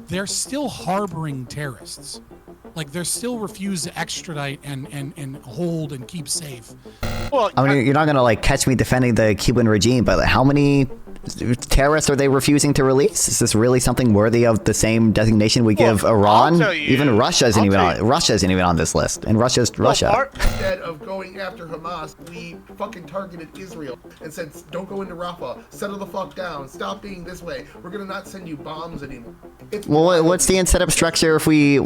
they're still harboring terrorists. Like, they're still refused to extradite and hold and keep safe. Well, I mean, you're not gonna like catch me defending the Cuban regime, but how many terrorists are they refusing to release? Is this really something worthy of the same designation we give Iran? Even Russia isn't even on this list, and Russia's Russia. Instead of going after Hamas, we fucking targeted Israel and said, "Don't go into Rafah. Settle the fuck down. Stop being this way. We're gonna not send you bombs anymore." Well, what's the incentive structure if we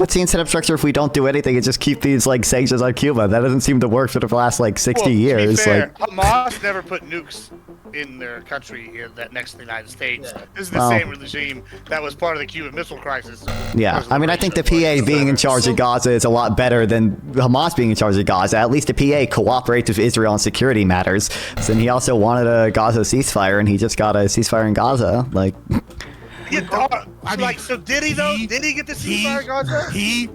don't do anything and just keep these like sanctions on Cuba? That doesn't seem to work for the last like 60 years. To be fair, like, Hamas never put nukes in their country that next to the United States. Yeah. This is the same regime that was part of the Cuban Missile Crisis. Yeah, I mean, I think the PA being in charge of Gaza is a lot better than Hamas being in charge of Gaza. At least the PA cooperates with Israel on security matters. And he also wanted a Gaza ceasefire, and he just got a ceasefire in Gaza. Like, so did he though? Did he get the ceasefire in Gaza?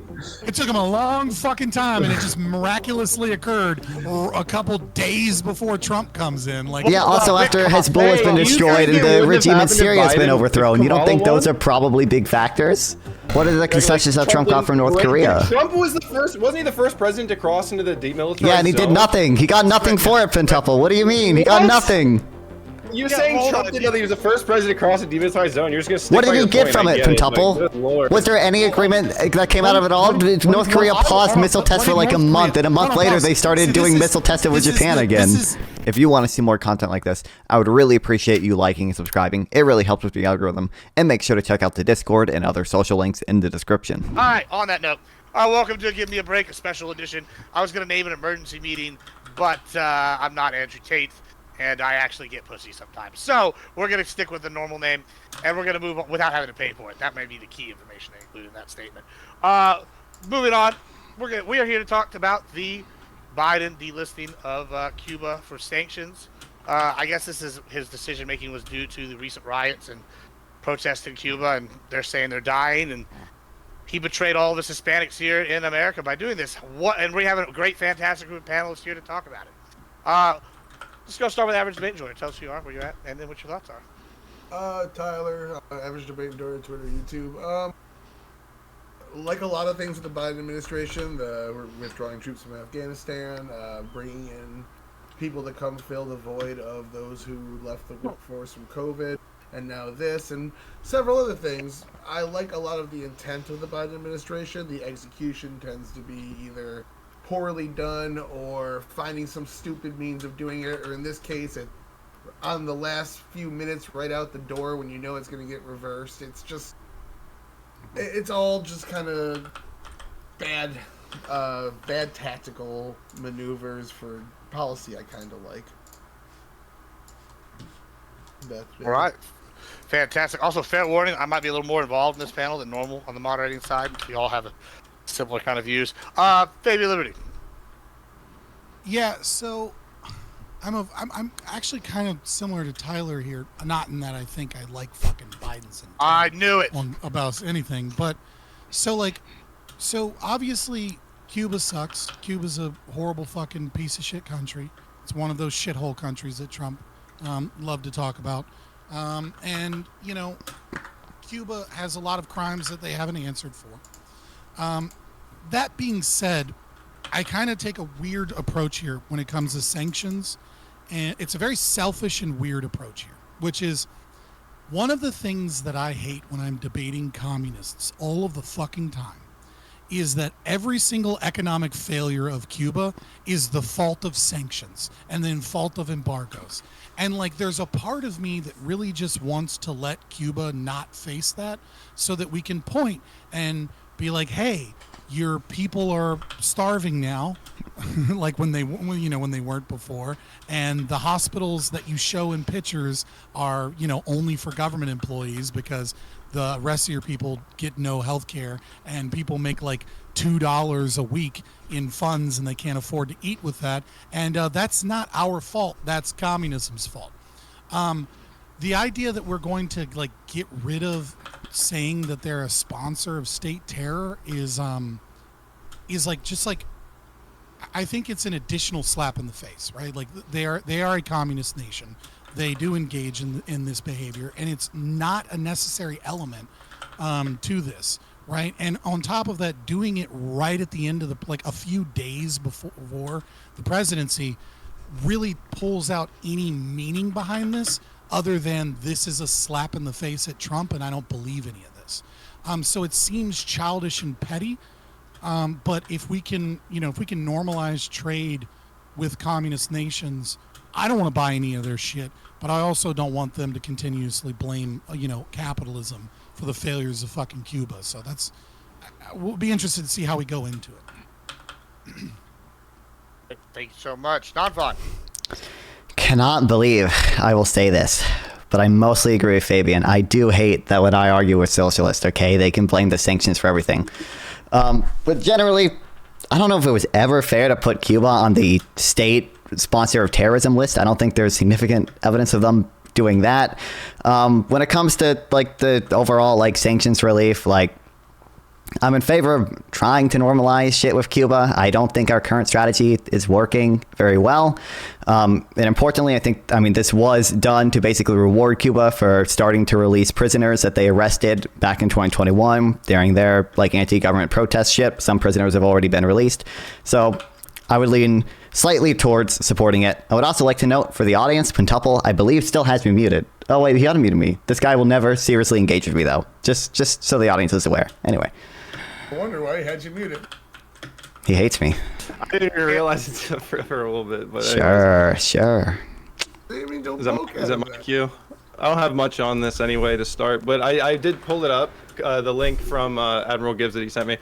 It took him a long fucking time, and it just miraculously occurred a couple days before Trump comes in. Like, yeah. Also, after Hezbollah has been destroyed and the regime in Syria has been overthrown, you don't think those are probably big factors? What are the concessions that Trump got from North Korea? Trump was the first, wasn't he the first president to cross into the demilitarized Yeah, and he did nothing. He got nothing for it, Pentuple. What do you mean? He got nothing. You're saying Trump did nothing. He was the first president to cross a demilitarized zone. You're just gonna stick What did he get from it, Pentuple? Was there any agreement that came out of it all? North Korea paused missile tests for like a month, and a month later they started doing missile testing with Japan again. If you want to see more content like this, I would really appreciate you liking and subscribing. It really helps with the algorithm. And make sure to check out the Discord and other social links in the description. All right, on that note, welcome to Give Me a Break, a special edition. I was going to name an emergency meeting, but I'm not Andrew Tate, and I actually get pussy sometimes. So we're going to stick with the normal name, and we're going to move on without having to pay for it. That may be the key information I include in that statement. Moving on, we are here to talk about the Biden delisting of Cuba for sanctions. I guess his decision-making was due to the recent riots and protests in Cuba, and they're saying they're dying, and he betrayed all of us Hispanics here in America by doing this. And we have a great, fantastic group of panelists here to talk about it. Let's go start with Average Debate Enjoyer. Tell us who you are, where you're at, and then what your thoughts are. Tyler, Average Debate Enjoyer, Twitter, YouTube. Like a lot of things with the Biden administration, we're withdrawing troops from Afghanistan, bringing in people to come fill the void of those who left the workforce from COVID, and now this, and several other things. I like a lot of the intent of the Biden administration. The execution tends to be either poorly done or finding some stupid means of doing it, or in this case, on the last few minutes right out the door when you know it's going to get reversed. It's all just kind of bad tactical maneuvers for policy I kind of like. All right. Fantastic. Also, fair warning, I might be a little more involved in this panel than normal on the moderating side. We all have similar kind of views. FabianLiberty. Yeah, so I'm actually kind of similar to Tyler here. Not in that I think I like fucking Biden's. I knew it. About anything, but so obviously Cuba sucks. Cuba's a horrible fucking piece of shit country. It's one of those shithole countries that Trump loved to talk about. And you know, Cuba has a lot of crimes that they haven't answered for. That being said, I kind of take a weird approach here when it comes to sanctions. And it's a very selfish and weird approach here, which is one of the things that I hate when I'm debating communists all of the fucking time is that every single economic failure of Cuba is the fault of sanctions and then fault of embargoes. And like, there's a part of me that really just wants to let Cuba not face that so that we can point and be like, hey, your people are starving now, like when they weren't before, and the hospitals that you show in pictures are, only for government employees because the rest of your people get no health care, and people make like $2 a week in funds and they can't afford to eat with that. And that's not our fault. That's communism's fault. The idea that we're going to like get rid of saying that they're a sponsor of state terror is like just like, I think it's an additional slap in the face, right? Like they are a communist nation. They do engage in this behavior, and it's not a necessary element to this, right? And on top of that, doing it right at the end of like a few days before the presidency really pulls out any meaning behind this other than this is a slap in the face at Trump, and I don't believe any of this. So it seems childish and petty. But if we can normalize trade with communist nations, I don't want to buy any of their shit, but I also don't want them to continuously blame, capitalism for the failures of fucking Cuba. So we'll be interested to see how we go into it. Thank you so much. Nonfon. Cannot believe I will say this, but I mostly agree with Fabian. I do hate that when I argue with socialists, okay, they can blame the sanctions for everything. But generally, I don't know if it was ever fair to put Cuba on the state sponsor of terrorism list. I don't think there's significant evidence of them doing that. When it comes to like the overall like sanctions relief, like I'm in favor of trying to normalize shit with Cuba. I don't think our current strategy is working very well. And importantly, I mean, this was done to basically reward Cuba for starting to release prisoners that they arrested back in 2021 during their like anti-government protest shit. Some prisoners have already been released. So I would lean slightly towards supporting it. I would also like to note for the audience, Pentuple, I believe, still has me muted. Oh, wait, he unmuted me. This guy will never seriously engage with me, though. Just so the audience is aware. Anyway. I wonder why he had you muted. He hates me. I didn't even realize it for a little bit. But Sure. I mean, don't Is poke that at my that. cue? I don't have much on this anyway to start, but I did pull it up, the link from Admiral Gibbs that he sent me.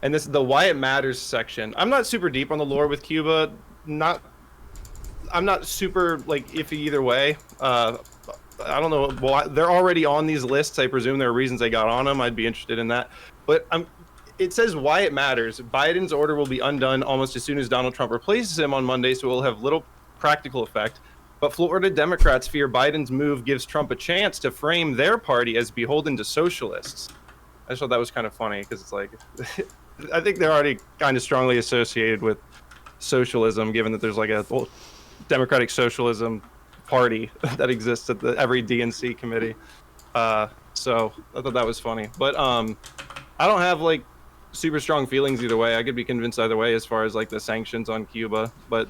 And this is the Why It Matters section. I'm not super deep on the lore with Cuba. I'm not super like iffy either way. I don't know why they're already on these lists. I presume there are reasons they got on them. I'd be interested in that. But it says Why It Matters. Biden's order will be undone almost as soon as Donald Trump replaces him on Monday, so it will have little practical effect. But Florida Democrats fear Biden's move gives Trump a chance to frame their party as beholden to socialists. I just thought that was kind of funny because it's like, I think they're already kind of strongly associated with socialism, given that there's like a Democratic Socialism party that exists at every DNC committee. So I thought that was funny. But I don't have like super strong feelings either way. I could be convinced either way as far as like the sanctions on Cuba, but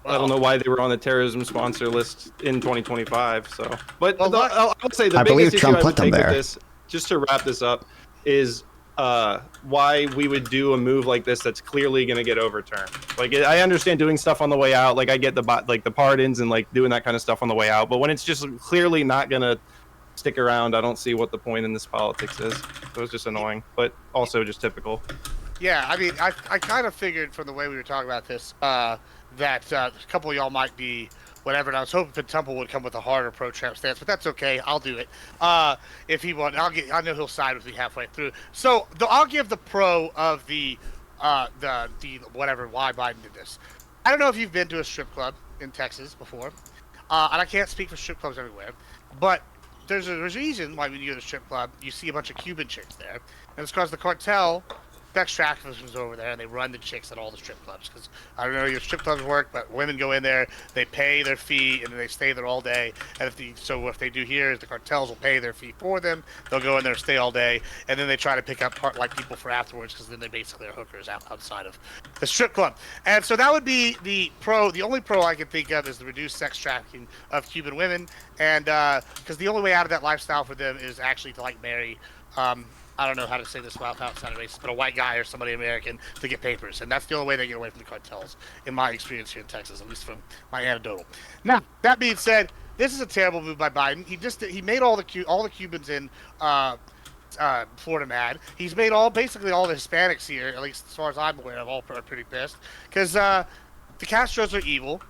I don't know why they were on the terrorism sponsor list in 2025. So, but I'll say the biggest issue I would take with this, just to wrap this up, is why we would do a move like this that's clearly going to get overturned. Like, I understand doing stuff on the way out. Like, I get the pardons and like doing that kind of stuff on the way out. But when it's just clearly not going to stick around, I don't see what the point in this politics is. So it's just annoying, but also just typical. Yeah, I mean, I kind of figured from the way we were talking about this that a couple of y'all might be whatever, and I was hoping Pentuple would come with a harder pro-Trump stance, but that's okay. I'll do it. If he won't, I know he'll side with me halfway through. So I'll give the pro of the whatever why Biden did this. I don't know if you've been to a strip club in Texas before, and I can't speak for strip clubs everywhere, but there's a reason why when you go to the strip club, you see a bunch of Cuban chicks there, and it's because the cartel sex traffickers over there, and they run the chicks at all the strip clubs. Because I don't know how your strip clubs work, but women go in there, they pay their fee, and then they stay there all day. And if they do here is the cartels will pay their fee for them. They'll go in there and stay all day, and then they try to pick up people for afterwards, because then they basically are hookers outside of the strip club. And so that would be the pro. The only pro I can think of is the reduced sex trafficking of Cuban women, and because the only way out of that lifestyle for them is actually to like marry. I don't know how to say this without sounding racist, but a white guy or somebody American to get papers. And that's the only way they get away from the cartels, in my experience here in Texas, at least from my anecdotal. Now, that being said, this is a terrible move by Biden. He made all the Cubans in Florida mad. He's made basically all the Hispanics here, at least as far as I'm aware of, all are pretty pissed. Because the Castros are evil.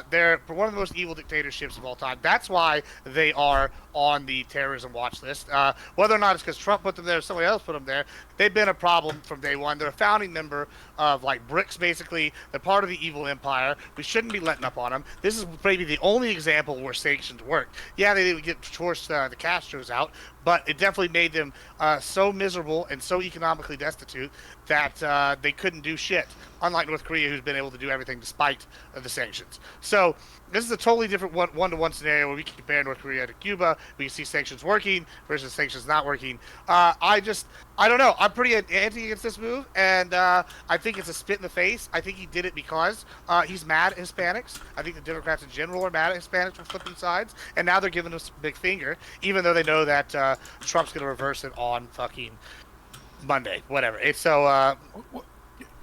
They're one of the most evil dictatorships of all time. That's why they are on the terrorism watch list. Whether or not it's because Trump put them there or somebody else put them there, they've been a problem from day one. They're a founding member of like BRICS, basically. They're part of the evil empire. We shouldn't be letting up on them. This is maybe the only example where sanctions work. Yeah, they didn't get forced the Castros out, but it definitely made them so miserable and so economically destitute that they couldn't do shit. Unlike North Korea, who's been able to do everything despite the sanctions. So This is a totally different one-to-one scenario where we can compare North Korea to Cuba. We can see sanctions working versus sanctions not working. I don't know. I'm pretty anti against this move, and I think it's a spit in the face. I think he did it because he's mad at Hispanics. I think the Democrats in general are mad at Hispanics for flipping sides, and now they're giving us a big finger, even though they know that Trump's going to reverse it on fucking Monday, whatever. It's so.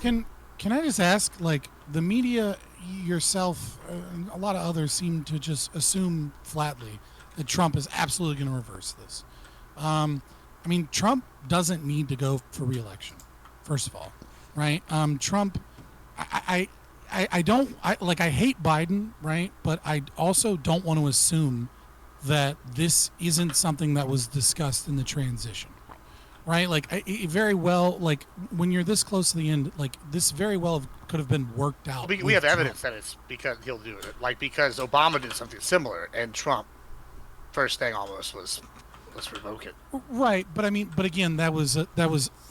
Can I just ask, like, the media, yourself, and a lot of others seem to just assume flatly that Trump is absolutely going to reverse this. I mean, Trump doesn't need to go for re-election, first of all, right? Trump, I hate Biden, right? But I also don't want to assume that this isn't something that was discussed in the transition. Right, like it very well, like when you're this close to the end, like this very well could have been worked out. We have evidence that it's because he'll do it, like because Obama did something similar, and Trump, first thing almost was let's revoke it. Right, but I mean, but again, that was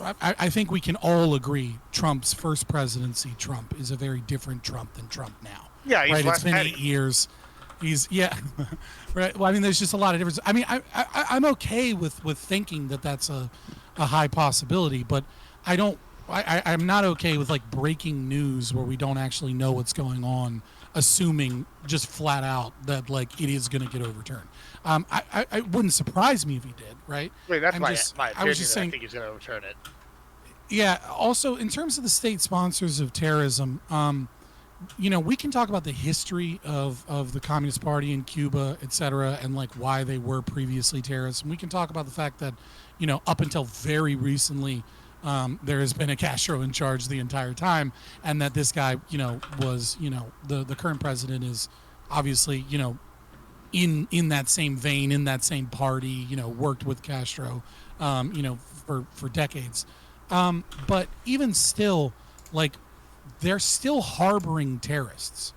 I think we can all agree Trump's first presidency, Trump is a very different Trump than Trump now. Yeah, he's right. less It's been petty. 8 years. He's right. Well, I mean, there's just a lot of difference. I mean, I'm okay with thinking that that's a high possibility, but I'm not okay with like breaking news where we don't actually know what's going on, assuming just flat out that like it is going to get overturned. It wouldn't surprise me if he did, right? Wait, that's my opinion. I was just saying, I think he's going to overturn it. Yeah. Also, in terms of the state sponsors of terrorism, we can talk about the history of the Communist Party in Cuba, et cetera, and like why they were previously terrorists. And we can talk about the fact that, up until very recently, there has been a Castro in charge the entire time, and that this guy, was, the current president is obviously, in that same vein, in that same party, worked with Castro, for decades. But even still, like, they're still harboring terrorists.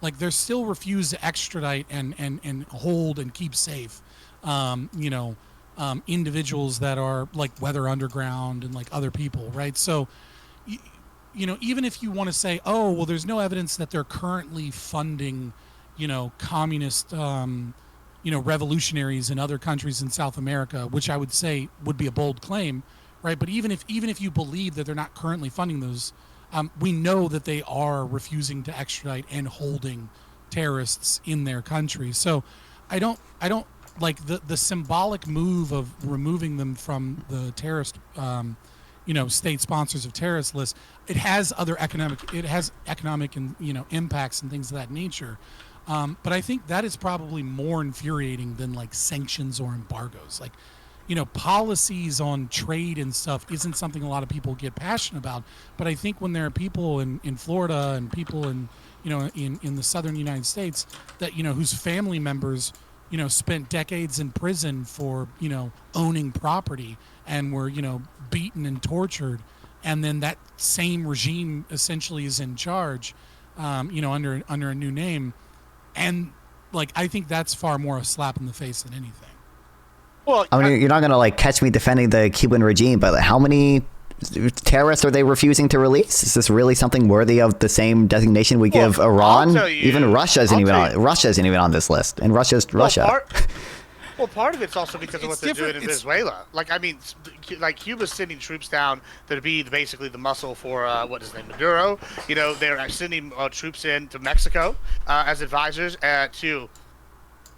Like, they're still refused to extradite and hold and keep safe, individuals that are like Weather Underground and like other people, right? So, even if you want to say, oh, well, there's no evidence that they're currently funding, communist, revolutionaries in other countries in South America, which I would say would be a bold claim, right? But even if you believe that they're not currently funding those, we know that they are refusing to extradite and holding terrorists in their country. So I don't like the symbolic move of removing them from the terrorist, state sponsors of terrorist lists. It has economic and, impacts and things of that nature. But I think that is probably more infuriating than like sanctions or embargoes. Like, policies on trade and stuff isn't something a lot of people get passionate about. But I think when there are people in Florida and people in the southern United States that, whose family members, spent decades in prison for, owning property and were, beaten and tortured. And then that same regime essentially is in charge, under a new name. And like, I think that's far more a slap in the face than anything. Well, I mean, you're not going to like catch me defending the Cuban regime, but how many terrorists are they refusing to release? Is this really something worthy of the same designation we give Iran? Even Russia isn't even on this list, and Russia's Russia. Part of it's also because of what they're doing in Venezuela. Like, I mean, like Cuba's sending troops down to be basically the muscle for what is his name, Maduro. They're sending troops in to Mexico as advisors to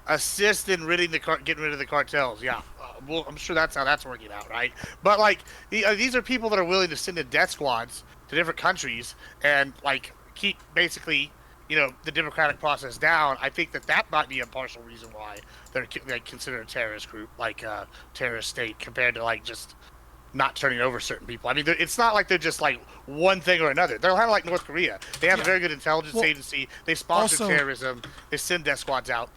assist in getting rid of the cartels. Yeah, well, I'm sure that's how that's working out, right? But like, these are people that are willing to send in death squads to different countries and like keep basically, the democratic process down. I think that might be a partial reason why they're considered a terrorist group, like a terrorist state, compared to like just not turning over certain people. I mean, it's not like they're just like one thing or another. They're kind of like North Korea. They have a very good intelligence agency. They sponsor terrorism. They send death squads out.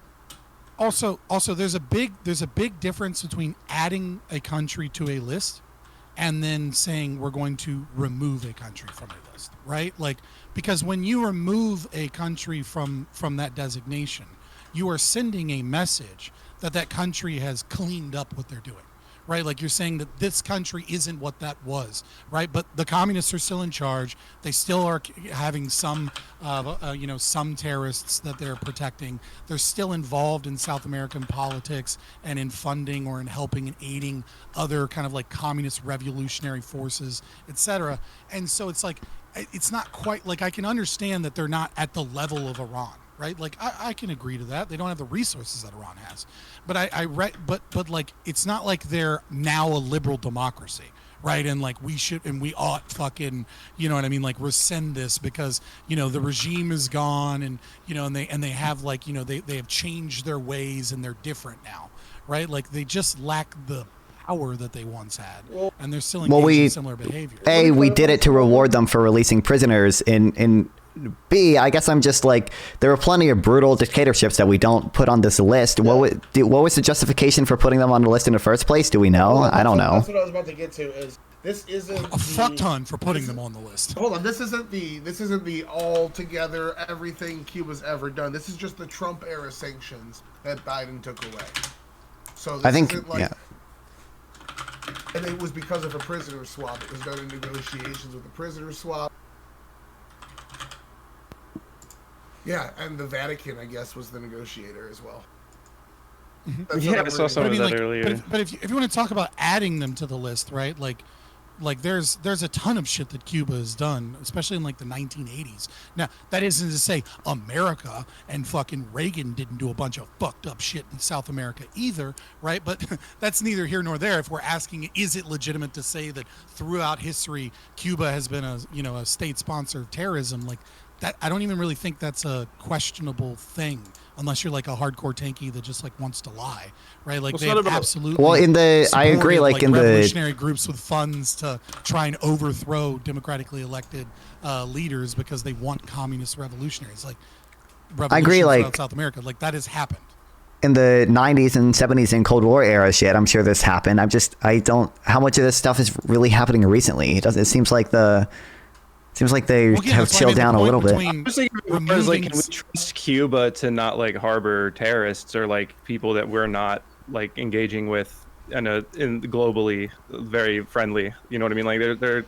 Also, there's a big difference between adding a country to a list and then saying we're going to remove a country from a list, right? Like, because when you remove a country from that designation, you are sending a message that country has cleaned up what they're doing, right? Like you're saying that this country isn't what that was, right? But the communists are still in charge. They still are having some, some terrorists that they're protecting. They're still involved in South American politics and in funding or in helping and aiding other kind of like communist revolutionary forces, etc. And so it's like, it's not quite like, I can understand that they're not at the level of Iran, right? Like I can agree to that. They don't have the resources that Iran has, but I read, but like it's not like they're now a liberal democracy, right? And like we should and we ought fucking, you know what I mean, like rescind this because the regime is gone and and they have like they have changed their ways and they're different now, right? Like they just lack the power that they once had, and they're still engaged in similar behavior. A, we did it to reward them for releasing prisoners. In B, I guess I'm just like, there are plenty of brutal dictatorships that we don't put on this list. Yeah. What was the justification for putting them on the list in the first place? Do we know? I don't know. That's what I was about to get to. Is this isn't a fuck ton for putting them on the list. Hold on, this isn't the altogether everything Cuba's ever done. This is just the Trump era sanctions that Biden took away. So this I think isn't like, yeah. And it was because of a prisoner swap. It was done in negotiations with the prisoner swap. Yeah, and the Vatican, I guess, was the negotiator as well. Yeah, I saw some of that earlier. But if you want to talk about adding them to the list, right? Like there's a ton of shit that Cuba has done, especially in like the 1980s. Now, that isn't to say America and fucking Reagan didn't do a bunch of fucked up shit in South America either, right? But that's neither here nor there. If we're asking, is it legitimate to say that throughout history Cuba has been a state sponsor of terrorism? Like that, I don't even really think that's a questionable thing. Unless you're like a hardcore tanky that just like wants to lie, right? Like they have absolutely. Well, I agree. Like in revolutionary groups with funds to try and overthrow democratically elected leaders because they want communist revolutionaries. Like I agree. Like throughout South America, like that has happened. In the 90s and 70s and Cold War era shit, I'm sure this happened. I don't. How much of this stuff is really happening recently? It seems like they have chilled down a little bit. I was thinking, can we trust Cuba to not like harbor terrorists or like people that we're not like engaging with in globally very friendly? You know what I mean? Like they're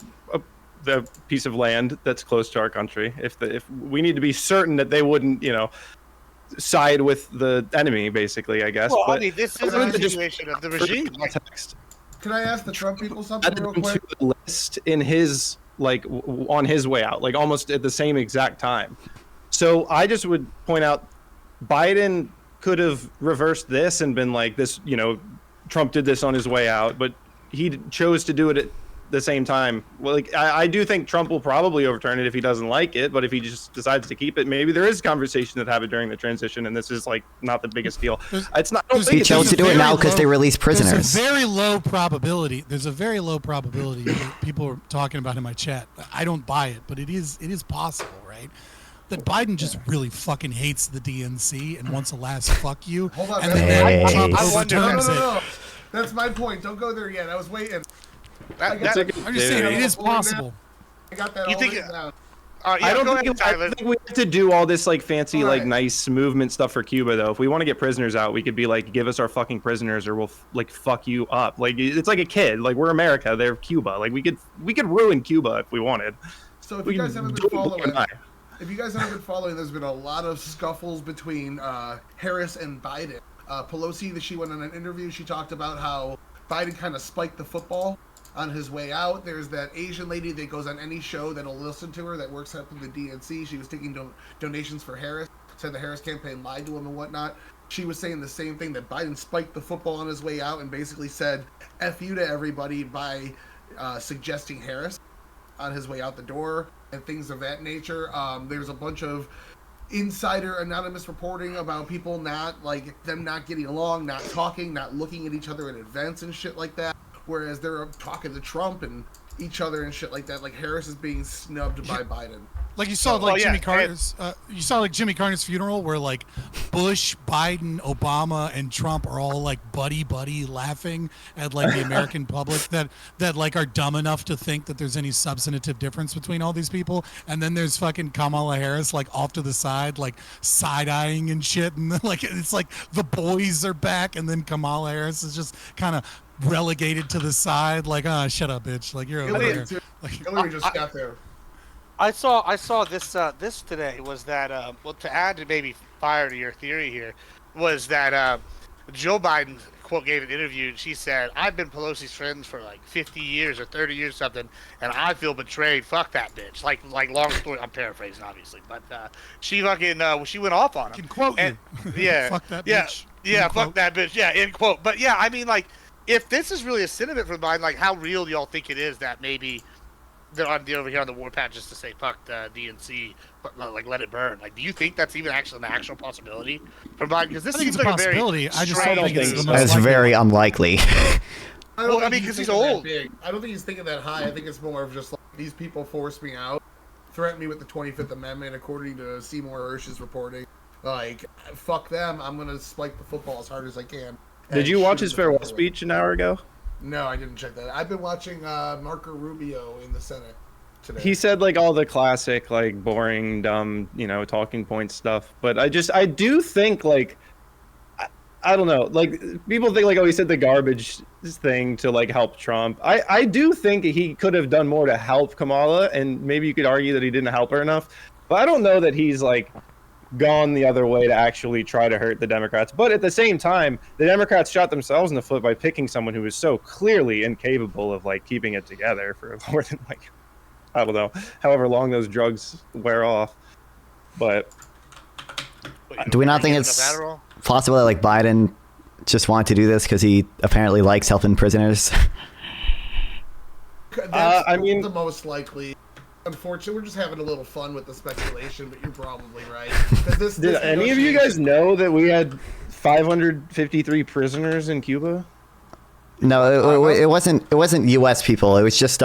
the piece of land that's close to our country. If we need to be certain that they wouldn't, side with the enemy, basically, I guess. Well, but I mean, this is a situation of the regime. Can I ask the Trump people something real quick? To the list in his on his way out, like almost at the same exact time. So I just would point out Biden could have reversed this and been like this, Trump did this on his way out, but he chose to do it at the same time. Well, like I do think Trump will probably overturn it if he doesn't like it, but if he just decides to keep it, maybe there is conversation that happened during the transition, and this is like not the biggest deal. It's not. He chose to do it now because they released prisoners. There's a very low probability that people are talking about in my chat. I don't buy it, but it is possible, right? That Biden just really fucking hates the DNC and wants a last fuck you. Hold on, and then Trump overturns no. That's my point. Don't go there yet. I was waiting. I'm just saying it is possible. I got that. You all think written down. I don't think we have to do all this like fancy, like nice movement stuff for Cuba though. If we want to get prisoners out, we could be like, give us our fucking prisoners, or we'll like fuck you up. Like it's like a kid. Like we're America, they're Cuba. Like we could ruin Cuba if we wanted. So if you guys haven't been following, there's been a lot of scuffles between Harris and Biden. Pelosi, she went on an interview. She talked about how Biden kind of spiked the football on his way out. There's that Asian lady that goes on any show that'll listen to her that works up in the DNC. She was taking donations for Harris, said the Harris campaign lied to him and whatnot. She was saying the same thing, that Biden spiked the football on his way out and basically said F you to everybody by suggesting Harris on his way out the door and things of that nature. There's a bunch of insider anonymous reporting about people not getting along, not talking, not looking at each other at events and shit like that. Whereas they're talking to Trump and each other and shit like that. Like Harris is being snubbed by Biden. Like you saw Jimmy Carter's Jimmy Carter's funeral, where like Bush, Biden, Obama, and Trump are all like buddy laughing at like the American public that like are dumb enough to think that there's any substantive difference between all these people. And then there's fucking Kamala Harris like off to the side, like side-eyeing and shit, and then, like it's like the boys are back, and then Kamala Harris is just kind of relegated to the side, like, shut up, bitch, like you're over there. Hillary just got there. I saw this this today was that well, to add to maybe fire to your theory here was that Joe Biden quote gave an interview and she said, I've been Pelosi's friends for like 50 years or 30 years or something, and I feel betrayed. Fuck that bitch. Like long story. I'm paraphrasing obviously, but she fucking she went off on him. Can quote and, you. Yeah. Fuck that yeah, bitch. Yeah. Fuck that bitch. Yeah. End quote. But yeah, I mean, like, if this is really a sentiment from Biden, like, how real do y'all think it is that maybe they're over here on the warpath just to say fuck the DNC, but like let it burn? Like, do you think that's even actually an actual possibility for Biden? Because this seems it's a like possibility. A very I just don't think it's the most That's likely very one. unlikely. Well, I mean, because he's old. I don't think he's thinking that high. I think it's more of just like, these people force me out, threaten me with the 25th Amendment, according to Seymour Hersh's reporting. Like, fuck them. I'm gonna spike the football as hard as I can. Did you watch his farewell speech an hour ago? No, I didn't check that. I've been watching Marco Rubio in the Senate today. He said like all the classic, like boring, dumb, talking point stuff. But I do think like, I don't know, like people think like, oh, he said the garbage thing to like help Trump. I do think he could have done more to help Kamala, and maybe you could argue that he didn't help her enough. But I don't know that he's like gone the other way to actually try to hurt the Democrats. But at the same time, the Democrats shot themselves in the foot by picking someone who was so clearly incapable of like keeping it together for more than like, I don't know, however long those drugs wear off. But do we not think it's possible that like Biden just wanted to do this because he apparently likes helping prisoners? That's I mean, the most likely. Unfortunately, we're just having a little fun with the speculation, but you're probably right. Did any of you guys know that we had 553 prisoners in Cuba? No, it wasn't U.S. people. It was just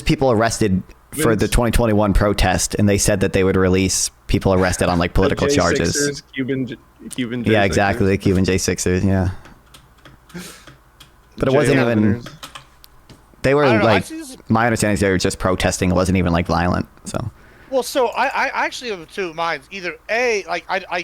people arrested for the 2021 protest, and they said that they would release people arrested on like political charges. Cuban J6ers. Yeah, exactly, the Cuban J6ers. Yeah, but it wasn't even. They were like, my understanding is they were just protesting. It wasn't even like violent. So. Well, so I actually have two minds. Either A,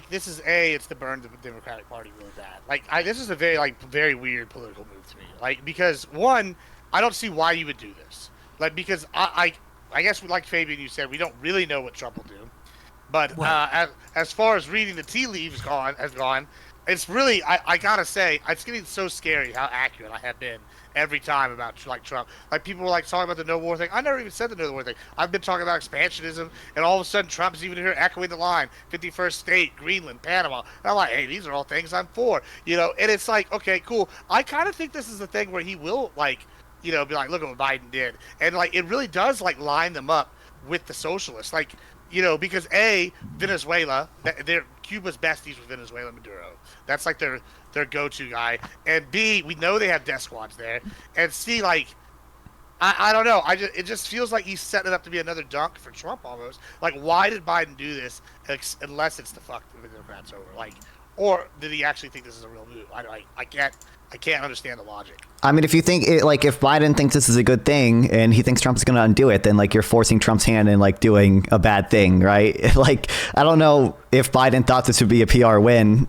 this is A, it's to burn the Democratic Party really bad. Like, this is a very weird political move to me. Like, because one, I don't see why you would do this. Like, because I guess like Fabian, you said, we don't really know what Trump will do. But as far as reading the tea leaves has gone, it's really, I gotta say, it's getting so scary how accurate I have been every time about like Trump. Like, people were like talking about the no war thing. I never even said the no war thing. I've been talking about expansionism, and all of a sudden Trump's even here echoing the line, 51st state, Greenland, Panama. And I'm like, hey, these are all things I'm for, and it's like, okay, cool. I kind of think this is the thing where he will like, be like, look at what Biden did. And like, it really does like line them up with the socialists. Like, because A, Venezuela, they're Cuba's besties with Venezuela, Maduro. That's like their go-to guy. And B, we know they have death squads there. And C, like, I don't know. It just feels like he's setting it up to be another dunk for Trump almost. Like, why did Biden do this unless it's to fuck the Democrats over? Like, or did he actually think this is a real move? I can't understand the logic. I mean, if you think if Biden thinks this is a good thing and he thinks Trump's going to undo it, then like you're forcing Trump's hand and like doing a bad thing, right? Like, I don't know if Biden thought this would be a PR win,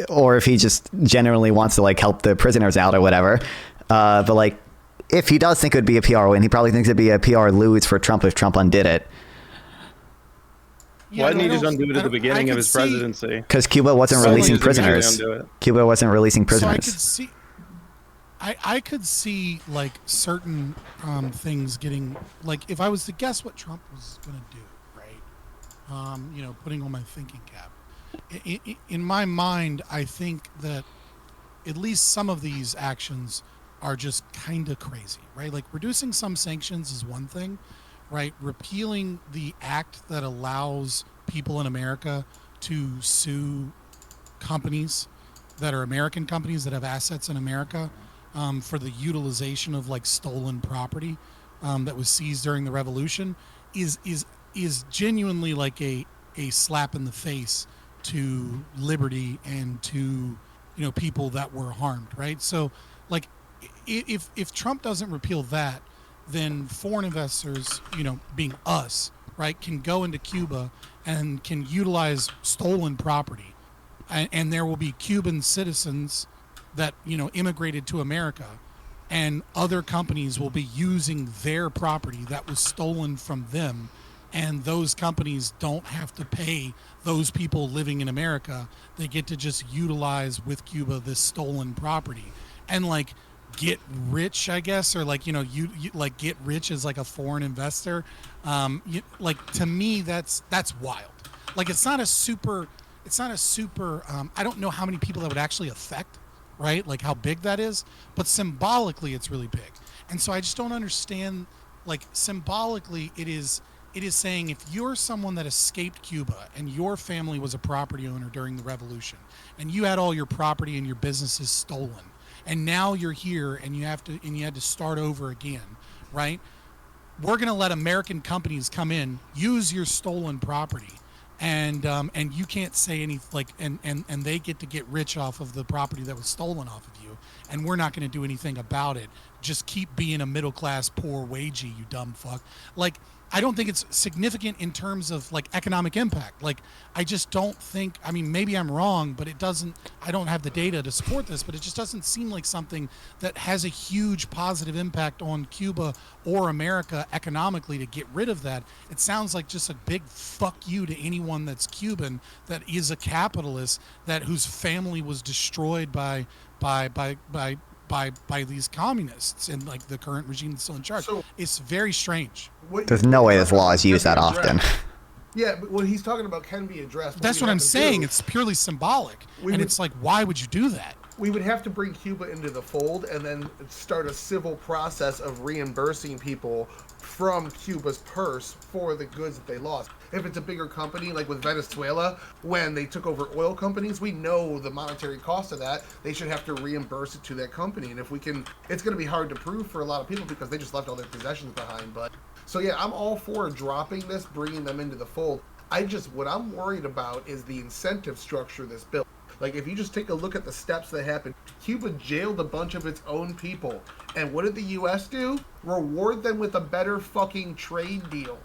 or if he just genuinely wants to like help the prisoners out or whatever. But like, if he does think it would be a PR win, he probably thinks it'd be a PR lose for Trump if Trump undid it. Why didn't he just undo it at the beginning of his presidency? Because Cuba wasn't releasing prisoners. Cuba wasn't releasing prisoners. So I could see like certain things getting like, if I was to guess what Trump was going to do, right? Putting on my thinking cap. In my mind, I think that at least some of these actions are just kind of crazy, right? Like, reducing some sanctions is one thing, right? Repealing the act that allows people in America to sue companies that are American companies that have assets in America for the utilization of like stolen property that was seized during the revolution is genuinely like a slap in the face to liberty and to people that were harmed, right? So like, if Trump doesn't repeal that, then foreign investors, being us, right, can go into Cuba and can utilize stolen property, and there will be Cuban citizens that, you know, immigrated to America, and other companies will be using their property that was stolen from them, and those companies don't have to pay those people living in America. They get to just utilize with Cuba this stolen property and like get rich, I guess, or like, you know, you like get rich as like a foreign investor. Like, to me, that's wild. Like, it's not a super I don't know how many people that would actually affect, right? Like how big that is, but symbolically it's really big. And so I just don't understand, like, symbolically it is saying if you're someone that escaped Cuba and your family was a property owner during the revolution and you had all your property and your businesses stolen, and now you're here and you had to start over again, right? We're going to let American companies come in, use your stolen property, and you can't say any, like, and they get to get rich off of the property that was stolen off of you, and we're not going to do anything about it. Just keep being a middle class poor wagey, you dumb fuck. Like, I don't think it's significant in terms of like economic impact. Like, I just don't think, I mean, maybe I'm wrong, but I don't have the data to support this, but it just doesn't seem like something that has a huge positive impact on Cuba or America economically to get rid of that. It sounds like just a big fuck you to anyone that's Cuban, that is a capitalist, that whose family was destroyed by these communists and like the current regime that's still in charge. So, it's very strange. There's no way this law is used that often. Yeah, but what he's talking about can be addressed. That's what I'm saying. It's purely symbolic. It's like, why would you do that? We would have to bring Cuba into the fold and then start a civil process of reimbursing people from Cuba's purse for the goods that they lost. If it's a bigger company, like with Venezuela, when they took over oil companies, we know the monetary cost of that. They should have to reimburse it to that company. And if we can, it's going to be hard to prove for a lot of people because they just left all their possessions behind. But so yeah, I'm all for dropping this, bringing them into the fold. What I'm worried about is the incentive structure of this bill. Like, if you just take a look at the steps that happened, Cuba jailed a bunch of its own people. And what did the U.S. do? Reward them with a better fucking trade deal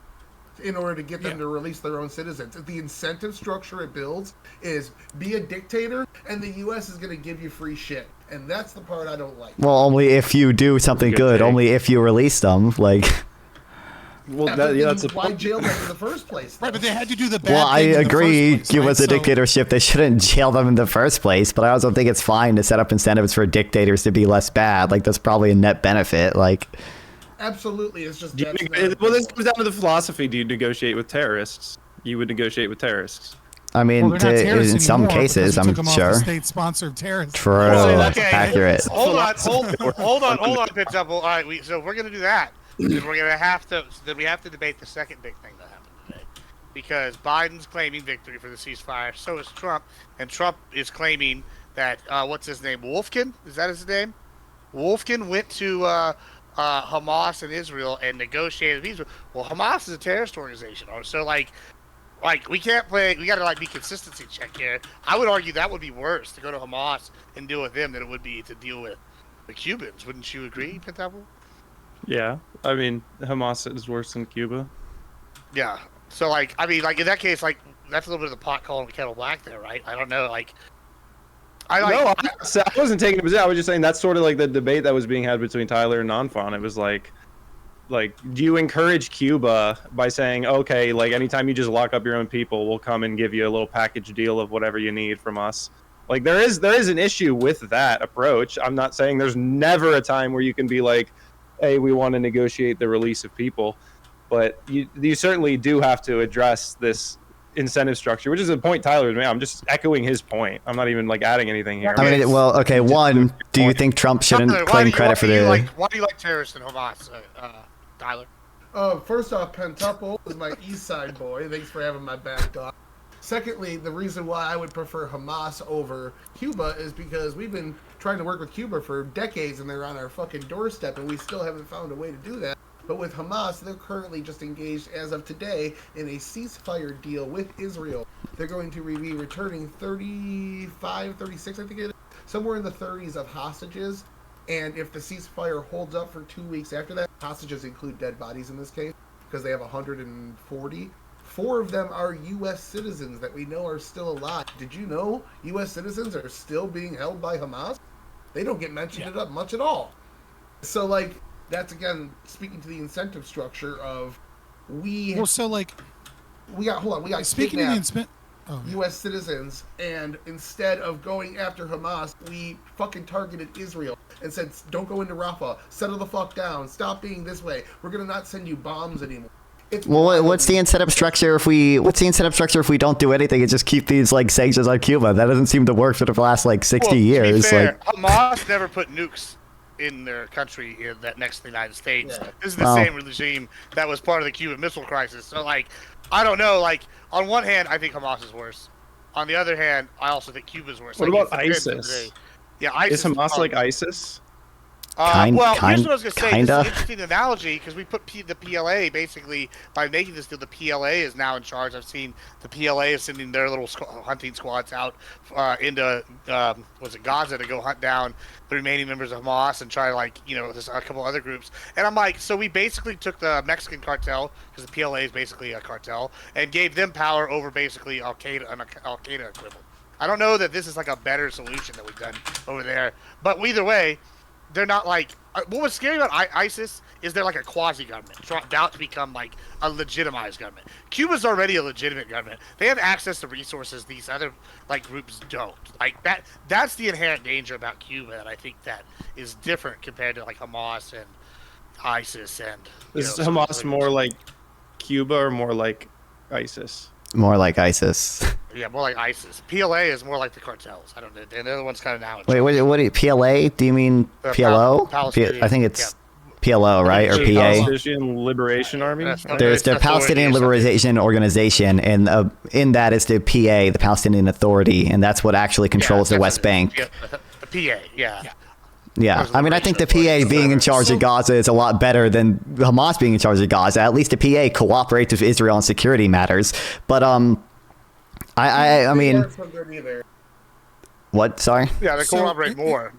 in order to get them to release their own citizens. The incentive structure it builds is be a dictator, and the U.S. is going to give you free shit. And that's the part I don't like. Well, only if you do something good. Only if you release them. Like... Well, that's why jail them in the first place? Right, but they had to do the bad Well, I agree. Cuba's a right? dictatorship. They shouldn't jail them in the first place. But I also think it's fine to set up incentives for dictators to be less bad. Like, that's probably a net benefit. Like, absolutely, it's just. Well, this comes down to the philosophy. Do you negotiate with terrorists? You would negotiate with terrorists. I mean, in some cases, I'm sure. State-sponsored terrorists. True. Accurate. Hold on, Pentuple. All right, so we're gonna do that. Then we're gonna have to. Then we have to debate the second big thing that happened today, because Biden's claiming victory for the ceasefire. So is Trump, and Trump is claiming that what's his name? Wolfkin? Is that his name? Wolfkin went to Hamas and Israel and negotiated with Israel. Well, Hamas is a terrorist organization, so like we can't play. We gotta be consistency check here. I would argue that would be worse to go to Hamas and deal with them than it would be to deal with the Cubans. Wouldn't you agree, Pentuple? Yeah, I mean, Hamas is worse than Cuba. Yeah, so in that case, that's a little bit of the pot calling the kettle black there, right? I don't know, I wasn't taking a position. I was just saying that's sort of like the debate that was being had between Tyler and Nonfon. It was like, do you encourage Cuba by saying, okay, like anytime you just lock up your own people, we'll come and give you a little package deal of whatever you need from us? Like, there is an issue with that approach. I'm not saying there's never a time where you can be like, hey, we want to negotiate the release of people, but you certainly do have to address this incentive structure, which is a point Tyler made. I'm just echoing his point. I'm not even adding anything here. I mean, well, okay. One, do you think Trump shouldn't claim credit for the? Why do you like terrorists and Hamas, Tyler? First off, Pentuple is my East Side boy. Thanks for having my back, dog. Secondly, the reason why I would prefer Hamas over Cuba is because we've been trying to work with Cuba for decades and they're on our fucking doorstep and we still haven't found a way to do that. But with Hamas, they're currently just engaged as of today in a ceasefire deal with Israel. They're going to be returning 35, 36, I think it is, somewhere in the 30s of hostages. And if the ceasefire holds up for 2 weeks after that, hostages include dead bodies in this case, because they have 140. 4 of them are U.S. citizens that we know are still alive. Did you know U.S. citizens are still being held by Hamas? They don't get mentioned it up much at all. So like that's again speaking to the incentive structure of we got speaking of the kidnapped U.S. citizens, and instead of going after Hamas, we fucking targeted Israel and said, don't go into Rafah, settle the fuck down, stop being this way, we're gonna not send you bombs anymore. Well, what's the incentive structure if we don't do anything and just keep these like sanctions on Cuba? That doesn't seem to work for the last like 60 years. To be fair, Hamas never put nukes in their country that next to the United States. Yeah. This is the same regime that was part of the Cuban Missile Crisis. So like, I don't know. Like on one hand, I think Hamas is worse. On the other hand, I also think Cuba's worse. What about ISIS? Yeah, ISIS. Is Hamas like ISIS? Here's what I was going to say. This is an interesting analogy because we put the PLA, basically, by making this deal, the PLA is now in charge. I've seen the PLA is sending their little hunting squads out into, Gaza to go hunt down the remaining members of Hamas and try, like, there's a couple other groups. And I'm like, so we basically took the Mexican cartel, because the PLA is basically a cartel, and gave them power over basically Al-Qaeda, an Al-Qaeda equivalent. I don't know that this is like a better solution that we've done over there, but either way, they're not like what was scary about ISIS is they're like a quasi-government about to become like a legitimized government. Cuba's already a legitimate government. They have access to resources these other like groups don't. Like that's the inherent danger about Cuba that I think that is different compared to like Hamas and ISIS and is Hamas more like Cuba or more like ISIS? More like ISIS. Yeah, more like ISIS. PLA is more like the cartels. I don't know. And the other one's kind of now. Wait, what do you, PLA? Do you mean PLO? I think it's PLO, right? Or PA? Palestinian Liberation Army? There's the Palestinian Liberation Organization, and in that is the PA, the Palestinian Authority, and that's what actually controls the West Bank. The PA, yeah. Yeah, I mean, I think the PA being in charge of Gaza is a lot better than Hamas being in charge of Gaza. At least the PA cooperates with Israel on security matters. But I mean, what? Sorry. Yeah, they cooperate more.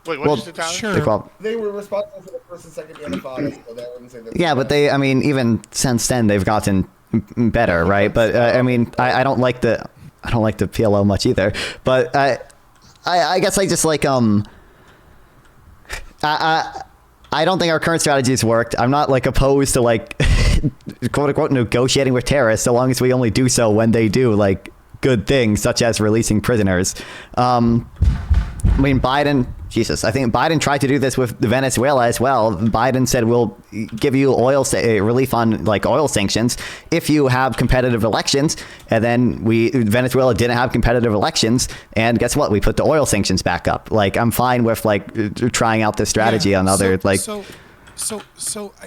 Wait, what did you say, Tyler? Sure. They were responsible for the first and second intifada, so that wouldn't say that. Yeah, but I mean, even since then they've gotten better, right? But I mean, I don't like the PLO much either. But I guess I just like I don't think our current strategy has worked. I'm not like opposed to like quote unquote negotiating with terrorists so long as we only do so when they do like good things such as releasing prisoners. I mean, I think Biden tried to do this with Venezuela as well. Biden said, we'll give you relief on like oil sanctions if you have competitive elections. And then Venezuela didn't have competitive elections. And guess what? We put the oil sanctions back up. Like, I'm fine with like trying out this strategy on other like. So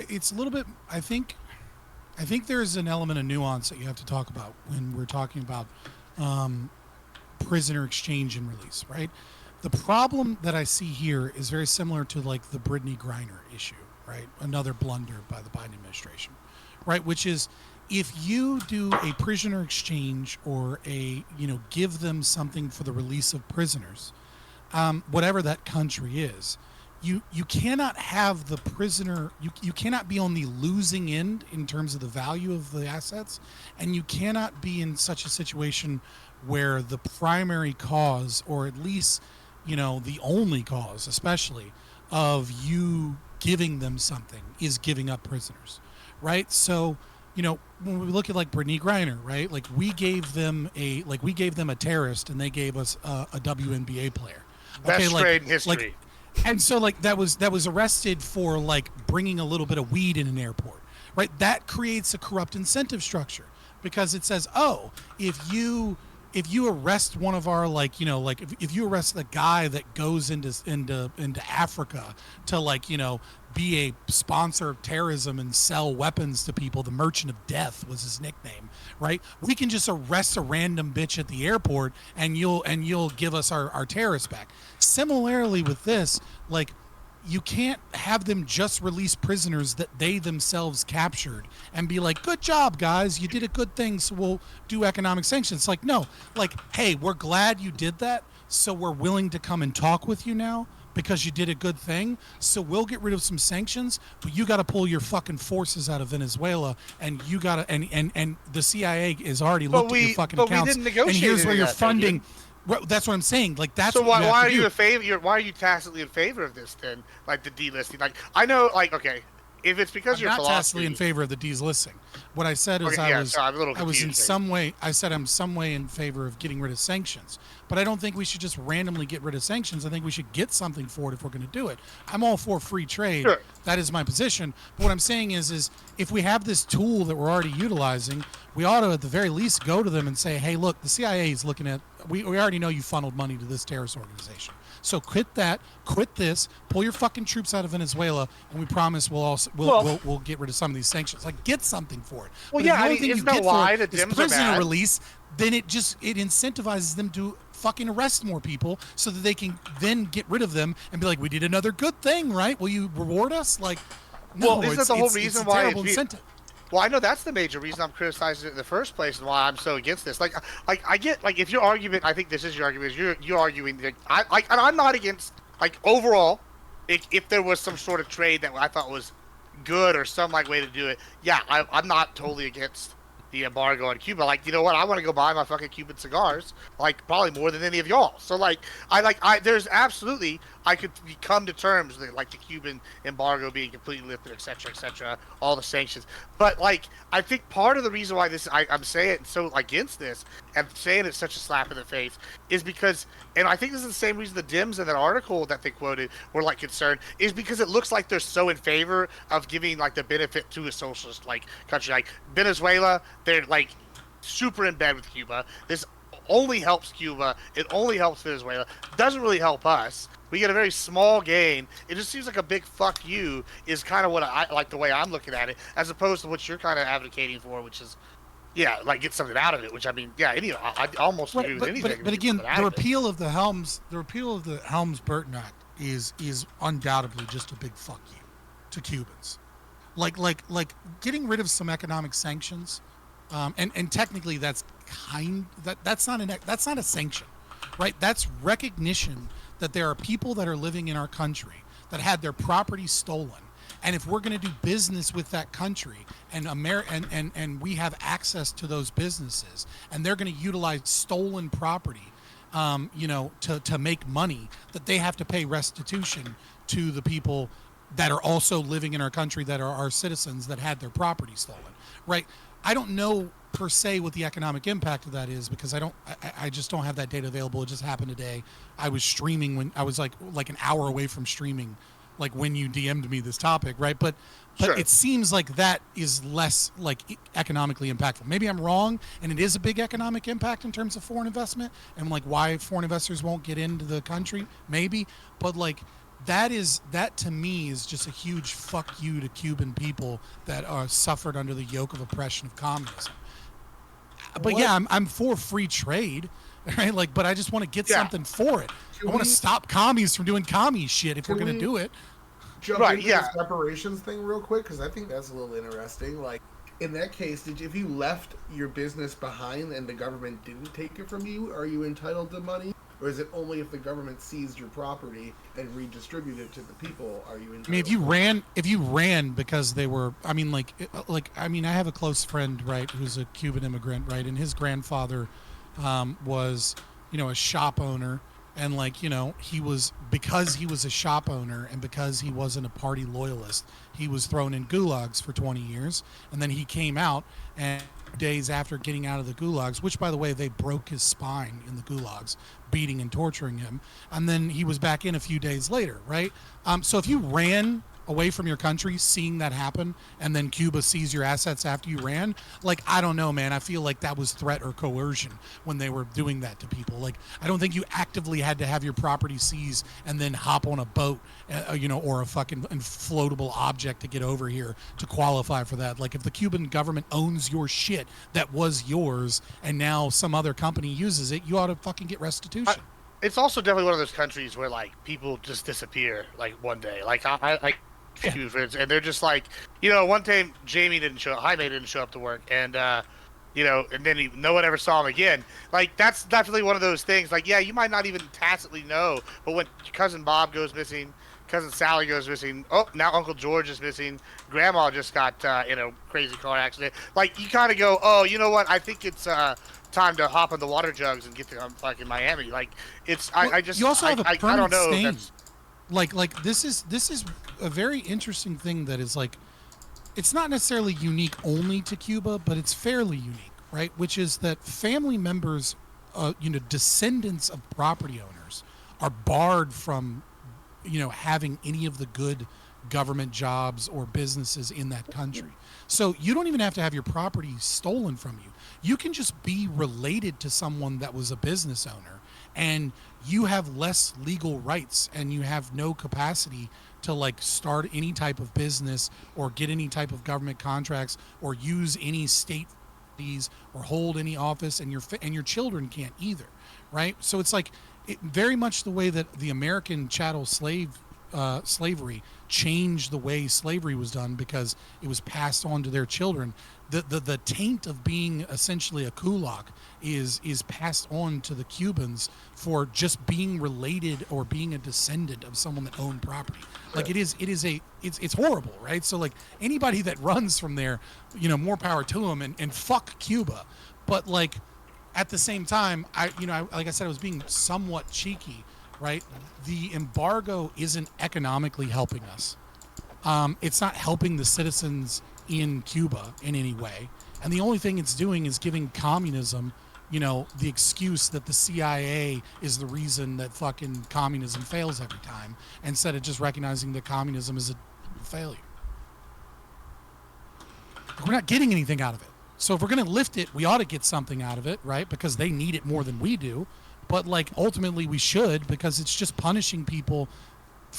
it's a little bit, I think there's an element of nuance that you have to talk about when we're talking about prisoner exchange and release, right? The problem that I see here is very similar to like the Brittany Griner issue, right? Another blunder by the Biden administration, right? Which is if you do a prisoner exchange or give them something for the release of prisoners, whatever that country is, you cannot have the prisoner, you cannot be on the losing end in terms of the value of the assets, and you cannot be in such a situation where the primary cause, or at least the only cause, especially, of you giving them something is giving up prisoners, right? So, when we look at like Brittany Griner, right? Like we gave them a terrorist, and they gave us a WNBA player. Best trade in history. And so like that was arrested for like bringing a little bit of weed in an airport, right? That creates a corrupt incentive structure because it says, oh, if you arrest one of our if you arrest the guy that goes into Africa to be a sponsor of terrorism and sell weapons to people, the Merchant of Death was his nickname, right? We can just arrest a random bitch at the airport and you'll give us our terrorists back. Similarly with this, like, you can't have them just release prisoners that they themselves captured and be like, good job, guys, you did a good thing, so we'll do economic sanctions. Like, no, like, hey, we're glad you did that, so we're willing to come and talk with you now because you did a good thing, so we'll get rid of some sanctions, but you got to pull your fucking forces out of Venezuela, and you got to, and the CIA is already looked at your fucking accounts, and here's where you're funding. Right, that's what I'm saying. Like that's So what why are you you in favor? Why are you tacitly in favor of this then? Like the delisting. Like I know, like okay, if it's because I'm your not philosophy. tacitly in favor of the delisting. What I said is Okay, yeah, so I'm a little I was in confused, some way I said I'm some way in favor of getting rid of sanctions. But I don't think we should just randomly get rid of sanctions. I think we should get something for it if we're going to do it. I'm all for free trade. Sure. That is my position. But what I'm saying is if we have this tool that we're already utilizing, we ought to at the very least go to them and say, hey, look, the CIA is looking at. We already know you funneled money to this terrorist organization. So quit that, quit this, pull your fucking troops out of Venezuela, and we promise we'll get rid of some of these sanctions. Like get something for it. Well, But yeah, if the I only mean, thing isn't you that get why for the is Dems are prisoner mad? release, then it incentivizes them to fucking arrest more people so that they can then get rid of them and be like, we did another good thing, right? Will you reward us? Like, no, Well, isn't that the whole reason why terrible it's incentive. Well, I know that's the major reason I'm criticizing it in the first place and why I'm so against this. Like I get like if your argument, I think this is your argument, is you're arguing that and I'm not against like overall, if there was some sort of trade that I thought was good or some like way to do it, yeah, I'm not totally against the embargo on Cuba. Like, you know what? I want to go buy my fucking Cuban cigars, like probably more than any of y'all. So like, there's absolutely I could come to terms with like the Cuban embargo being completely lifted, etc., all the sanctions. But like, I think part of the reason why I'm saying so against this and saying it's such a slap in the face is because, and I think this is the same reason the Dems in that article that they quoted were like concerned, is because it looks like they're so in favor of giving like the benefit to a socialist like country like Venezuela. They're like super in bed with Cuba. This only helps Cuba. It only helps Venezuela. Doesn't really help us. We get a very small gain. It just seems like a big fuck you is kind of what I like the way I'm looking at it, as opposed to what you're kind of advocating for, which is, yeah, like get something out of it. Which I mean, yeah, I almost agree with anything. But again, the repeal of the Helms-Burton Act is undoubtedly just a big fuck you to Cubans. Like getting rid of some economic sanctions, and technically that's not a sanction, right? That's recognition that there are people that are living in our country that had their property stolen, and if we're going to do business with that country and we have access to those businesses, and they're going to utilize stolen property, to make money, that they have to pay restitution to the people that are also living in our country that are our citizens that had their property stolen, right? I don't know per se what the economic impact of that is because I just don't have that data available. It just happened today. I was streaming when I was like an hour away from streaming, like when you DM'd me this topic, right? But Sure. It seems like that is less like economically impactful. Maybe I'm wrong, and it is a big economic impact in terms of foreign investment and like why foreign investors won't get into the country. Maybe, but like. That to me is just a huge fuck you to Cuban people that are suffered under the yoke of oppression of communism. But yeah, I'm for free trade, right? Like, but I just want to get something for it. I want to stop commies from doing commie shit if we're gonna do it. Jump into this reparations thing real quick because I think that's a little interesting. Like, in that case, if you left your business behind and the government didn't take it from you, are you entitled to money? Or is it only if the government seized your property and redistributed it to the people are you entitled? I mean, if you ran because they were, I have a close friend, right, who's a Cuban immigrant, right, and his grandfather was, a shop owner, and because he was a shop owner and because he wasn't a party loyalist, he was thrown in gulags for 20 years, and then he came out and days after getting out of the gulags, which by the way they broke his spine in the gulags, beating and torturing him, and then he was back in a few days later, right? So if you ran away from your country, seeing that happen, and then Cuba seized your assets after you ran, like, I don't know, man, I feel like that was threat or coercion when they were doing that to people. Like, I don't think you actively had to have your property seized and then hop on a boat, or a fucking floatable object to get over here to qualify for that. Like, if the Cuban government owns your shit that was yours and now some other company uses it, you ought to fucking get restitution. It's also definitely one of those countries where like people just disappear like one day. Like I few friends, and they're just like, one time Jaime didn't show up to work, and and then no one ever saw him again. Like, that's definitely one of those things. Like, yeah, you might not even tacitly know, but when your cousin Bob goes missing, cousin Sally goes missing. Oh, now Uncle George is missing. Grandma just got in a crazy car accident. Like, you kind of go, oh, you know what? I think it's time to hop in the water jugs and get to fucking Miami. Like, it's I just you also have a I permanent don't know. stain. That's, Like this is a very interesting thing that is like, it's not necessarily unique only to Cuba, but it's fairly unique, right? Which is that family members, descendants of property owners, are barred from, having any of the good government jobs or businesses in that country. So you don't even have to have your property stolen from you. You can just be related to someone that was a business owner, and you have less legal rights, and you have no capacity to like start any type of business or get any type of government contracts or use any state fees or hold any office, and your children can't either, right? So it's like very much the way that the American chattel slavery changed the way slavery was done, because it was passed on to their children. The taint of being essentially a kulak is passed on to the Cubans for just being related or being a descendant of someone that owned property. Like it's horrible, right? So like anybody that runs from there, more power to them, and fuck Cuba. But like at the same time, like I said, I was being somewhat cheeky, right? The embargo isn't economically helping us. It's not helping the citizens in Cuba in any way. And the only thing it's doing is giving communism, the excuse that the CIA is the reason that fucking communism fails every time, instead of just recognizing that communism is a failure. We're not getting anything out of it. So if we're going to lift it, we ought to get something out of it, right? Because they need it more than we do. But like ultimately we should, because it's just punishing people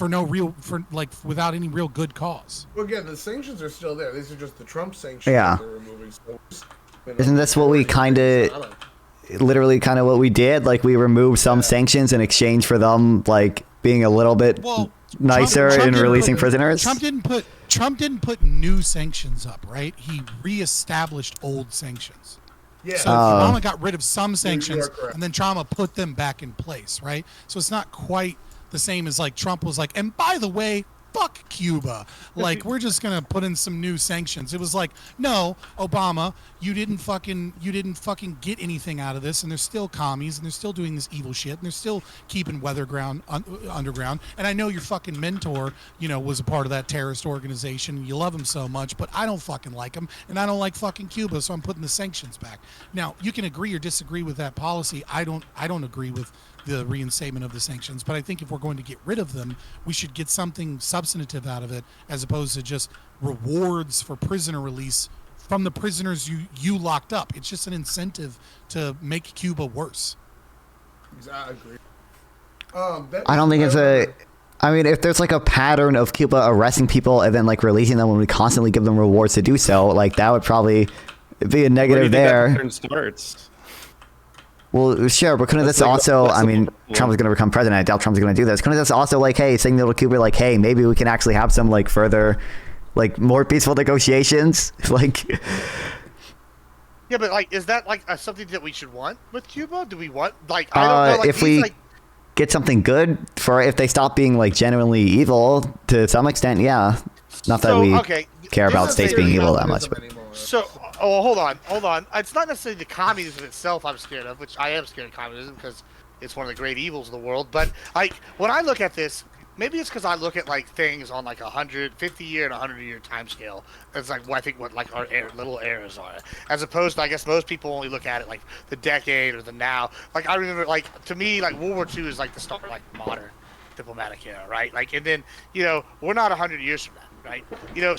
without any real good cause. Well, again, the sanctions are still there. These are just the Trump sanctions Yeah. they're removing. So, Isn't this what we literally what we did? Like we removed some sanctions in exchange for them like being a little bit nicer in releasing prisoners? Trump didn't put new sanctions up, right? He reestablished old sanctions. Yeah. So Obama got rid of some sanctions, and then Trump put them back in place, right? So it's not quite the same as like Trump was like, and by the way, fuck Cuba. Like, we're just gonna put in some new sanctions. It was like, no, Obama, you didn't fucking get anything out of this, and they're still commies, and they're still doing this evil shit, and they're still keeping underground. And I know your fucking mentor, was a part of that terrorist organization, and you love him so much, but I don't fucking like him, and I don't like fucking Cuba, so I'm putting the sanctions back. Now, you can agree or disagree with that policy. I don't agree with the reinstatement of the sanctions, but I think if we're going to get rid of them, we should get something substantive out of it, as opposed to just rewards for prisoner release from the prisoners you locked up. It's just an incentive to make Cuba worse. I agree. I don't think if there's like a pattern of Cuba arresting people and then like releasing them when we constantly give them rewards to do so, like that would probably be a negative there. That pattern starts? Well, sure, but couldn't this also, Trump is going to become president. I doubt Trump's going to do this. Couldn't this also, like, hey, signal to Cuba, like, hey, maybe we can actually have some, like, further, like, more peaceful negotiations? Like... Yeah, but, like, is that, like, something that we should want with Cuba? Do we want, like, I don't know, like, if we get something good for if they stop being, like, genuinely evil to some extent, yeah. Not that we care about states being evil that much. So, hold on. It's not necessarily the communism itself I'm scared of, which I am scared of communism because it's one of the great evils of the world. But like when I look at this, maybe it's because I look at like things on like 150-year and 100-year time scale. It's like what like our little eras are, as opposed to I guess most people only look at it like the decade or the now. Like I remember, like to me, like World War II is like the start of like modern diplomatic era, right? Like, and then we're not 100 years from that. Right,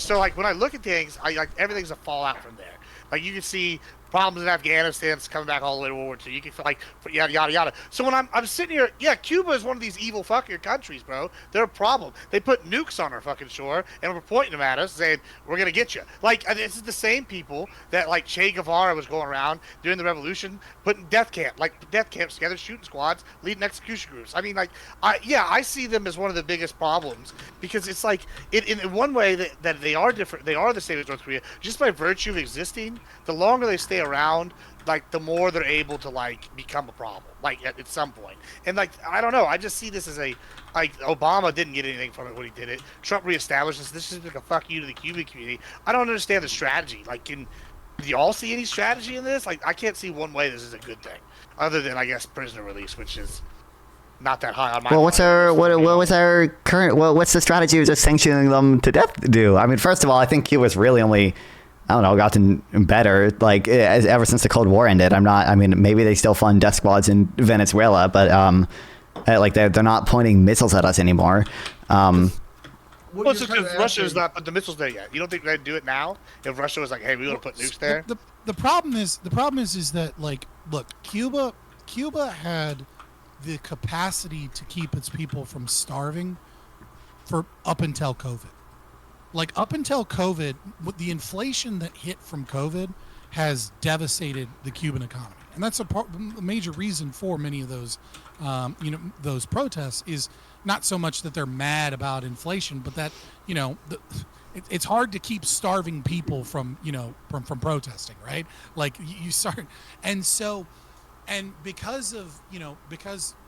so like when I look at things, I like everything's a fallout from there. Like you can see problems in Afghanistan coming back all the way to World War II. You can feel like yada yada yada. So when I'm sitting here, yeah, Cuba is one of these evil fucking countries, bro. They're a problem. They put nukes on our fucking shore and we're pointing them at us, saying we're gonna get you. Like this is the same people that like Che Guevara was going around during the revolution, putting death camps together, shooting squads, leading execution groups. I mean, like, I see them as one of the biggest problems because it's like in one way that they are different. They are the same as North Korea just by virtue of existing. The longer they stay around, like the more they're able to like become a problem, like at some point. And like I don't know, I just see this as a like Obama didn't get anything from it when he did it. Trump reestablished this. This is like a fuck you to the Cuban community. I don't understand the strategy. Like, do y'all see any strategy in this? Like, I can't see one way this is a good thing, other than I guess prisoner release, which is not that high on my. Well, what's the strategy of just sanctioning them to death do? I mean, first of all, I think Cuba's really only, I don't know, gotten better, like, ever since the Cold War ended. I mean, maybe they still fund death squads in Venezuela, but, like, they're not pointing missiles at us anymore. Well, it's just because Russia's not put the missiles there yet. You don't think they'd do it now if Russia was like, hey, we want to put nukes there? The problem is that, like, look, Cuba had the capacity to keep its people from starving for up until COVID. Like, up until COVID, with the inflation that hit from COVID has devastated the Cuban economy. And that's a major reason for many of those, those protests is not so much that they're mad about inflation, but that, it's hard to keep starving people from protesting, right? Like, you start, and because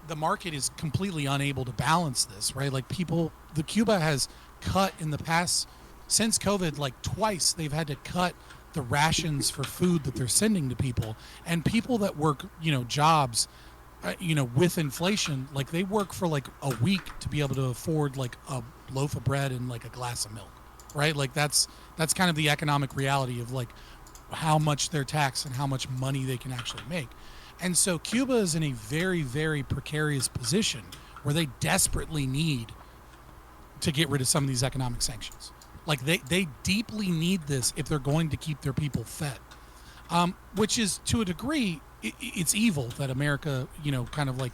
the market is completely unable to balance this, right? Like, the Cuba has cut in the past, since COVID, like twice they've had to cut the rations for food that they're sending to people, and people that work, jobs, with inflation, like they work for like a week to be able to afford like a loaf of bread and like a glass of milk, right? Like that's kind of the economic reality of like how much they're taxed and how much money they can actually make. And so Cuba is in a very, very precarious position where they desperately need to get rid of some of these economic sanctions. Like they deeply need this if they're going to keep their people fed, which is, to a degree, it's evil that America, kind of like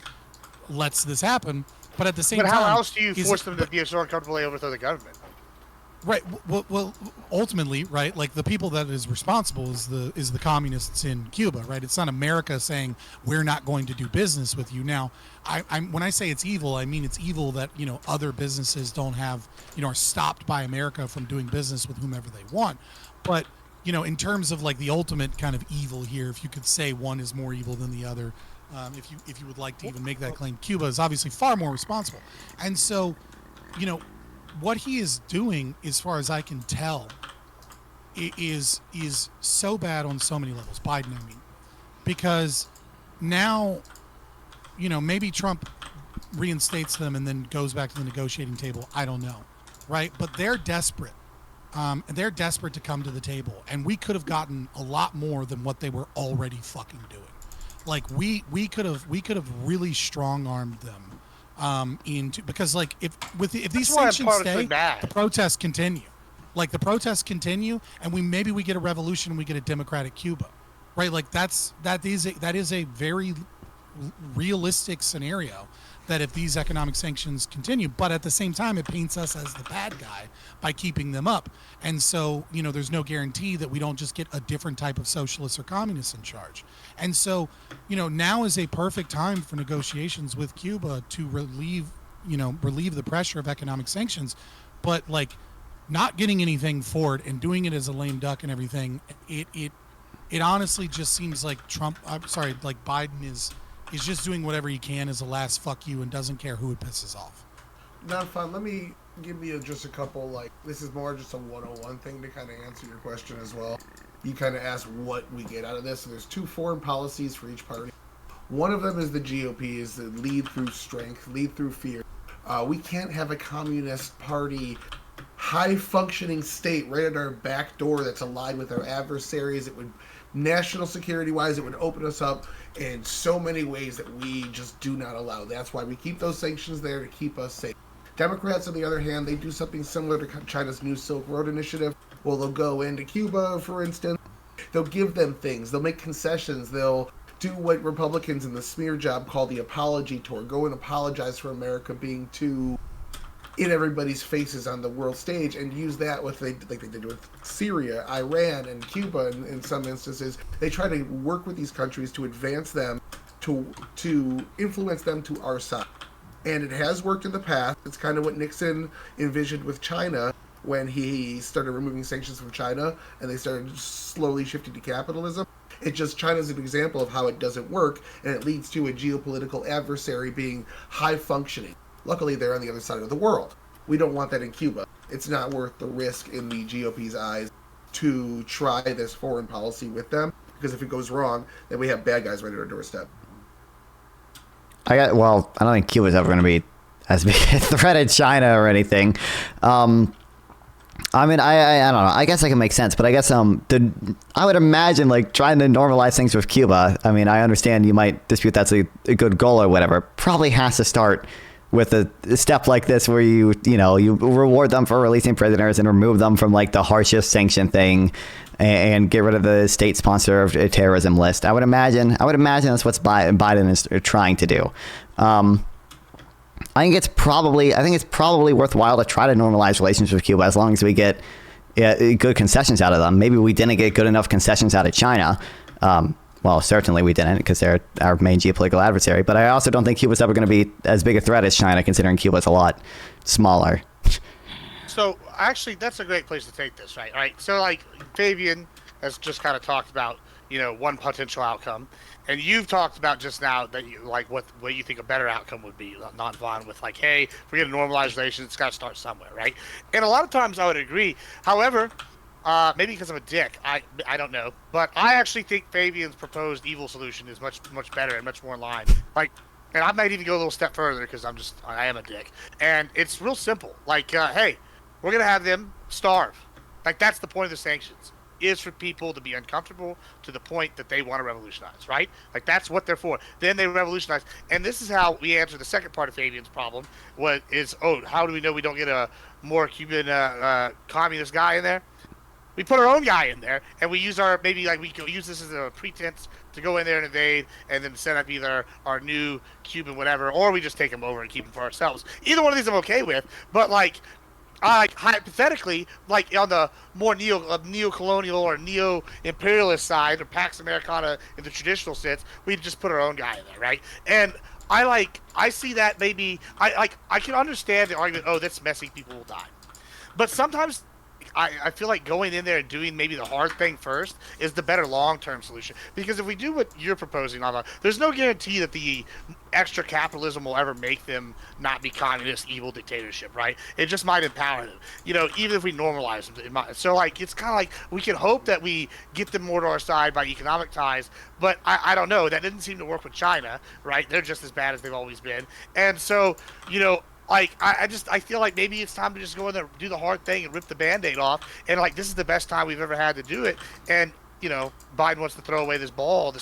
lets this happen. But at the same time, how else do you force them to be so uncomfortable they overthrow the government? Right. Well, ultimately, right, like the people that is responsible is the communists in Cuba, right? It's not America saying we're not going to do business with you. Now, I'm when I say it's evil, I mean it's evil that other businesses don't have are stopped by America from doing business with whomever they want. But in terms of like the ultimate kind of evil here, if you could say one is more evil than the other, if you would like to even make that claim, Cuba is obviously far more responsible, and so what he is doing, as far as I can tell, is so bad on so many levels. Biden, I mean, because now, maybe Trump reinstates them and then goes back to the negotiating table. I don't know, right? But they're desperate. They're desperate to come to the table, and we could have gotten a lot more than what they were already fucking doing. Like we could have really strong-armed them. Because like if these sanctions stay, the protests continue. Like the protests continue, and we get a revolution, and we get a democratic Cuba, right? Like that is a very realistic scenario that if these economic sanctions continue, but at the same time it paints us as the bad guy by keeping them up. And so, there's no guarantee that we don't just get a different type of socialists or communists in charge. And so, now is a perfect time for negotiations with Cuba to relieve the pressure of economic sanctions, but like not getting anything for it and doing it as a lame duck and everything. It honestly just seems like Biden is just doing whatever he can as a last fuck you and doesn't care who it pisses off. Nonfon, let me give you just a couple, this is more just a 101 thing to kind of answer your question as well. You kind of asked what we get out of this. So there's two foreign policies for each party. One of them is the GOP, is the lead through strength, lead through fear. We can't have a communist party, high-functioning state right at our back door that's allied with our adversaries. It would, national security-wise, it would open us up in so many ways that we just do not allow. That's why we keep those sanctions there, to keep us safe. Democrats, on the other hand, they do something similar to China's New Silk Road Initiative. Well, they'll go into Cuba, for instance. They'll give them things. They'll make concessions. They'll do what Republicans in the smear job call the apology tour. Go and apologize for America being too in everybody's faces on the world stage, and use that like they did with Syria, Iran, and Cuba in some instances. They try to work with these countries to advance them, to influence them to our side. And it has worked in the past. It's kind of what Nixon envisioned with China, when he started removing sanctions from China and they started slowly shifting to capitalism. It's just China's an example of how it doesn't work, and it leads to a geopolitical adversary being high functioning. Luckily, they're on the other side of the world. We don't want that in Cuba. It's not worth the risk in the GOP's eyes to try this foreign policy with them, because if it goes wrong, then we have bad guys right at our doorstep. I don't think Cuba's ever going to be as big a threat as China or anything. I mean, I don't know. I guess I can make sense, but I guess I would imagine like trying to normalize things with Cuba. I mean, I understand you might dispute that's a good goal or whatever. Probably has to start with a step like this where you reward them for releasing prisoners and remove them from like the harshest sanction thing and get rid of the state sponsor of terrorism list. I would imagine that's what Biden is trying to do. I think it's probably worthwhile to try to normalize relations with Cuba as long as we get good concessions out of them. Maybe we didn't get good enough concessions out of China. Well, certainly we didn't, because they're our main geopolitical adversary. But I also don't think Cuba's ever going to be as big a threat as China, considering Cuba's a lot smaller. So actually, that's a great place to take this, right? Right. So like Fabian has just kind of talked about, one potential outcome, and you've talked about just now that you like what you think a better outcome would be, Nonfon, with like, hey, if we're gonna normalize relations, it's got to start somewhere, right? And a lot of times I would agree. However, maybe because I'm a dick, I don't know, but I actually think Fabian's proposed evil solution is much better and much more in line. Like, and I might even go a little step further because I am a dick, and it's real simple. Like, hey, we're gonna have them starve. Like, that's the point of the sanctions, is for people to be uncomfortable to the point that they want to revolutionize, right? Like, that's what they're for. Then they revolutionize. And this is how we answer the second part of Fabian's problem, how do we know we don't get a more Cuban communist guy in there? We put our own guy in there, and we use we use this as a pretense to go in there and invade, and then set up either our new Cuban whatever, or we just take him over and keep him for ourselves. Either one of these I'm okay with, but like hypothetically, like on the more neo-colonial or neo-imperialist side, or Pax Americana in the traditional sense, we just put our own guy in there, right? And I see that maybe I can understand the argument, that's messy, people will die, but sometimes I feel like going in there and doing maybe the hard thing first is the better long-term solution. Because if we do what you're proposing, there's no guarantee that the extra capitalism will ever make them not be communist, evil dictatorship, right? It just might empower them, even if we normalize them. So, like, it's kind of like we can hope that we get them more to our side by economic ties, but I don't know. That didn't seem to work with China, right? They're just as bad as they've always been. And so, like, I feel like maybe it's time to just go in there, do the hard thing, and rip the Band-Aid off. And, like, this is the best time we've ever had to do it. And, Biden wants to throw away this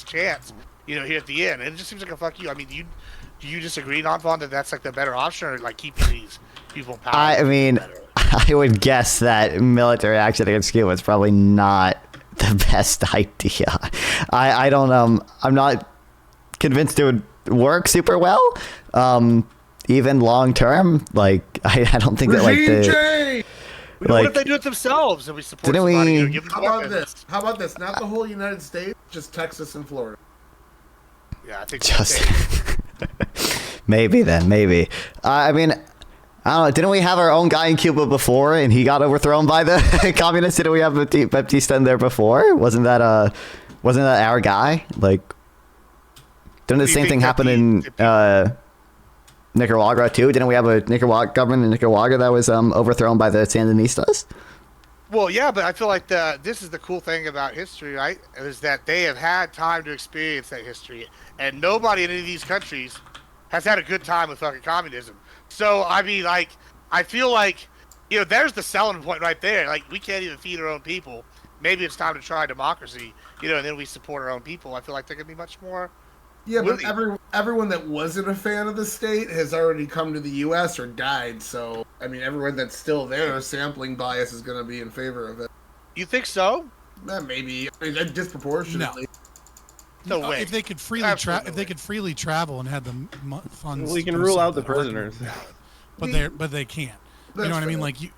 chance, here at the end. And it just seems like a fuck you. I mean, do you disagree, Nonfon, that that's, like, the better option, or, like, keeping these people in power? I mean, I would guess that military action against Cuba is probably not the best idea. I don't, I'm not convinced it would work super well. Even long term, like I don't think that like the. What if they do it themselves and we support somebody? Give them How about this? Not the whole United States, just Texas and Florida. Yeah, I think just maybe. I mean, I don't know. Didn't we have our own guy in Cuba before, and he got overthrown by the communists? Didn't we have Baptista in there before? Wasn't that our guy? Like, didn't the same thing happen in Nicaragua too? Didn't we have a government in Nicaragua that was overthrown by the Sandinistas? Well, yeah, but I feel like this is the cool thing about history, right? Is that they have had time to experience that history, and nobody in any of these countries has had a good time with fucking communism. So, I mean, like, I feel like, there's the selling point right there. Like, we can't even feed our own people. Maybe it's time to try democracy, and then we support our own people. I feel like they're going to be much more. Yeah, but everyone that wasn't a fan of the state has already come to the U.S. or died. So, I mean, everyone that's still there, sampling bias is going to be in favor of it. You think so? Maybe. I mean, disproportionately. No way. If they could freely travel and had the funds, we can rule out the prisoners. But they can't. You know what I mean? Like you.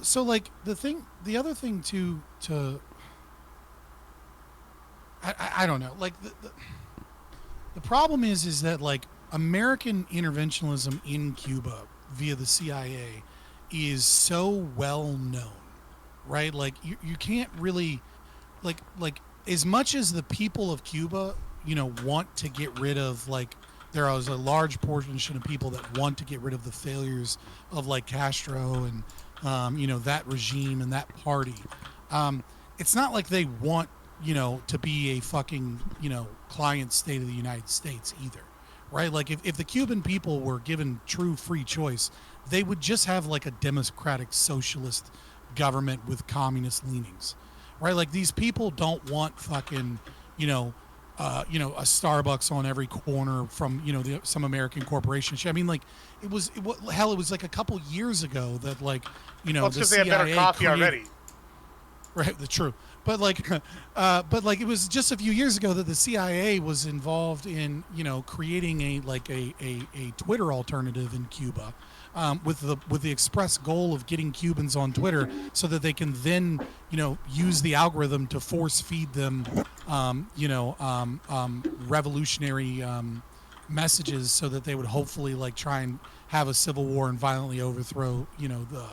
So like the other thing to. I don't know. Like the problem is that like American interventionism in Cuba via the CIA is so well known, right? Like you can't really, like as much as the people of Cuba, want to get rid of, like, there is a large portion of people that want to get rid of the failures of like Castro and that regime and that party. It's not like they want to be a fucking client state of the United States either, right? Like if the Cuban people were given true free choice, they would just have like a democratic socialist government with communist leanings, right? Like these people don't want fucking a Starbucks on every corner from some American corporation shit. I mean, like it was like a couple years ago that like Well, it's the because they have better CIA coffee created- already. Right, the true. But like it was just a few years ago that the CIA was involved in creating a Twitter alternative in Cuba, with the express goal of getting Cubans on Twitter so that they can then use the algorithm to force feed them revolutionary messages so that they would hopefully like try and have a civil war and violently overthrow the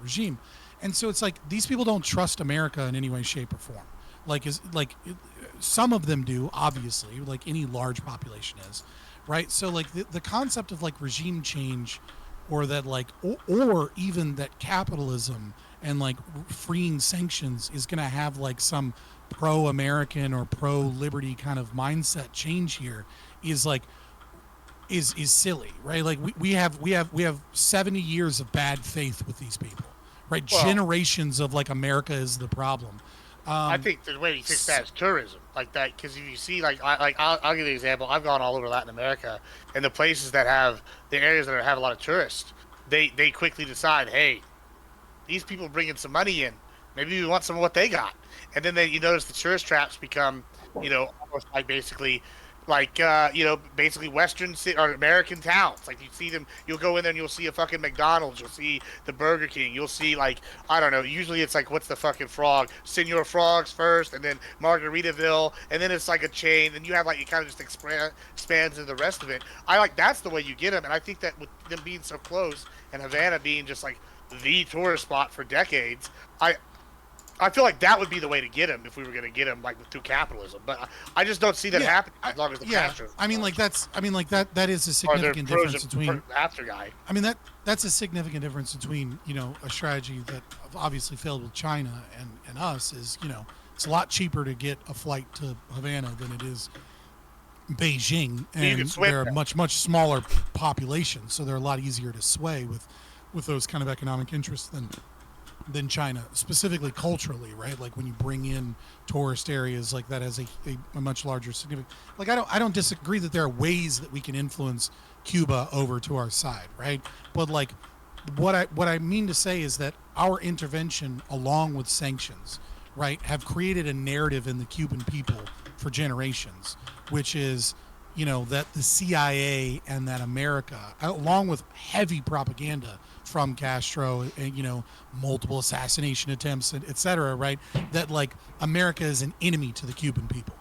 regime. And so it's like these people don't trust America in any way, shape, or form. Some of them do, obviously, like any large population is, right? So like the concept of like regime change, or that like or even that capitalism and like freeing sanctions is going to have like some pro-American or pro-liberty kind of mindset change here is like is silly, right? Like we have 70 years of bad faith with these people. Right, Well, generations of like America is the problem. I think the way you fix that is tourism, like that. Because if you see, I'll give you an example. I've gone all over Latin America, and the places that have the areas that have a lot of tourists, they quickly decide, hey, these people bringing some money in. Maybe we want some of what they got, and then you notice the tourist traps become, almost like basically. Basically Western or American towns. Like you see them, you'll go in there and you'll see a fucking McDonald's, you'll see the Burger King, you'll see like, I don't know, usually it's like, what's the fucking frog? Senor Frogs first, and then Margaritaville, and then it's like a chain, and you have like, it kind of just expands into the rest of it. That's the way you get them, and I think that with them being so close, and Havana being just like the tourist spot for decades, I feel like that would be the way to get him if we were going to get him like through capitalism, but I just don't see that happening as long as the Castro. That is a significant difference between after guy. I mean that's a significant difference between a strategy that obviously failed with China and us is it's a lot cheaper to get a flight to Havana than it is Beijing, and they're a much smaller population, so they're a lot easier to sway with those kind of economic interests than China, specifically culturally, right? Like when you bring in tourist areas, like that has a much larger significance. Like I don't disagree that there are ways that we can influence Cuba over to our side, right? But like what I mean to say is that our intervention, along with sanctions, right, have created a narrative in the Cuban people for generations, which is that the CIA and that America, along with heavy propaganda from Castro and multiple assassination attempts, et cetera, right, that like America is an enemy to the Cuban people.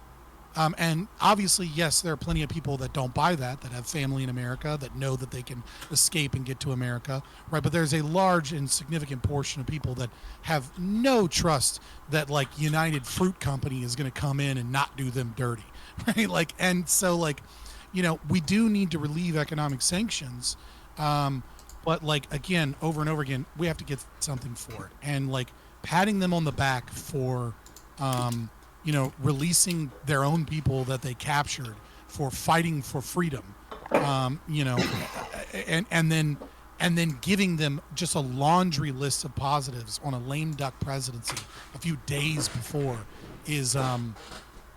And obviously, yes, there are plenty of people that don't buy that have family in America, that know that they can escape and get to America, right? But there's a large and significant portion of people that have no trust that like United Fruit Company is going to come in and not do them dirty, right? Like, and so like, we do need to relieve economic sanctions. But like, again, over and over again, we have to get something for it. And like patting them on the back for, releasing their own people that they captured, for fighting for freedom, and then giving them just a laundry list of positives on a lame duck presidency a few days before is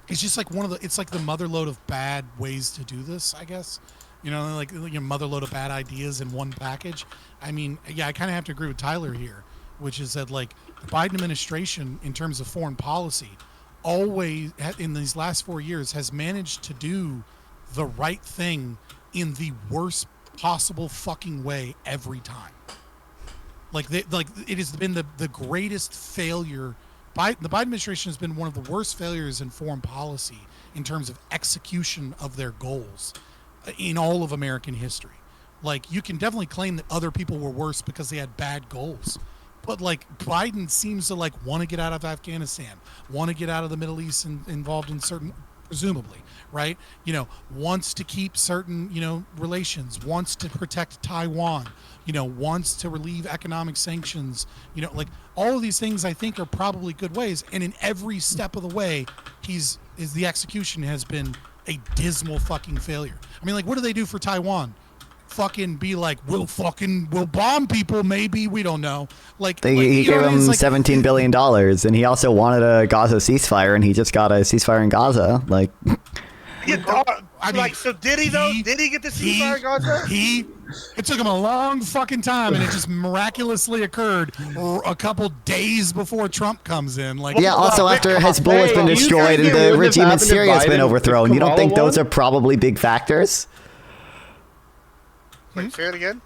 just like it's like the motherload of bad ways to do this, I guess. Like motherload of bad ideas in one package. I mean, yeah, I kind of have to agree with Tyler here, which is that like the Biden administration, in terms of foreign policy, always in these last 4 years has managed to do the right thing in the worst possible fucking way every time. Like it has been the greatest failure. The Biden administration has been one of the worst failures in foreign policy in terms of execution of their goals in all of American history, Like, you can definitely claim that other people were worse because they had bad goals. But, like, Biden seems to, like, want to get out of Afghanistan, want to get out of the Middle East and involved in certain, presumably, right? You know, wants to keep certain, you know, relations, wants to protect Taiwan, you know, wants to relieve economic sanctions, you know, like, all of these things I think are probably good ways. And in every step of the way, the execution has been a dismal fucking failure. I mean, like, what do they do for Taiwan? Fucking be like, we'll bomb people, maybe, we don't know. Like, he gave him like, $17 billion, and he also wanted a Gaza ceasefire, and he just got a ceasefire in Gaza. Like, I mean, like, so did he though? Did he get the ceasefire in Gaza? It took him a long fucking time, and it just miraculously occurred a couple days before Trump comes in. Like, yeah. Also, after Hezbollah has been destroyed and the regime in Syria has been overthrown, you don't think those are probably big factors? Wait, say it again?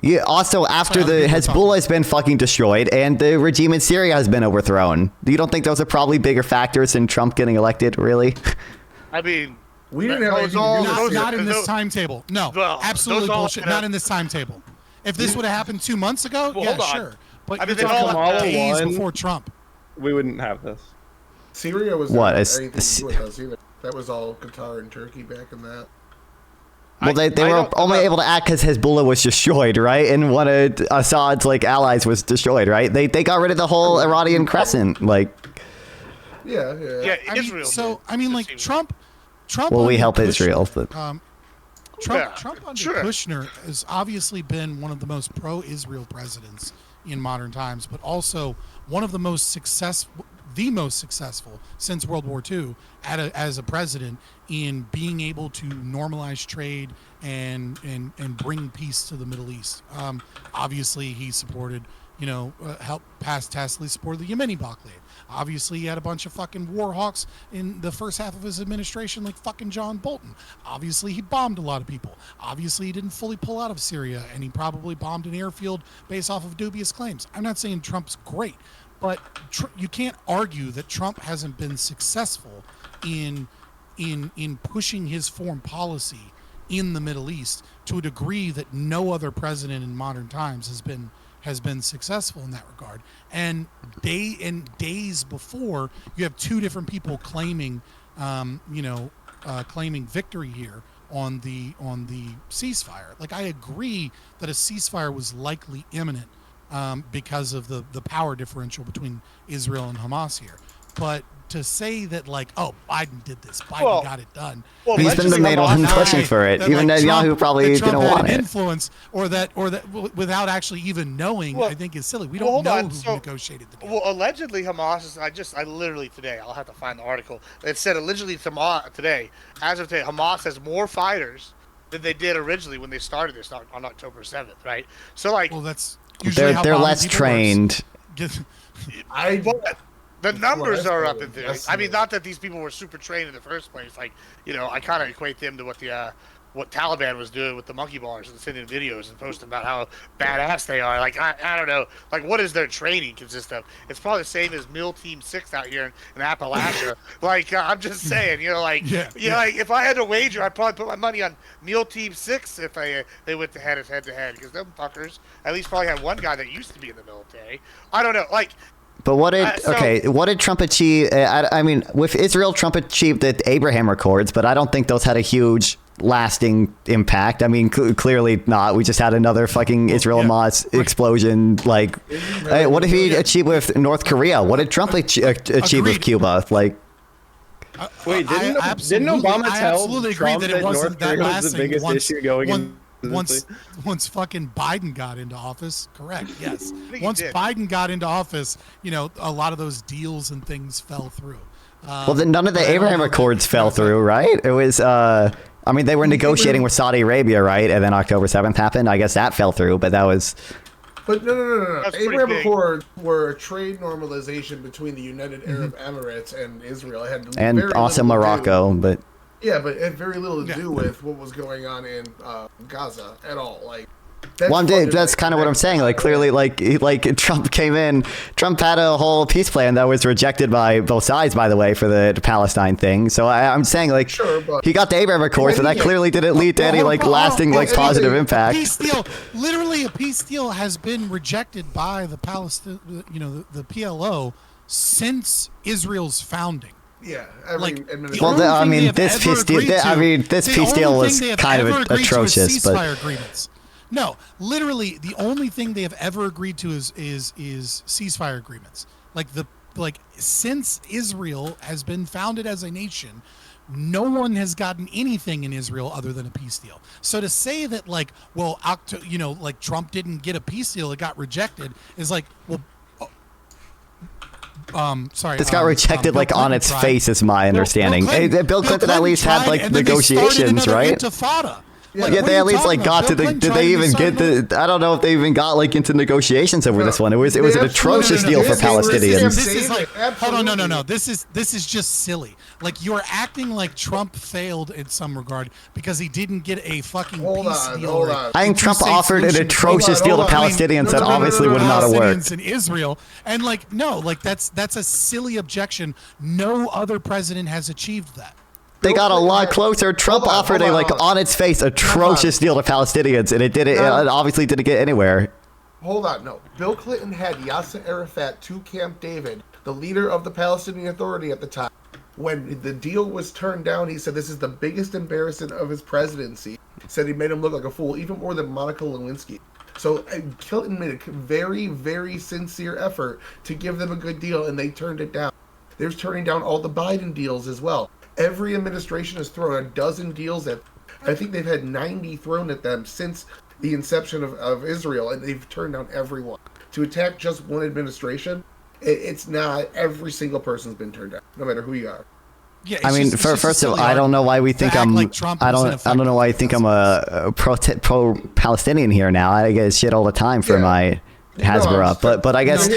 Yeah, also, after the Hezbollah has been fucking destroyed and the regime in Syria has been overthrown, you don't think those are probably bigger factors than Trump getting elected, really? I mean, we didn't have not in this timetable. No, absolutely bullshit. Not in this timetable. If this would have happened 2 months ago, yeah, sure. But you're talking about days before Trump. We wouldn't have this. Syria was what? Anything to do with us either. That was all Qatar and Turkey back in that. Well, they were only able to act because Hezbollah was destroyed, right? And one of Assad's like allies was destroyed, right? They got rid of the whole Iranian crescent, like. Yeah. Israel. I mean, like Trump. Well, we help Israel, but. Trump under Kushner has obviously been one of the most pro-Israel presidents in modern times, but also one of the most successful since World War II as a president in being able to normalize trade and bring peace to the Middle East. Obviously, he supported, helped tacitly support the Yemeni blockade. Obviously, he had a bunch of fucking war hawks in the first half of his administration, like fucking John Bolton. Obviously, he bombed a lot of people. Obviously, he didn't fully pull out of Syria, and he probably bombed an airfield based off of dubious claims. I'm not saying Trump's great, but you can't argue that Trump hasn't been successful in pushing his foreign policy in the Middle East to a degree that no other president in modern times has been successful in that regard. And days before, you have two different people claiming victory here on the ceasefire. Like, I agree that a ceasefire was likely imminent because of the power differential between Israel and Hamas here. But to say that, like, oh, Biden did this, Biden got it done. Well, he's been the main one pushing for it. Even Netanyahu probably didn't want it. Influence or that without actually even knowing, I think is silly. We don't know who negotiated the deal. Well, allegedly Hamas is, I literally today, I'll have to find the article. It said allegedly today, as of today, Hamas has more fighters than they did originally when they started this on October 7th, right? So, like, well, that's usually they're less trained. The numbers are up in there. I mean, not that these people were super trained in the first place. Like, I kind of equate them to what Taliban was doing with the monkey bars and sending videos and posting about how badass they are. Like, I don't know. Like, what does their training consist of? It's probably the same as MIL Team 6 out here in Appalachia. Like, I'm just saying, like, if I had to wager, I'd probably put my money on MIL Team 6 if they went to head to head, because them fuckers at least probably had one guy that used to be in the military. I don't know. Like, but what did Trump achieve? I mean, with Israel, Trump achieved the Abraham Accords, but I don't think those had a huge lasting impact. I mean, clearly not. We just had another fucking Israel-Hamas explosion. Like, what did he achieve with North Korea? What did Trump achieve with Cuba? Like, wait, didn't Obama tell Trump that it wasn't North Korea that was the biggest issue going in? Once fucking Biden got into office, correct? Yes. Once Biden got into office, a lot of those deals and things fell through. Well, then none of the Abraham Accords fell through, right? It was, I mean, they were negotiating with Saudi Arabia, right? And then October 7th happened. I guess that fell through, but that was. But no. Abraham Accords were a trade normalization between the United Arab Emirates and Israel. It had and also Morocco, but. Yeah, but it had very little to do with what was going on in Gaza at all. Like, That's kind of what I'm saying. Like, clearly, like Trump came in. Trump had a whole peace plan that was rejected by both sides, by the way, for the Palestine thing. So I'm saying, like, he got the Abraham Accords, but that clearly didn't lead to any lasting positive impact. Literally, a peace deal has been rejected by the Palestine, the PLO since Israel's founding. Yeah, this peace deal was kind of atrocious, but agreements. No, literally, the only thing they have ever agreed to is ceasefire agreements. Since Israel has been founded as a nation, no one has gotten anything in Israel other than a peace deal. So to say that Trump didn't get a peace deal, it got rejected, is like, well. This got rejected on its face, is my understanding. Bill Clinton at least had negotiations, right? Yeah, they at least got to the. Did they even get the? I don't know if they even got into negotiations over this one. It was an atrocious deal for Palestinians. This is hold on, no. This is just silly. You're acting like Trump failed in some regard because he didn't get a fucking peace deal. I think Trump offered an atrocious deal to Palestinians that obviously would not have worked. In Israel, and that's a silly objection. No other president has achieved that. They got a lot closer. Trump offered on its face atrocious deal to Palestinians, and it obviously didn't get anywhere. Hold on, no. Bill Clinton had Yasser Arafat to Camp David, the leader of the Palestinian Authority at the time. When the deal was turned down, he said this is the biggest embarrassment of his presidency. He said he made him look like a fool, even more than Monica Lewinsky. So Clinton made a very, very sincere effort to give them a good deal, and they turned it down. They're turning down all the Biden deals as well. Every administration has thrown a dozen deals at. I think they've had 90 thrown at them since the inception of Israel, and they've turned down every one. To attack just one administration, it's not. Every single person's been turned down, no matter who you are. Yeah, first of all, I don't know why we think I'm. I don't know why you think I'm a pro-Palestinian here now. I get shit all the time for my Hasbro, but I guess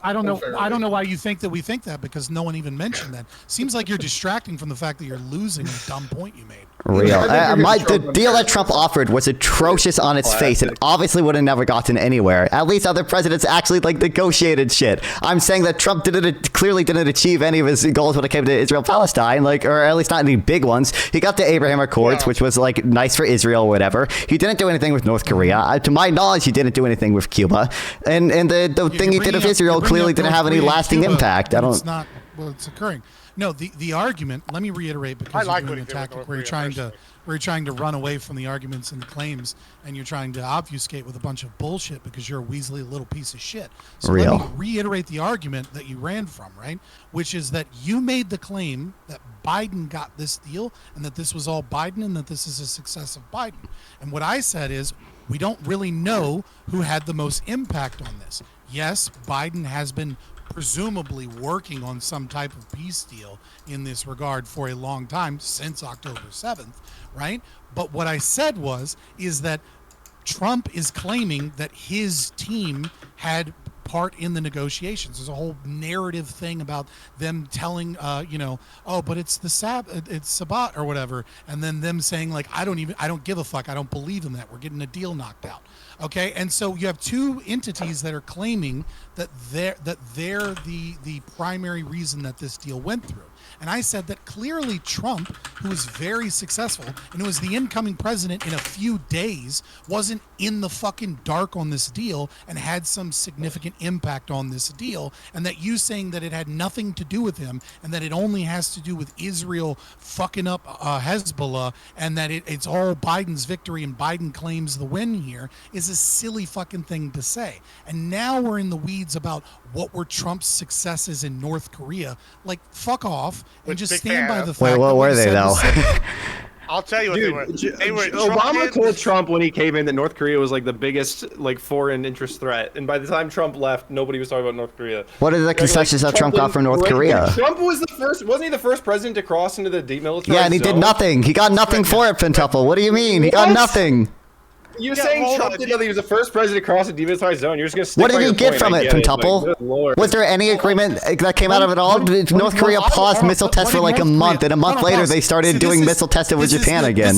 I don't know why you think that we think that, because no one even mentioned that. Seems like you're distracting from the fact that you're losing a dumb point you made. Real. The deal that Trump offered was atrocious on its face and obviously would have never gotten anywhere. At least other presidents actually negotiated shit. I'm saying that Trump clearly didn't achieve any of his goals when it came to Israel-Palestine, or at least not any big ones. He got the Abraham Accords, which was nice for Israel or whatever. He didn't do anything with North Korea. To my knowledge, he didn't do anything with Cuba. And the thing he did with Israel clearly didn't have any lasting impact. It's not. Well, it's occurring. No, the argument. Let me reiterate, because you're doing a tactic where you're trying to run away from the arguments and the claims, and you're trying to obfuscate with a bunch of bullshit because you're a weaselly little piece of shit. So let me reiterate the argument that you ran from, right? Which is that you made the claim that Biden got this deal, and that this was all Biden, and that this is a success of Biden. And what I said is, we don't really know who had the most impact on this. Yes, Biden has been presumably working on some type of peace deal in this regard for a long time, since October 7th, right? But what I said is that Trump is claiming that his team had part in the negotiations. There's a whole narrative thing about them telling, oh, but it's it's Sabbat or whatever, and then them saying I don't give a fuck, I don't believe in that, we're getting a deal knocked out. Okay, and so you have two entities that are claiming that they're the primary reason that this deal went through. And I said that clearly Trump, who was very successful and who was the incoming president in a few days, wasn't in the fucking dark on this deal and had some significant impact on this deal. And that you saying that it had nothing to do with him and that it only has to do with Israel fucking up Hezbollah, and that it's all Biden's victory and Biden claims the win here, is a silly fucking thing to say. And now we're in the weeds about what were Trump's successes in North Korea. Fuck off and just stand by the fact. Wait, what were they though? I'll tell you what they were. Obama told Trump when he came in that North Korea was the biggest foreign interest threat, and by the time Trump left, nobody was talking about North Korea. What are the concessions that Trump got from North Korea? Trump was the first, wasn't he the first president to cross into the demilitarized Yeah, and he did nothing. He got nothing for it, Pentuple. What do you mean? He got nothing. You're saying Trump did nothing. He was the first president to cross a demilitarized zone. You're just going to stick What did he get from it, Pentuple? Was there any agreement that came out of it all? North Korea paused missile tests for a month, and a month later they started doing missile testing with Japan again.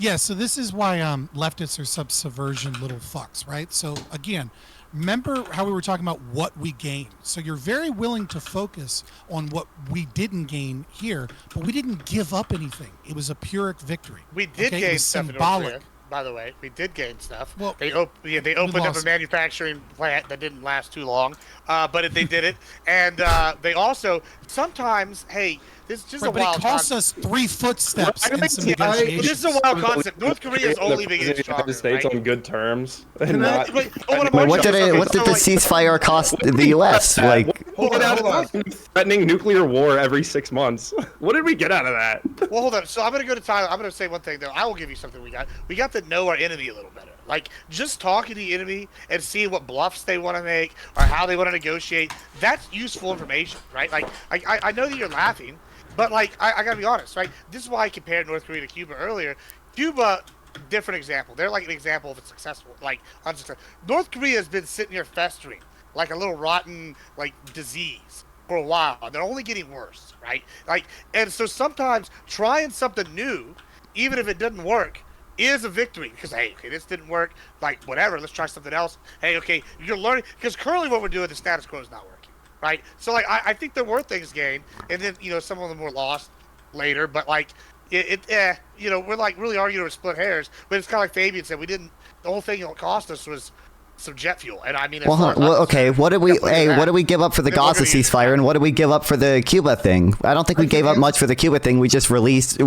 Yeah, so this is why leftists are subversion little fucks, right? So again, remember how we were talking about what we gained. So you're very willing to focus on what we didn't gain here, but we didn't give up anything. It was a Pyrrhic victory. We did gain stuff in North Korea, by the way. We did gain stuff. Well, they opened up a manufacturing plant that didn't last too long, but they did it. And they also sometimes, hey, this is just a wild concept. It cost us 3 footsteps in some negotiations. This is a wild concept. North Korea is only being stronger. The United States on good terms. What did the ceasefire cost the U.S.? Hold on. Threatening nuclear war every 6 months. What did we get out of that? Well, hold on. So I'm gonna go to Tyler. I'm gonna say one thing though. I will give you something we got. We got to know our enemy a little better. Like just talking to the enemy and seeing what bluffs they want to make or how they want to negotiate. That's useful information, right? Like I know that you're laughing. But, like, I gotta be honest, right? This is why I compared North Korea to Cuba earlier. Cuba, different example. They're like an example of a successful, like, unsuccessful. North Korea has been sitting here festering like a little rotten, like, disease for a while. They're only getting worse, right? Like, and so sometimes trying something new, even if it doesn't work, is a victory. Because, hey, okay, this didn't work. Like, whatever, let's try something else. Hey, okay, you're learning. Because currently what we're doing, the status quo is not working. Right, so like I think there were things gained, and then some of them were lost later. But like we're like really arguing over split hairs. But it's kind of like Fabian said, we didn't. The whole thing that cost us was some jet fuel, and I mean. Okay, what did we give up for the Gaza ceasefire, and what did we give up for the Cuba thing? I don't think we gave up much for the Cuba thing. We just released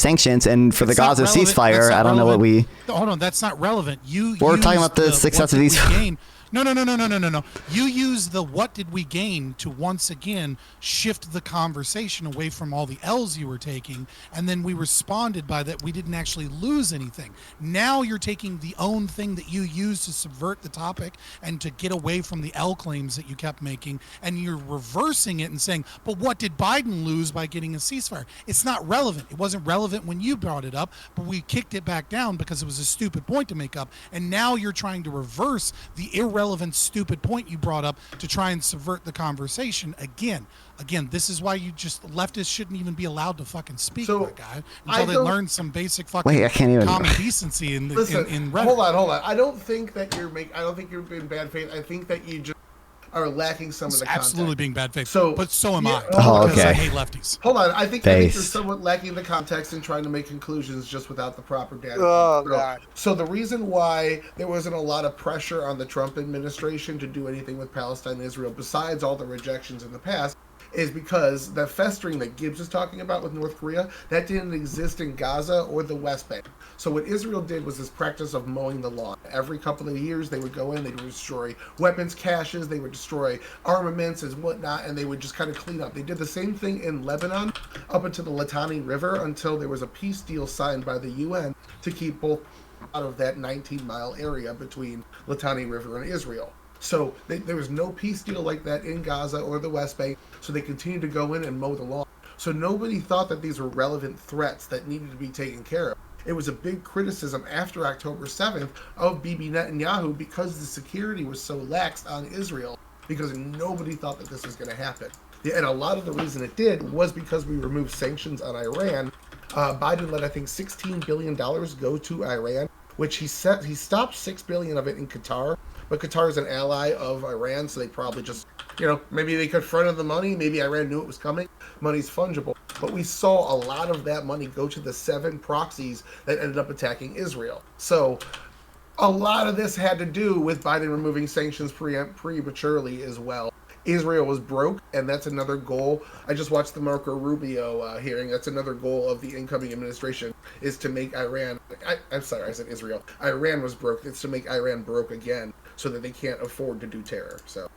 sanctions, and for the Gaza ceasefire, I don't know what we. Hold on, that's not relevant. We're talking about the success of these. No. You use the what did we gain to once again shift the conversation away from all the L's you were taking, and then we responded by that we didn't actually lose anything. Now you're taking the own thing that you used to subvert the topic and to get away from the L claims that you kept making, and you're reversing it and saying, but what did Biden lose by getting a ceasefire? It's not relevant. It wasn't relevant when you brought it up, but we kicked it back down because it was a stupid point to make up, and now you're trying to reverse the irrelevant stupid point you brought up to try and subvert the conversation again. This is why leftists shouldn't even be allowed to fucking speak, my guy, until they learn some basic fucking common decency in Reddit. Hold on. I don't think that you're being bad faith. I think that you just are lacking some of the context. Absolutely being bad faith. But so am I. Oh, okay. I hate lefties. Hold on. I think you're somewhat lacking the context and trying to make conclusions just without the proper data. Oh, God. So the reason why there wasn't a lot of pressure on the Trump administration to do anything with Palestine and Israel, besides all the rejections in the past, is because the festering that Gibbs is talking about with North Korea, that didn't exist in Gaza or the West Bank. So what Israel did was this practice of mowing the lawn. Every couple of years, they would go in, they would destroy weapons caches, they would destroy armaments and whatnot, and they would just kind of clean up. They did the same thing in Lebanon up into the Litani River until there was a peace deal signed by the UN to keep both out of that 19-mile area between Litani River and Israel. So there was no peace deal like that in Gaza or the West Bank, so they continued to go in and mow the lawn. So nobody thought that these were relevant threats that needed to be taken care of. It was a big criticism after October 7th of Bibi Netanyahu because the security was so lax on Israel, because nobody thought that this was going to happen. And a lot of the reason it did was because we removed sanctions on Iran. Biden let, I think, $16 billion go to Iran, which he stopped $6 billion of it in Qatar. But Qatar is an ally of Iran, so they probably just, maybe they could front the money. Maybe Iran knew it was coming. Money's fungible. But we saw a lot of that money go to the 7 proxies that ended up attacking Israel. So a lot of this had to do with Biden removing sanctions prematurely as well. Israel was broke, and that's another goal. I just watched the Marco Rubio hearing. That's another goal of the incoming administration, is to make Iran... I'm sorry, I said Israel. Iran was broke. It's to make Iran broke again so that they can't afford to do terror. So.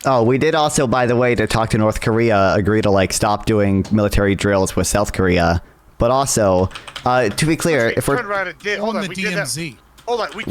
Oh, we did also, by the way, to talk to North Korea, agree to stop doing military drills with South Korea. But also, to be clear, if we're... On the DMZ. Hold on, we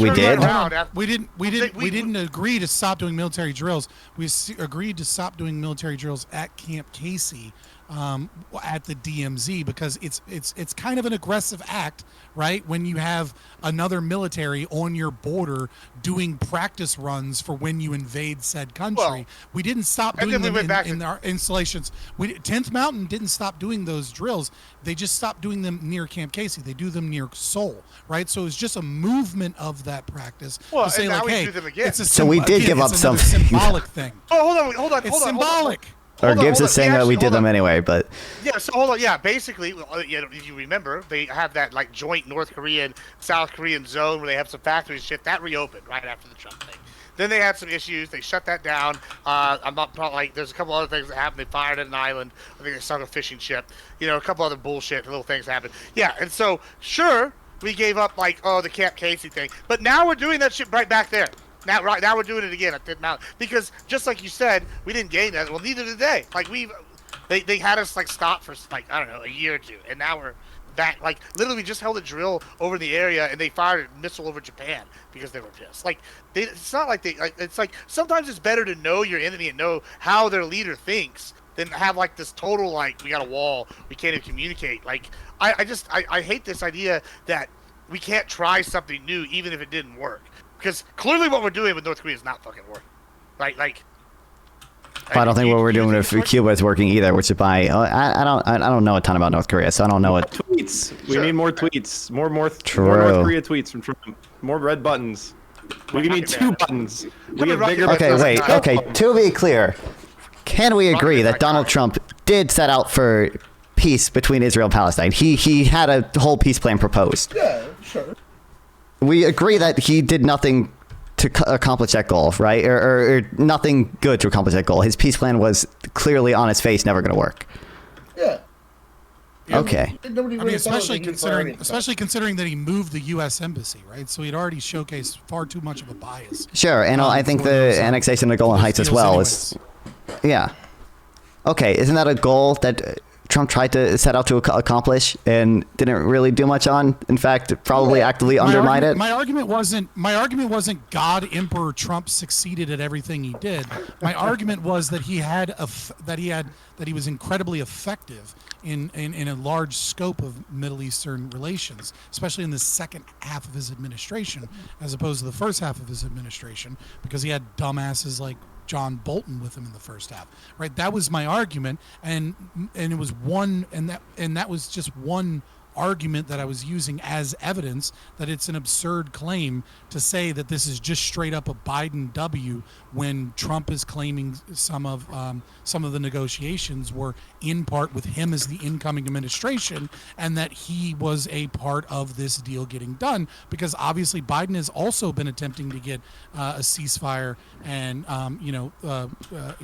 did. We didn't agree to stop doing military drills. We agreed to stop doing military drills at Camp Casey at the DMZ, because it's kind of an aggressive act, right? When you have another military on your border doing practice runs for when you invade said country. Well, we didn't stop and doing then we them went back in to- our installations. 10th Mountain didn't stop doing those drills. They just stopped doing them near Camp Casey. They do them near Seoul, right? So it's just a movement of that practice Well, to say, and now like, we hey, do them again. it's a So we did give up it's another something. symbolic thing. Oh, hold on. It's symbolic. Or Gibbs is saying that we actually- did hold them on. anyway, but Yeah, so hold on. Yeah, basically, if you remember, they have that like joint North Korean, South Korean zone where they have some factories and shit that reopened right after the Trump thing. Then they had some issues. They shut that down. I'm not like there's a couple other things that happened. They fired at an island. I think they sunk a fishing ship. A couple other bullshit little things happened. Yeah, and so sure we gave up like the Camp Casey thing, but now we're doing that shit right back there. Now we're doing it again at 10th Mountain because just like you said, we didn't gain that. Well, neither did they. Like they had us like stop for like I don't know a year or two, and now we're back. Like literally, we just held a drill over the area, and they fired a missile over Japan because they were pissed. Like it's not like it's like sometimes it's better to know your enemy and know how their leader thinks than have like this total like we got a wall, we can't even communicate. Like I hate this idea that we can't try something new even if it didn't work. Because clearly what we're doing with North Korea is not fucking working. Right? Like I don't think what we're doing with Cuba is working either, which is why I don't know a ton about North Korea, so I don't know what. Tweets. We Sure. need more tweets. More True. North Korea tweets from Trump. More red buttons. We need 2 buttons. We have bigger. Okay, wait. Okay, to be clear, can we agree that Donald Trump did set out for peace between Israel and Palestine? He had a whole peace plan proposed. Yeah, sure. We agree that he did nothing to accomplish that goal, right? Or nothing good to accomplish that goal. His peace plan was clearly on its face never going to work. Yeah. Okay. Nobody I really mean, especially thought it would be considering that he moved the U.S. embassy, right? So he'd already showcased far too much of a bias. Sure, and I think for the those, annexation of the Golan Heights as deals well is, yeah. Okay, isn't that a goal that Trump tried to set out to accomplish and didn't really do much on? In fact, probably actively undermined it. My argument wasn't God Emperor Trump succeeded at everything he did. My argument was that he was incredibly effective in a large scope of Middle Eastern relations, especially in the second half of his administration, as opposed to the first half of his administration, because he had dumbasses like John Bolton with him in the first half, right? That was my argument, and it was one, and that was just one argument that I was using as evidence that it's an absurd claim to say that this is just straight up a Biden W when Trump is claiming some of the negotiations were in part with him as the incoming administration, and that he was a part of this deal getting done, because obviously Biden has also been attempting to get a ceasefire and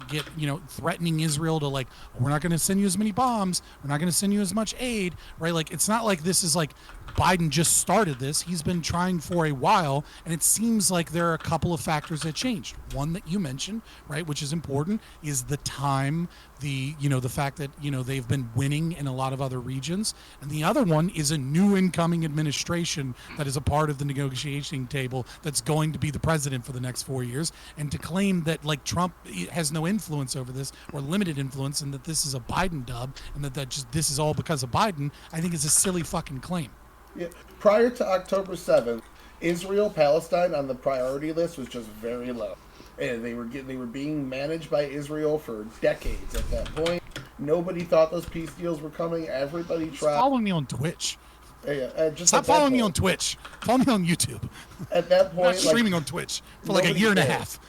get threatening Israel to, like, we're not going to send you as many bombs, we're not going to send you as much aid, right? Like, it's not like this is like Biden just started this. He's been trying for a while, and it seems like there are a couple of factors that changed. One that you mentioned, right, which is important, is the time, the fact that they've been winning in a lot of other regions, and the other one is a new incoming administration that is a part of the negotiating table that's going to be the president for the next 4 years. And to claim that like Trump has no influence over this or limited influence, and that this is a Biden dub, and that just this is all because of Biden, I think is a silly fucking claim. Yeah. Prior to October 7th, Israel-Palestine on the priority list was just very low. And they were being managed by Israel for decades at that point. Nobody thought those peace deals were coming. Everybody tried. Follow me on Twitch. Just Stop following me on Twitch. Follow me on YouTube. At that I'm not point, streaming on Twitch for like a year and a half.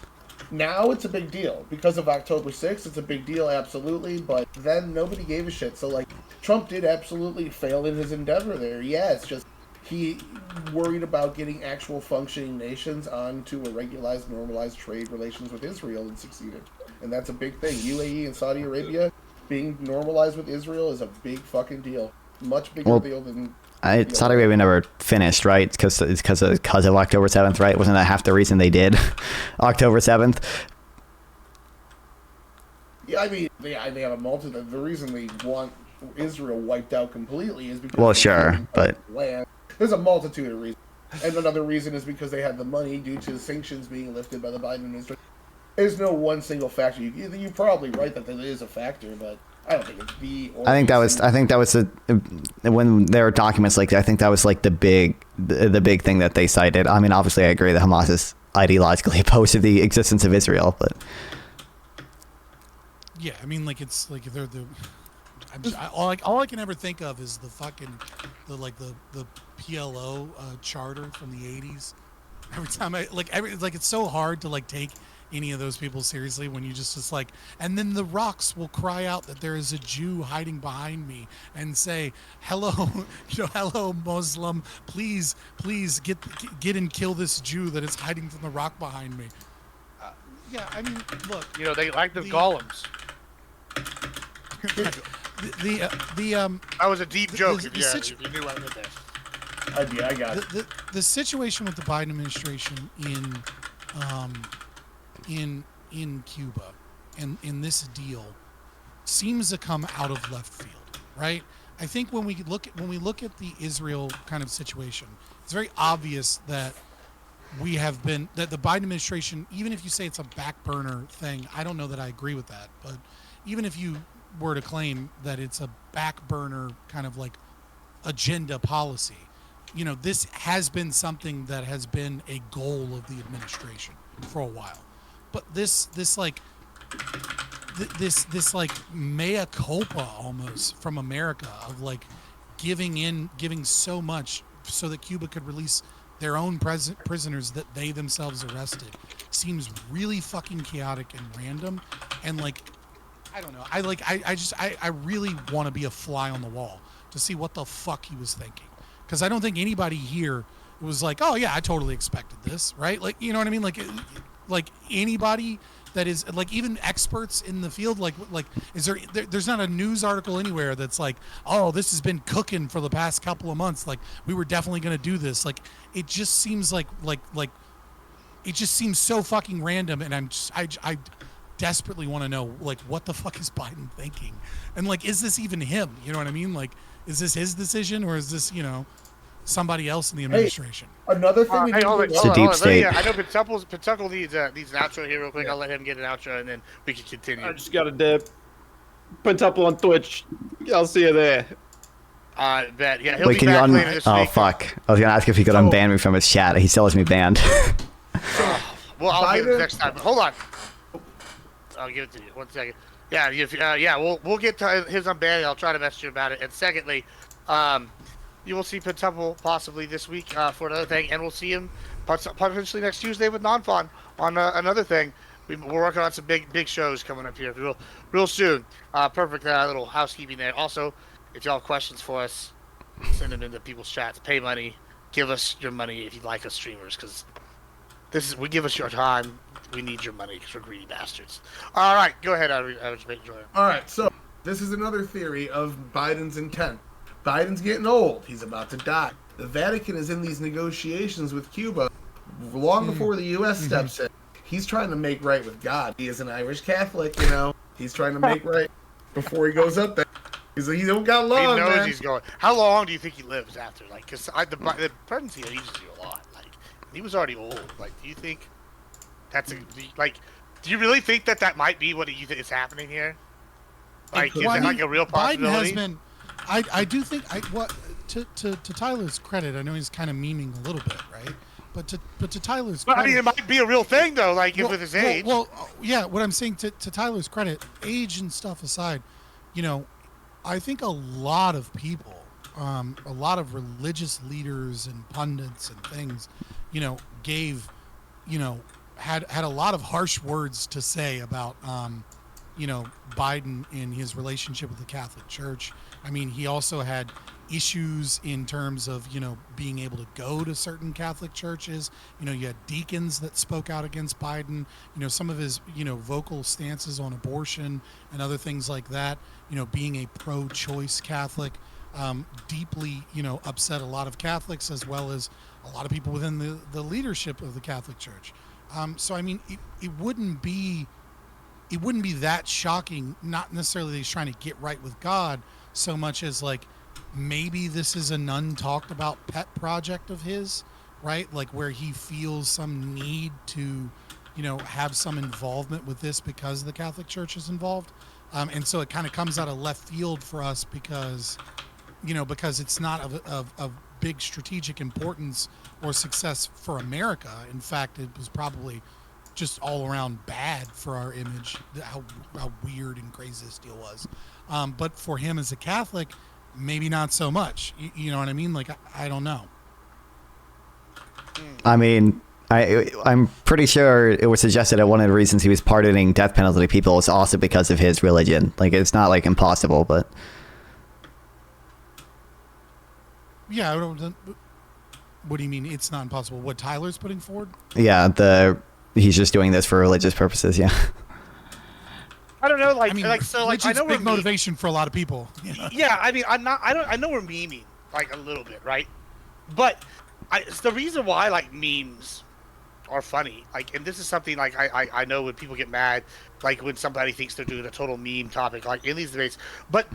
Now it's a big deal. Because of October 6th, it's a big deal, absolutely. But then nobody gave a shit. So, like, Trump did absolutely fail in his endeavor there. Yeah, it's just he worried about getting actual functioning nations onto a regularized, normalized trade relations with Israel and succeeded. And that's a big thing. UAE and Saudi Arabia being normalized with Israel is a big fucking deal. Much bigger deal than... Saudi Arabia never finished, right? It's because of October 7th, right? Wasn't that half the reason they did October 7th? Yeah, I mean, they have a multitude. The reason they want Israel wiped out completely is because... Well, sure, but... Land. There's a multitude of reasons. And another reason is because they had the money due to the sanctions being lifted by the Biden administration. There's no one single factor. You're probably right that there is a factor, but I don't think it's the. I think that was when there were documents like that, I think that was like the big thing that they cited. I mean, obviously, I agree that Hamas is ideologically opposed to the existence of Israel, but yeah, I mean, like it's like they're the. All I can ever think of is the PLO charter from the 80s. Every time it's so hard to like take any of those people seriously when you just like, and then the rocks will cry out that there is a Jew hiding behind me and say, hello, hello Muslim, please get and kill this Jew that is hiding from the rock behind me. Yeah, I mean, look, they like the golems. That was a deep joke. If you knew what I meant there. I got it. The situation with the Biden administration in Cuba and in this deal seems to come out of left field, right? I think when we look at the Israel kind of situation, it's very obvious that that the Biden administration, even if you say it's a back burner thing, I don't know that I agree with that, but even if you were to claim that it's a back burner kind of like agenda policy, this has been something that has been a goal of the administration for a while. But this mea culpa almost from America of like giving so much so that Cuba could release their own prisoners that they themselves arrested seems really fucking chaotic and random. And like, I don't know. I really want to be a fly on the wall to see what the fuck he was thinking. Because I don't think anybody here was like, oh yeah, I totally expected this, right? Like, you know what I mean? Like anybody that is like even experts in the field, like is there's not a news article anywhere that's like, oh, this has been cooking for the past couple of months. Like we were definitely going to do this. Like it just seems like it just seems so fucking random. And I desperately want to know like what the fuck is Biden thinking, and like is this even him? You know what I mean? Like is this his decision or is this somebody else in the administration? Hey, another thing. It's a deep state. I know Pentuple needs an outro here real quick. Yeah. I'll let him get an outro and then we can continue. I just got a dip. Pentuple on Twitch. I'll see you there. Bet. Yeah, he'll Wait, be back later this week. Fuck! I was gonna ask if he could unban me from his chat. He still has me banned. Well, I'll give it next time. But hold on. I'll give it to you. 1 second. Yeah, we'll get to his unbanning. I'll try to message you about it. And secondly, you will see Pentuple possibly this week for another thing, and we'll see him potentially next Tuesday with Nonfon on another thing. We're working on some big shows coming up here real soon. Perfect little housekeeping there. Also, if y'all have questions for us, send them into people's chats. Pay money. Give us your money if you like us streamers, because we give us your time. We need your money because we're greedy bastards. All right, go ahead, Average Jordan. All right, so this is another theory of Biden's intent. Biden's getting old. He's about to die. The Vatican is in these negotiations with Cuba long before the U.S. steps in. He's trying to make right with God. He is an Irish Catholic, He's trying to make right before he goes up there. He's like, he don't got long, He knows man. He's going. How long do you think he lives after? Like, because the presidency ages you a lot. Like, he was already old. Like, do you think do you really think that might be what you think is happening here? Like, is it like a real possibility? Biden has been. I do think to Tyler's credit, I know he's kind of memeing a little bit, right? But to Tyler's credit, I mean, it might be a real thing though. Like with his age. Well, yeah. What I'm saying to Tyler's credit, age and stuff aside, I think a lot of people, a lot of religious leaders and pundits and things, gave, had a lot of harsh words to say about, Biden in his relationship with the Catholic Church. I mean, he also had issues in terms of, being able to go to certain Catholic churches. You had deacons that spoke out against Biden. Some of his, vocal stances on abortion and other things like that, being a pro-choice Catholic, deeply, upset a lot of Catholics as well as a lot of people within the leadership of the Catholic Church. So, I mean, it wouldn't be that shocking, not necessarily that he's trying to get right with God so much as like maybe this is an untalked about pet project of his, right? Like where he feels some need to have some involvement with this because the Catholic Church is involved. And so it kind of comes out of left field for us because it's not of big strategic importance or success for America. In fact, it was probably just all around bad for our image, how weird and crazy this deal was. But for him as a Catholic, maybe not so much. You know what I mean? Like, I don't know. I mean, I'm pretty sure it was suggested that one of the reasons he was pardoning death penalty people was also because of his religion. Like, it's not like impossible, but yeah, I don't. What do you mean? It's not impossible. What Tyler's putting forward? Yeah, he's just doing this for religious purposes. Yeah. I don't know, I mean, I know big motivation for a lot of people. You know? Yeah, I mean, I know we're memeing like a little bit, right? But it's the reason why like memes are funny. Like, and this is something like I know when people get mad, like when somebody thinks they're doing a total meme topic, like in these debates, but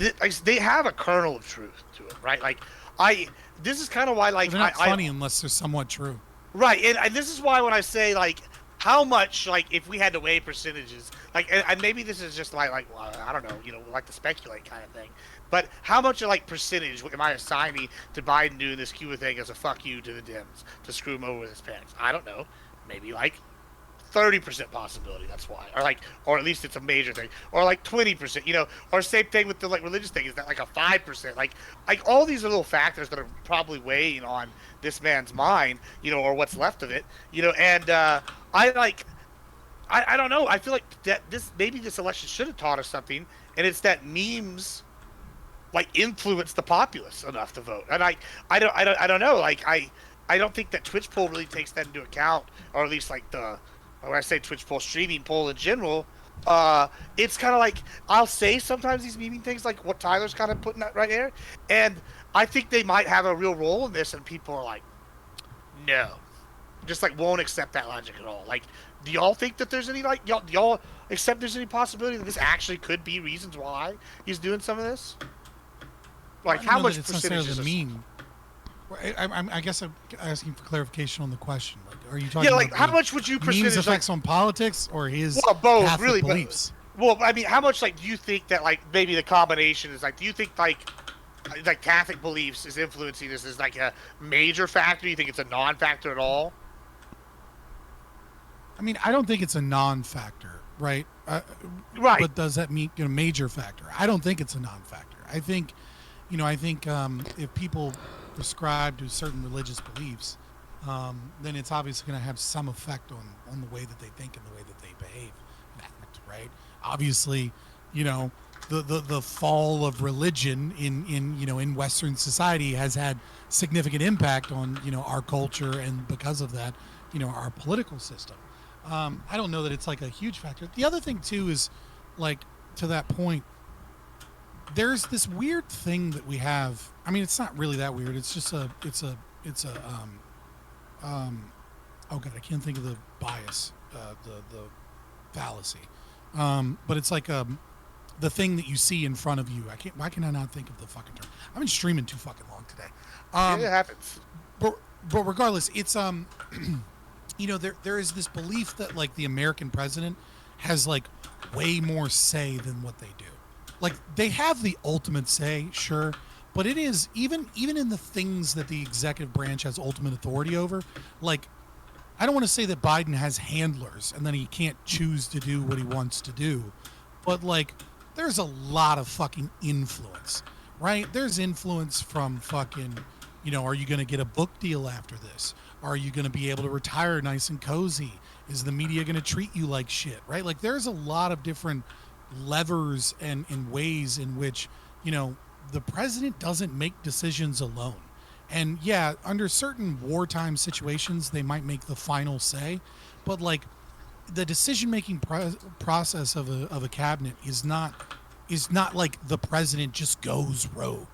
they have a kernel of truth to it, right? Like, this is kind of why like they're not funny unless they're somewhat true. Right, and this is why when I say like how much, like, if we had to weigh percentages, like, and maybe this is just like well, I don't know, like to speculate kind of thing, but how much like percentage am I assigning to Biden doing this Cuba thing as a fuck you to the Dems to screw him over with his pants? I don't know, maybe like 30% possibility. That's why, or at least it's a major thing, or like 20%, or same thing with the like religious thing. Is that like a 5%? Like all these are little factors that are probably weighing on this man's mind, or what's left of it, and I don't know. I feel like that this election should have taught us something, and it's that memes like influence the populace enough to vote. And I don't know. Like I don't think that Twitch poll really takes that into account, or at least like when I say Twitch poll, streaming poll in general. It's kind of like I'll say sometimes these memeing things like what Tyler's kind of putting that right there, and I think they might have a real role in this, and people are like, no, just like won't accept that logic at all. Like, do y'all think that there's any like y'all accept there's any possibility that this actually could be reasons why he's doing some of this? Like, how much percentage is this? Meme. I guess I'm asking for clarification on the question. Like, are you talking? Yeah, like about how much would you percentage memes effects on politics or his both, Catholic really, beliefs? Well, I mean, how much like do you think that like maybe the combination is like? Do you think like Catholic beliefs is influencing this as like a major factor? Do you think it's a non-factor at all? I mean, I don't think it's a non-factor, right? Right. But does that mean major factor? I don't think it's a non-factor. I think if people prescribe to certain religious beliefs, then it's obviously going to have some effect on the way that they think and the way that they behave and act, right? Obviously, the fall of religion in Western society has had significant impact on our culture, and because of that, our political system. I don't know that it's like a huge factor. The other thing too is, like, to that point, there's this weird thing that we have. I mean, it's not really that weird. It's just oh god, I can't think of the bias, the fallacy. But it's like the thing that you see in front of you. Why can I not think of the fucking term? I've been streaming too fucking long today. It happens. But regardless, it's there is this belief that like the American president has like way more say than what they do. Like, they have the ultimate say, sure, but it is even in the things that the executive branch has ultimate authority over. Like, I don't want to say that Biden has handlers and then he can't choose to do what he wants to do, but like, there's a lot of fucking influence, right? There's influence from fucking, are you going to get a book deal after this? Are you going to be able to retire nice and cozy? Is the media going to treat you like shit, right? Like, there's a lot of different levers and ways in which, the president doesn't make decisions alone. And yeah, under certain wartime situations, they might make the final say, but like, the decision-making process of a cabinet is not like the president just goes rogue,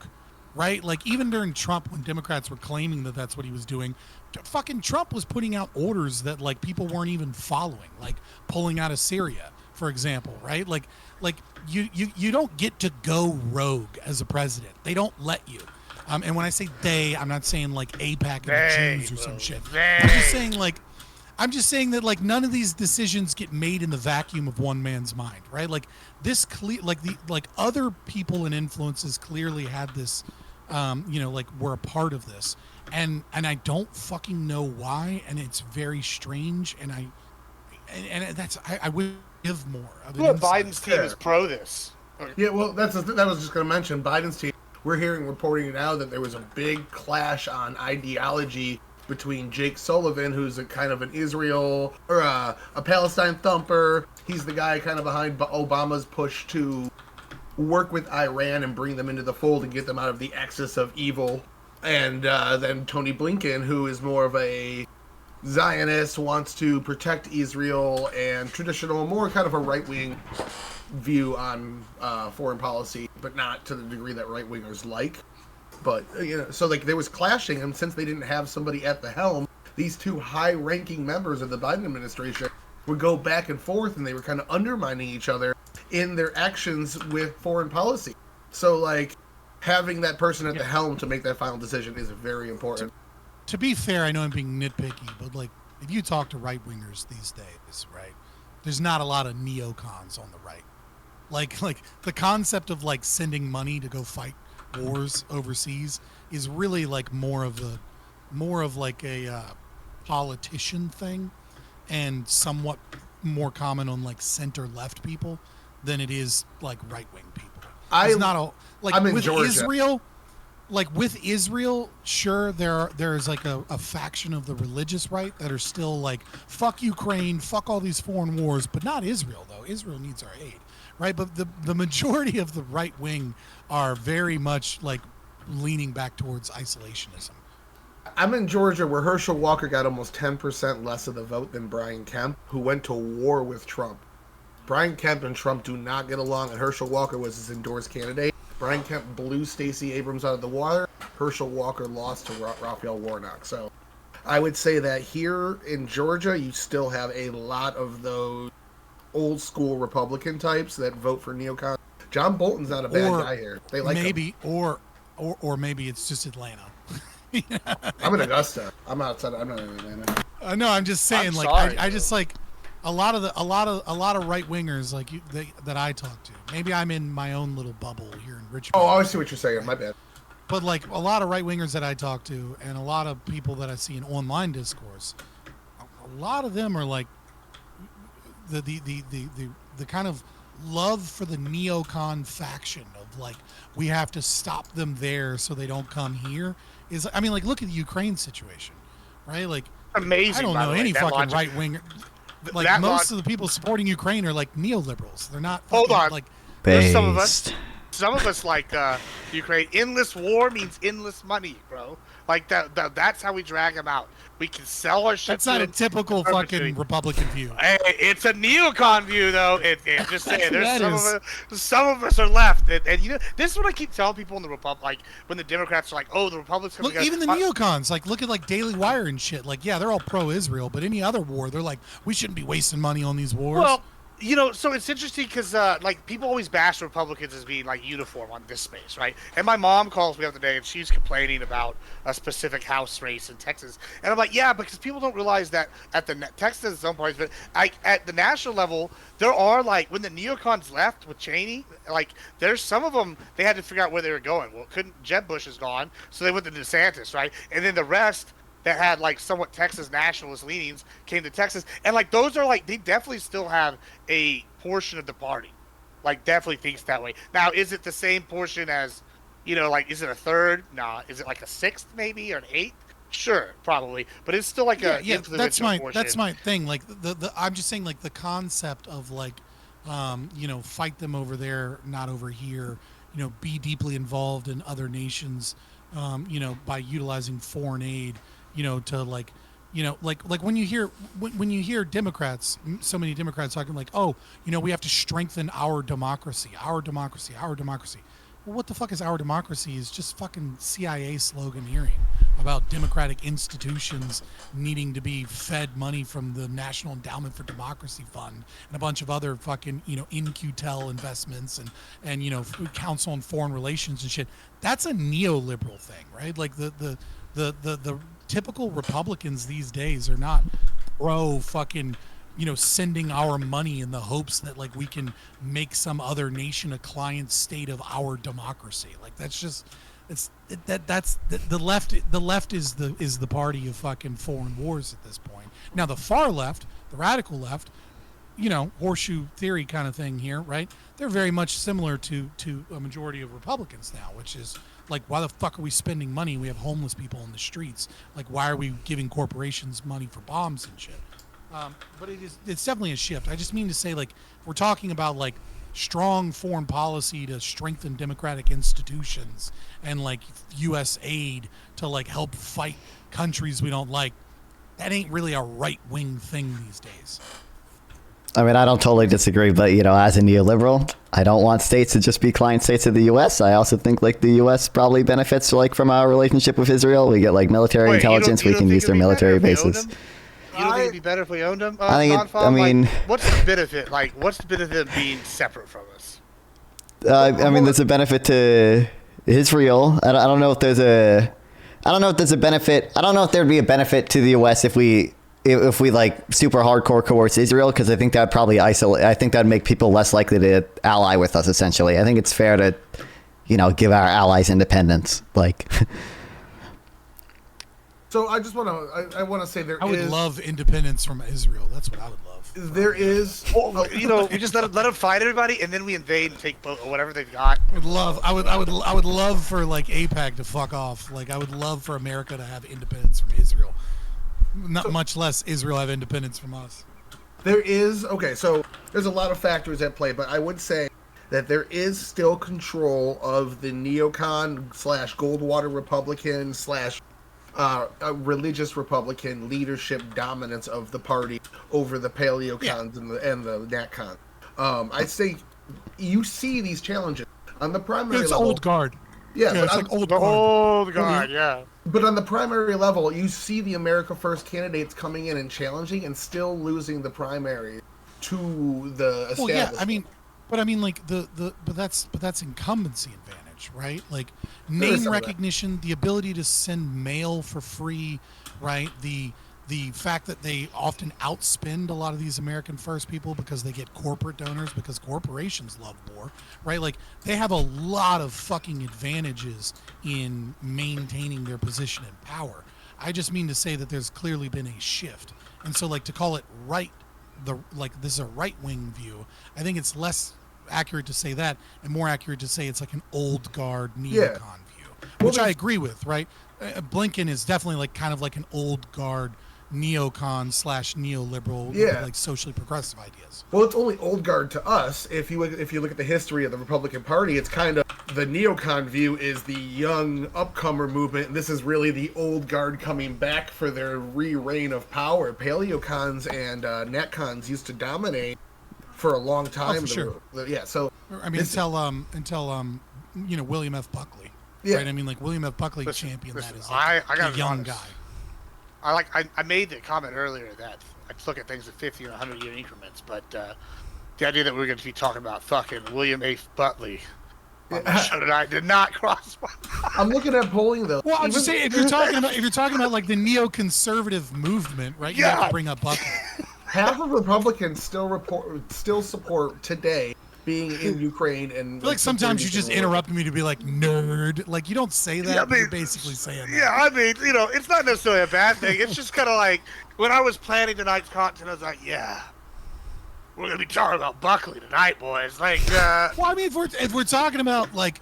right? Like, even during Trump, when Democrats were claiming that that's what he was doing, fucking Trump was putting out orders that like people weren't even following, like pulling out of Syria, for example, right? Like you don't get to go rogue as a president. They don't let you. And when I say they, I'm not saying like AIPAC and the Jews or some shit. I'm just saying like I'm just saying that like none of these decisions get made in the vacuum of one man's mind, right? Like this like other people and influences clearly had this, like were a part of this, and I don't fucking know why, and it's very strange, and I would give more. Well, Biden's team is pro this. Yeah, well, that was just going to mention Biden's team. We're hearing reporting now that there was a big clash on ideology between Jake Sullivan, who's a kind of an Israel or a Palestine thumper. He's the guy kind of behind Obama's push to work with Iran and bring them into the fold and get them out of the axis of evil. And then Tony Blinken, who is more of a Zionist, wants to protect Israel and traditional, more kind of a right-wing view on foreign policy, but not to the degree that right-wingers like. But, so like there was clashing, and since they didn't have somebody at the helm, these two high-ranking members of the Biden administration would go back and forth, and they were kind of undermining each other in their actions with foreign policy. So, like, having that person at the helm to make that final decision is very important. To be fair, I know I'm being nitpicky, but, like, if you talk to right-wingers these days, right, there's not a lot of neocons on the right. Like the concept of, like, sending money to go fight wars overseas is really, like, more of like a politician thing, and somewhat more common on, like, center-left people than it is, like, right-wing people. It's not a, like, I'm in with Georgia. Israel, like, with Israel, sure, there's like a faction of the religious right that are still like, fuck Ukraine, fuck all these foreign wars, but not Israel, though. Israel needs our aid, right? But the majority of the right wing are very much, like, leaning back towards isolationism. I'm in Georgia, where Herschel Walker got almost 10% less of the vote than Brian Kemp, who went to war with Trump. Brian Kemp and Trump do not get along, and Herschel Walker was his endorsed candidate. Brian Kemp blew Stacey Abrams out of the water. Herschel Walker lost to Raphael Warnock. So I would say that here in Georgia, you still have a lot of those old school Republican types that vote for neocons. John Bolton's not a bad guy here. They like maybe, him. or maybe it's just Atlanta. I'm in Augusta. I'm outside. I'm not in Atlanta. No, I'm just saying. I just like a lot of right wingers like that I talk to. Maybe I'm in my own little bubble here in Richmond. Oh, I see what you're saying. My bad. But like a lot of right wingers that I talk to, and a lot of people that I see in online discourse, a lot of them are like the kind of love for the neocon faction of, like, we have to stop them there so they don't come here. Is, I mean, like, look at the Ukraine situation, right? Like, amazing. I don't know any fucking right winger. Like, most of the people supporting Ukraine are like neoliberals. They're not. Hold on. Like, there's some of us like Ukraine. Endless war means endless money, bro. Like that's how we drag them out. We can sell our shit. That's not a typical fucking Republican view. Hey, it's a neocon view, though. Just saying, there's some of us are left, and you know, this is what I keep telling people in the Republic. Like when the Democrats are like, "Oh, the Republicans." Look, even the neocons, like, look at like Daily Wire and shit. Like, yeah, they're all pro-Israel, but any other war, they're like, we shouldn't be wasting money on these wars. Well, you know, so it's interesting because like people always bash Republicans as being like uniform on this space, right? And my mom calls me up today and she's complaining about a specific House race in Texas, and I'm like, yeah, because people don't realize that at the Texas at some points, but at the national level, there are, like, when the neocons left with Cheney, like, there's some of them they had to figure out where they were going. Well, Jeb Bush is gone, so they went to DeSantis, right? And then the rest that had like somewhat Texas nationalist leanings came to Texas, and like those are like, they definitely still have a portion of the party, like definitely thinks that way. Now, is it the same portion as, you know, like, is it a third? Nah. Is it like a sixth maybe, or an eighth? Sure, probably, but it's still like a influential portion. That's my thing. Like the I'm just saying, like, the concept of, like, you know, fight them over there, not over here. You know, be deeply involved in other nations. You know, by utilizing foreign aid. You know, to, like, you know, like when you hear Democrats, so many Democrats talking like, oh, you know, we have to strengthen our democracy. Well, what the fuck is our democracy? Is just fucking CIA sloganeering about democratic institutions needing to be fed money from the National Endowment for Democracy Fund and a bunch of other fucking, you know, InQtel investments and you know, Council on Foreign Relations and shit. That's a neoliberal thing, right? Like the typical Republicans these days are not pro fucking, sending our money in the hopes that like we can make some other nation a client state of our democracy. Like that's just that's the left. The left is the party of fucking foreign wars at this point. Now the far left, the radical left, horseshoe theory kind of thing here, right? They're very much similar to a majority of Republicans now, which is like, why the fuck are we spending money? We have homeless people in the streets. Like, why are we giving corporations money for bombs and shit? But it's definitely a shift. I just mean to say, like, we're talking about like strong foreign policy to strengthen democratic institutions and like U.S. aid to like help fight countries we don't like. That ain't really a right-wing thing these days. I mean, I don't totally disagree, but, as a neoliberal, I don't want states to just be client states of the U.S. I also think, like, the U.S. probably benefits, like, from our relationship with Israel. We get, like, military intelligence. We can use their military bases. You don't think it'd be better if we owned them? What's the benefit? Like, what's the benefit of being separate from us? I mean, there's a benefit to Israel. I don't know if there's a... I don't know if there's a benefit. I don't know if there'd be a benefit to the U.S. if we like super hardcore coerce Israel, because I think that'd probably isolate. I think that'd make people less likely to ally with us. Essentially, I think it's fair to, give our allies independence. Like. So I just want to. I want to say I would love independence from Israel. That's what I would love. There is. We just let them fight everybody, and then we invade and take whatever they've got. I would love for like AIPAC to fuck off. Like I would love for America to have independence from Israel. Not much less Israel have independence from us. There is so there's a lot of factors at play, but I would say that there is still control of the neocon / Goldwater Republican / religious Republican leadership dominance of the party over the paleocons and the natcons. I say you see these challenges on the primary it's level. Old guard. Yeah, it's like old guard. Old guard, yeah. But on the primary level, you see the America First candidates coming in and challenging and still losing the primary to the establishment. Well, yeah, but that's incumbency advantage, right? Like name recognition, the ability to send mail for free, right? The fact that they often outspend a lot of these American First people because they get corporate donors, because corporations love war, right? Like they have a lot of fucking advantages in maintaining their position in power. I just mean to say that there's clearly been a shift. And so like to call it this is a right-wing view, I think it's less accurate to say that and more accurate to say it's like an old guard neocon view, which I agree with, right? Blinken is definitely like kind of like an old guard neocon / neoliberal, with like socially progressive ideas. Well, it's only old guard to us. If you look at the history of the Republican Party, it's kind of the neocon view is the young upcomer movement, and this is really the old guard coming back for their re-reign of power. Paleocons and netcons used to dominate for a long time. Oh, for sure. So I mean, until William F. Buckley. Yeah. Right. I mean, like William F. Buckley championed that as I got a young guy. I made the comment earlier that I look at things in 50 and 100 year increments, but the idea that we're going to be talking about fucking William H. Buckley on the show tonight did not cross my mind. I'm looking at polling though. Well, I'm just saying if you're talking about like the neoconservative movement, right? You have to bring up Buckley. Half of Republicans still support today being in Ukraine, and I feel like sometimes you just interrupt me to be like nerd. Like you don't say that. But you're basically saying that. Yeah, I mean, it's not necessarily a bad thing. It's just kind of like when I was planning tonight's content, I was like, yeah, we're gonna be talking about Buckley tonight, boys. Like, well, I mean, if we're talking about like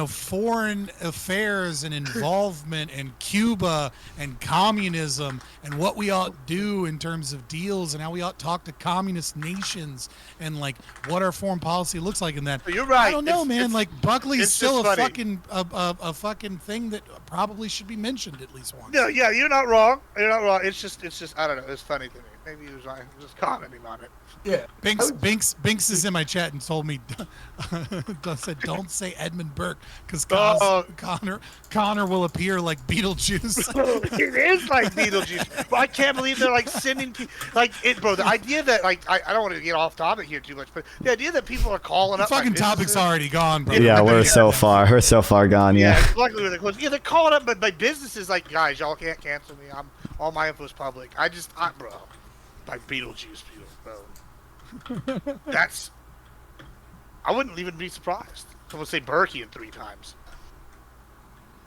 foreign affairs and involvement and Cuba and communism and what we ought do in terms of deals and how we ought to talk to communist nations and like what our foreign policy looks like in that. You're right. I don't know, man. Like Buckley's still a funny. fucking thing that probably should be mentioned at least once. Yeah, you're not wrong. You're not wrong. It's just I don't know. It's funny to me. Maybe he was just commenting on it. Yeah. Binks is in my chat and told me, said, don't say Edmund Burke because Connor will appear like Beetlejuice. It is like Beetlejuice. But I can't believe they're like sending people like it, bro. The idea that like I don't want to get off topic here too much, but the idea that people are calling up. The fucking topic's already gone, bro. Yeah, we're so far gone. Yeah. Luckily we're close. Yeah, they're calling up, but my business is like, guys, y'all can't cancel me. All my info is public. Bro. Like Beetlejuice, bro. That's. I wouldn't even be surprised. Someone say Burkean 3 times,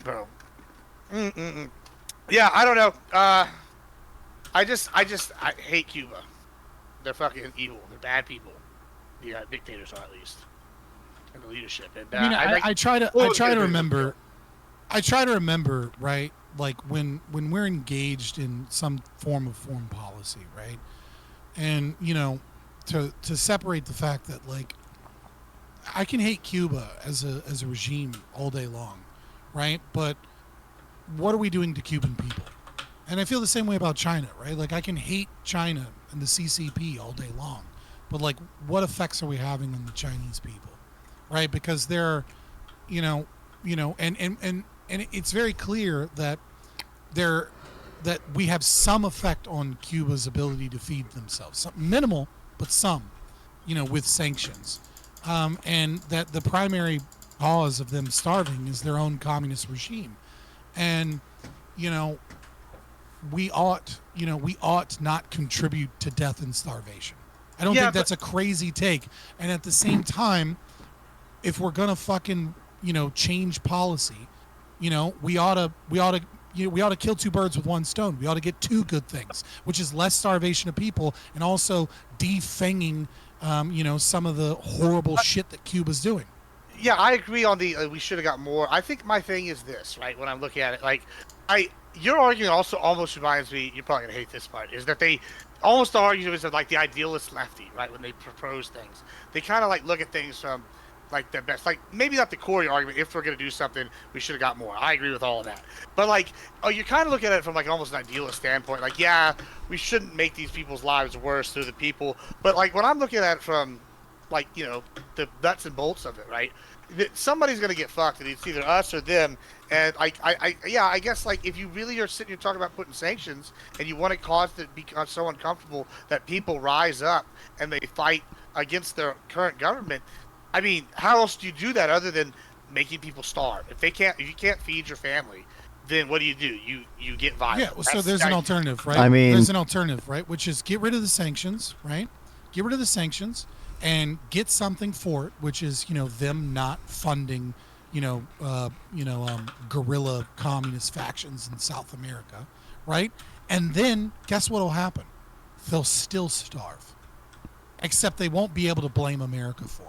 bro. Mm-mm-mm. Yeah, I don't know. I hate Cuba. They're fucking evil. They're bad people. Yeah, dictators are, at least, and the leadership. And I mean, I try to remember. I try to remember, right? Like when we're engaged in some form of foreign policy, right? And to separate the fact that like I can hate Cuba as a regime all day long, right? But what are we doing to Cuban people? And I feel the same way about China, right? Like I can hate China and the CCP all day long, but like what effects are we having on the Chinese people, right? Because they're, and it's very clear that that we have some effect on Cuba's ability to feed themselves, some, minimal, but some, with sanctions, and that the primary cause of them starving is their own communist regime, and we ought not contribute to death and starvation. I don't think that's a crazy take. And at the same time, if we're gonna fucking change policy, we ought to kill two birds with one stone. We ought to get two good things, which is less starvation of people and also defanging some of the horrible shit that Cuba's doing. Yeah, I agree on the we should have got more. I think my thing is this, right? When I'm looking at it, like your argument also almost reminds me. You're probably gonna hate this part. Is that they almost argue is that like the idealist lefty, right? When they propose things, they kind of like look at things from like their best. Like maybe not the core of your argument. If we're gonna do something, we should have got more. I agree with all of that. But like, you kind of look at it from like almost an idealist standpoint. Like, yeah, we shouldn't make these people's lives worse through the people. But like when I'm looking at it from like the nuts and bolts of it, right? Somebody's gonna get fucked, and it's either us or them. And I guess like if you really are sitting here talking about putting sanctions, and you want to cause it to become so uncomfortable that people rise up and they fight against their current government. I mean, how else do you do that other than making people starve? If you can't feed your family, then what do? You get violent. Yeah, so there's an alternative, right? I mean, there's an alternative, right? Which is get rid of the sanctions, right? Get rid of the sanctions and get something for it, which is them not funding guerrilla communist factions in South America, right? And then guess what will happen? They'll still starve, except they won't be able to blame America for it.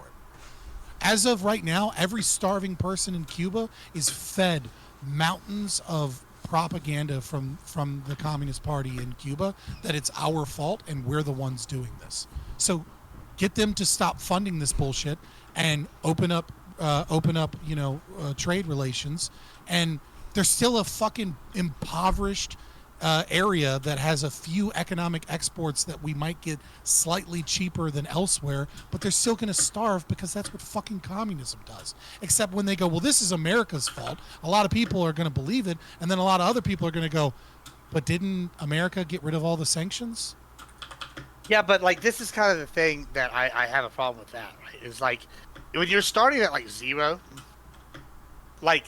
As of right now, every starving person in Cuba is fed mountains of propaganda from the Communist Party in Cuba that it's our fault and we're the ones doing this. So get them to stop funding this bullshit and open up trade relations. And there's still a fucking impoverished area that has a few economic exports that we might get slightly cheaper than elsewhere, but they're still going to starve because that's what fucking communism does. Except when they go, well, this is America's fault, a lot of people are going to believe it, and then a lot of other people are going to go, but didn't America get rid of all the sanctions? Yeah, but like this is kind of the thing that I have a problem with that, right? Is like when you're starting at like zero, like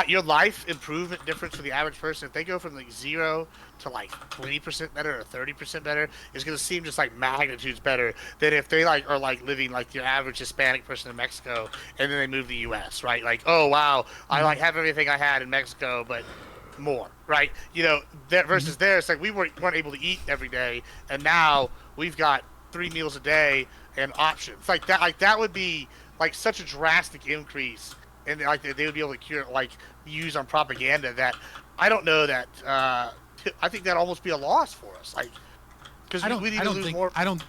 your life improvement difference for the average person, if they go from like 0 to like 20% better or 30% better, is going to seem just like magnitudes better than if they like are like living like your average Hispanic person in Mexico and then they move to the U.S., right? Like, oh wow, I like have everything I had in Mexico, but more, right? That versus there, it's like we weren't able to eat every day, and now we've got 3 meals a day and options like that. Like that would be like such a drastic increase. And like they would be able to use on propaganda that I don't know that I think that almost be a loss for us. Like because we need to lose more. I don't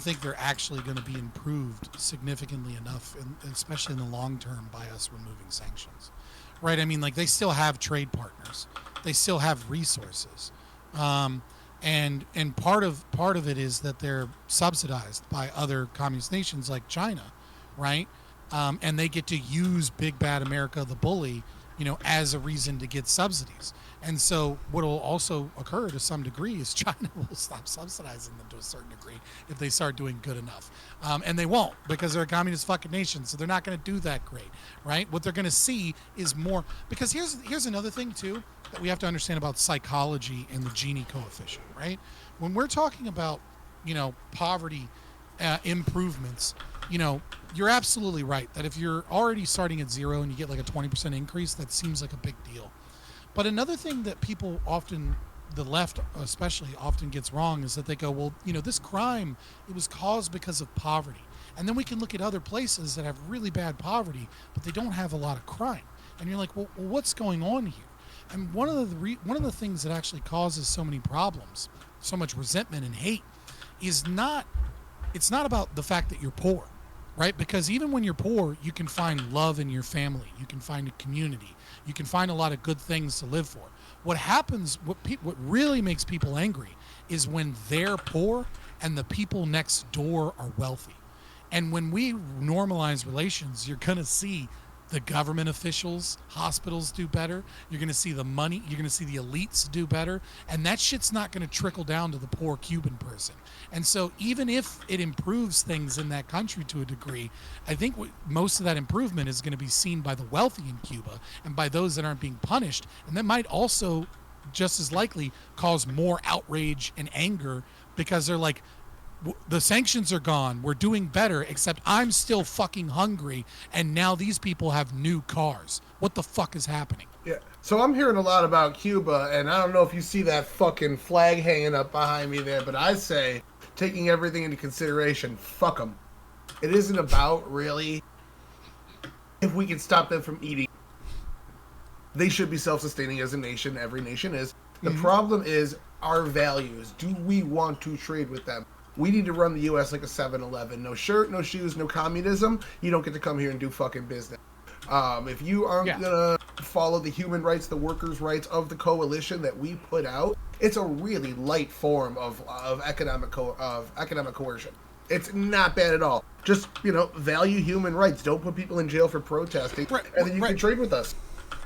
think they're actually going to be improved significantly enough, especially in the long term, by us removing sanctions. Right? I mean, like they still have trade partners, they still have resources, and part of it is that they're subsidized by other communist nations like China, right? And they get to use Big Bad America, the bully, as a reason to get subsidies. And so what will also occur to some degree is China will stop subsidizing them to a certain degree if they start doing good enough. And they won't, because they're a communist fucking nation, so they're not going to do that great, right? What they're going to see is more, because here's another thing too that we have to understand about psychology and the Gini coefficient, right? When we're talking about, poverty improvements, you're absolutely right that if you're already starting at zero and you get like a 20% increase, that seems like a big deal. But another thing that people often, the left especially, often gets wrong is that they go, well, this crime, it was caused because of poverty. And then we can look at other places that have really bad poverty, but they don't have a lot of crime. And you're like, well what's going on here? And one of the things that actually causes so many problems, so much resentment and hate, is it's not about the fact that you're poor, right? Because even when you're poor, you can find love in your family. You can find a community. You can find a lot of good things to live for. What happens, what really makes people angry is when they're poor and the people next door are wealthy. And when we normalize relations, you're going to see the government officials, hospitals do better. You're going to see the money. You're going to see the elites do better. And that shit's not going to trickle down to the poor Cuban person. And so even if it improves things in that country to a degree, I think most of that improvement is going to be seen by the wealthy in Cuba and by those that aren't being punished. And that might also just as likely cause more outrage and anger, because they're like, the sanctions are gone, we're doing better, except I'm still fucking hungry, and now these people have new cars. What the fuck is happening? Yeah. So I'm hearing a lot about Cuba, and I don't know if you see that fucking flag hanging up behind me there, but I say, taking everything into consideration, fuck them. It isn't about, really, if we can stop them from eating. They should be self-sustaining as a nation. Every nation is. The problem is our values. Do we want to trade with them? We need to run the U.S. like a 7-Eleven. No shirt, no shoes, no communism. You don't get to come here and do fucking business. If you aren't going to follow the human rights, the workers' rights of the coalition that we put out, it's a really light form of economic coercion. It's not bad at all. Just, value human rights. Don't put people in jail for protesting, and then you can trade with us.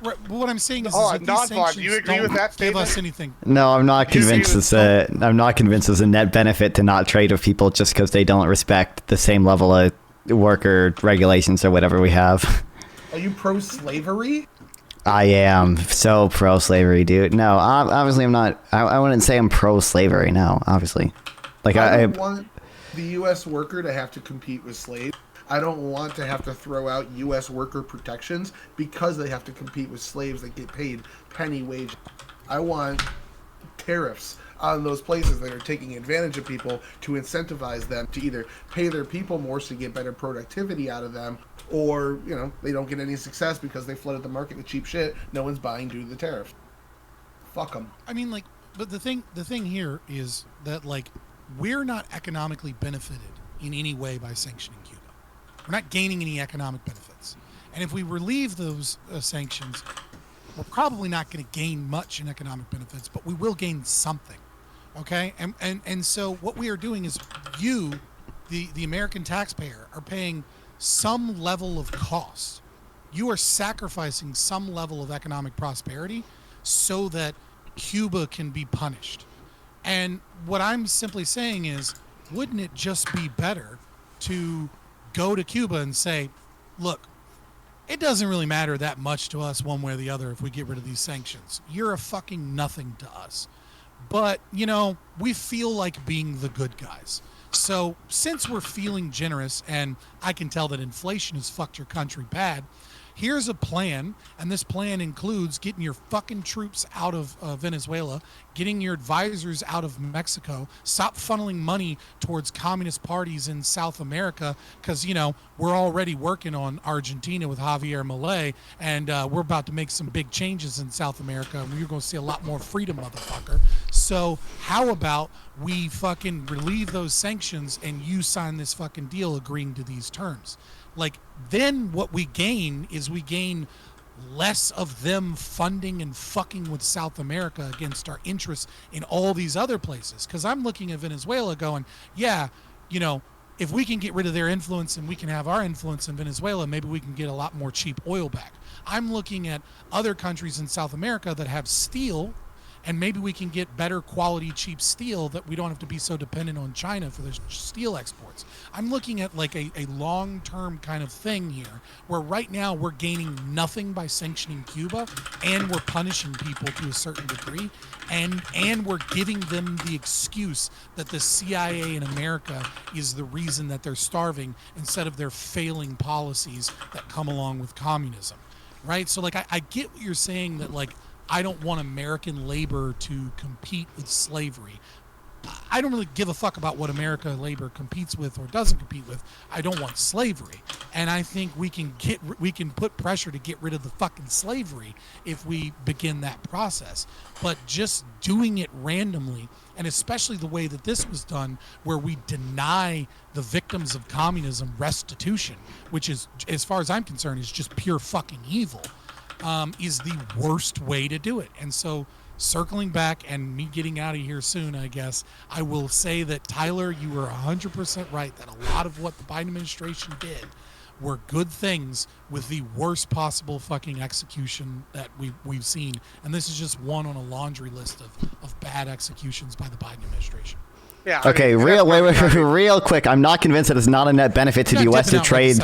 Right, but what I'm saying is, Nonfon, do you agree with that statement? Give us anything. No, I'm not convinced I'm not convinced it's a net benefit to not trade with people just because they don't respect the same level of worker regulations or whatever we have. Are you pro-slavery? I am so pro-slavery, dude. No, obviously I'm not. I wouldn't say I'm pro-slavery. No, obviously. Like I want the U.S. worker to have to compete with slaves. I don't want to have to throw out U.S. worker protections because they have to compete with slaves that get paid penny wage. I want tariffs on those places that are taking advantage of people to incentivize them to either pay their people more so to get better productivity out of them, or, they don't get any success because they flooded the market with cheap shit. No one's buying due to the tariffs. Fuck them. I mean, but the thing here is that, we're not economically benefited in any way by sanctioning Cuba. We're not gaining any economic benefits. And if we relieve those sanctions, we're probably not going to gain much in economic benefits, but we will gain something. Okay? And so what we are doing is you, the American taxpayer, are paying some level of cost. You are sacrificing some level of economic prosperity so that Cuba can be punished. And what I'm simply saying is, wouldn't it just be better to go to Cuba and say, look, it doesn't really matter that much to us one way or the other if we get rid of these sanctions. You're a fucking nothing to us. But, we feel like being the good guys. So since we're feeling generous, and I can tell that inflation has fucked your country bad, here's a plan, and this plan includes getting your fucking troops out of Venezuela, getting your advisors out of Mexico, stop funneling money towards communist parties in South America, because, we're already working on Argentina with Javier Milei, and we're about to make some big changes in South America, and you're going to see a lot more freedom, motherfucker. So how about we fucking relieve those sanctions and you sign this fucking deal agreeing to these terms? Then what we gain is we gain less of them funding and fucking with South America against our interests in all these other places. Because I'm looking at Venezuela going, if we can get rid of their influence and we can have our influence in Venezuela, maybe we can get a lot more cheap oil back. I'm looking at other countries in South America that have steel, and maybe we can get better quality cheap steel that we don't have to be so dependent on China for their steel exports. I'm looking at like a long-term kind of thing here, where right now we're gaining nothing by sanctioning Cuba, and we're punishing people to a certain degree, and we're giving them the excuse that the CIA in America is the reason that they're starving, instead of their failing policies that come along with communism, right? So like I get what you're saying, that like I don't want American labor to compete with slavery. I don't really give a fuck about what American labor competes with or doesn't compete with. I don't want slavery, and I think we can put pressure to get rid of the fucking slavery if we begin that process. But just doing it randomly, and especially the way that this was done, where we deny the victims of communism restitution, which is, as far as I'm concerned, is just pure fucking evil, is the worst way to do it. And so, circling back and me getting out of here soon, I guess, I will say that, Tyler, you were 100% right that a lot of what the Biden administration did were good things with the worst possible fucking execution that we've seen. And this is just one on a laundry list of bad executions by the Biden administration. Yeah. Okay, real quick. I'm not convinced that it's not a net benefit to the U.S. to trade.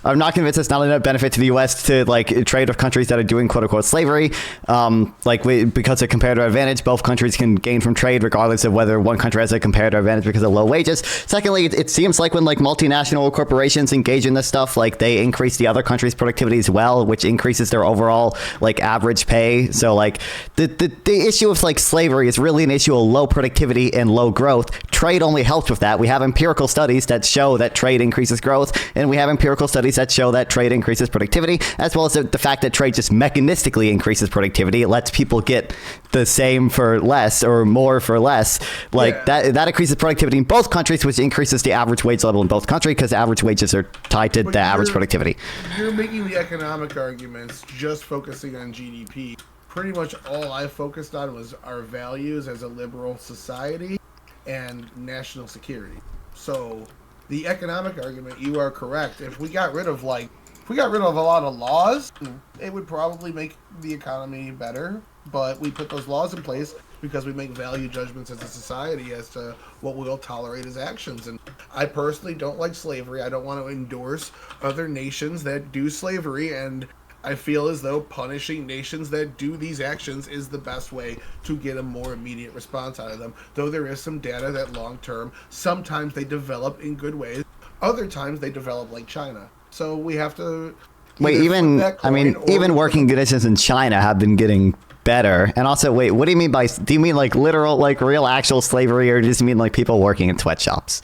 I'm not convinced it's not a net benefit to the U.S. to like trade with countries that are doing quote unquote slavery. Because of comparative advantage, both countries can gain from trade regardless of whether one country has a comparative advantage because of low wages. Secondly, it seems like when like multinational corporations engage in this stuff, like they increase the other country's productivity as well, which increases their overall like average pay. So like the issue of like slavery is really an issue of low productivity and low growth. Trade only helps with that. We have empirical studies that show that trade increases growth, and we have empirical studies that show that trade increases productivity, as well as the fact that trade just mechanistically increases productivity. It lets people get the same for less or more for less. That increases productivity in both countries, which increases the average wage level in both countries because average wages are tied to the average productivity. You're making the economic arguments just focusing on GDP. Pretty much all I focused on was our values as a liberal society and national security. So the economic argument, you are correct. If we got rid of a lot of laws, it would probably make the economy better. But we put those laws in place because we make value judgments as a society as to what we'll tolerate as actions. And I personally don't like slavery. I don't want to endorse other nations that do slavery, and I feel as though punishing nations that do these actions is the best way to get a more immediate response out of them. Though there is some data that long term, sometimes they develop in good ways, other times they develop like China. So we have to even working conditions in China have been getting better. And also, wait, what do you mean do you mean like literal, like real actual slavery, or do you just mean like people working in sweatshops?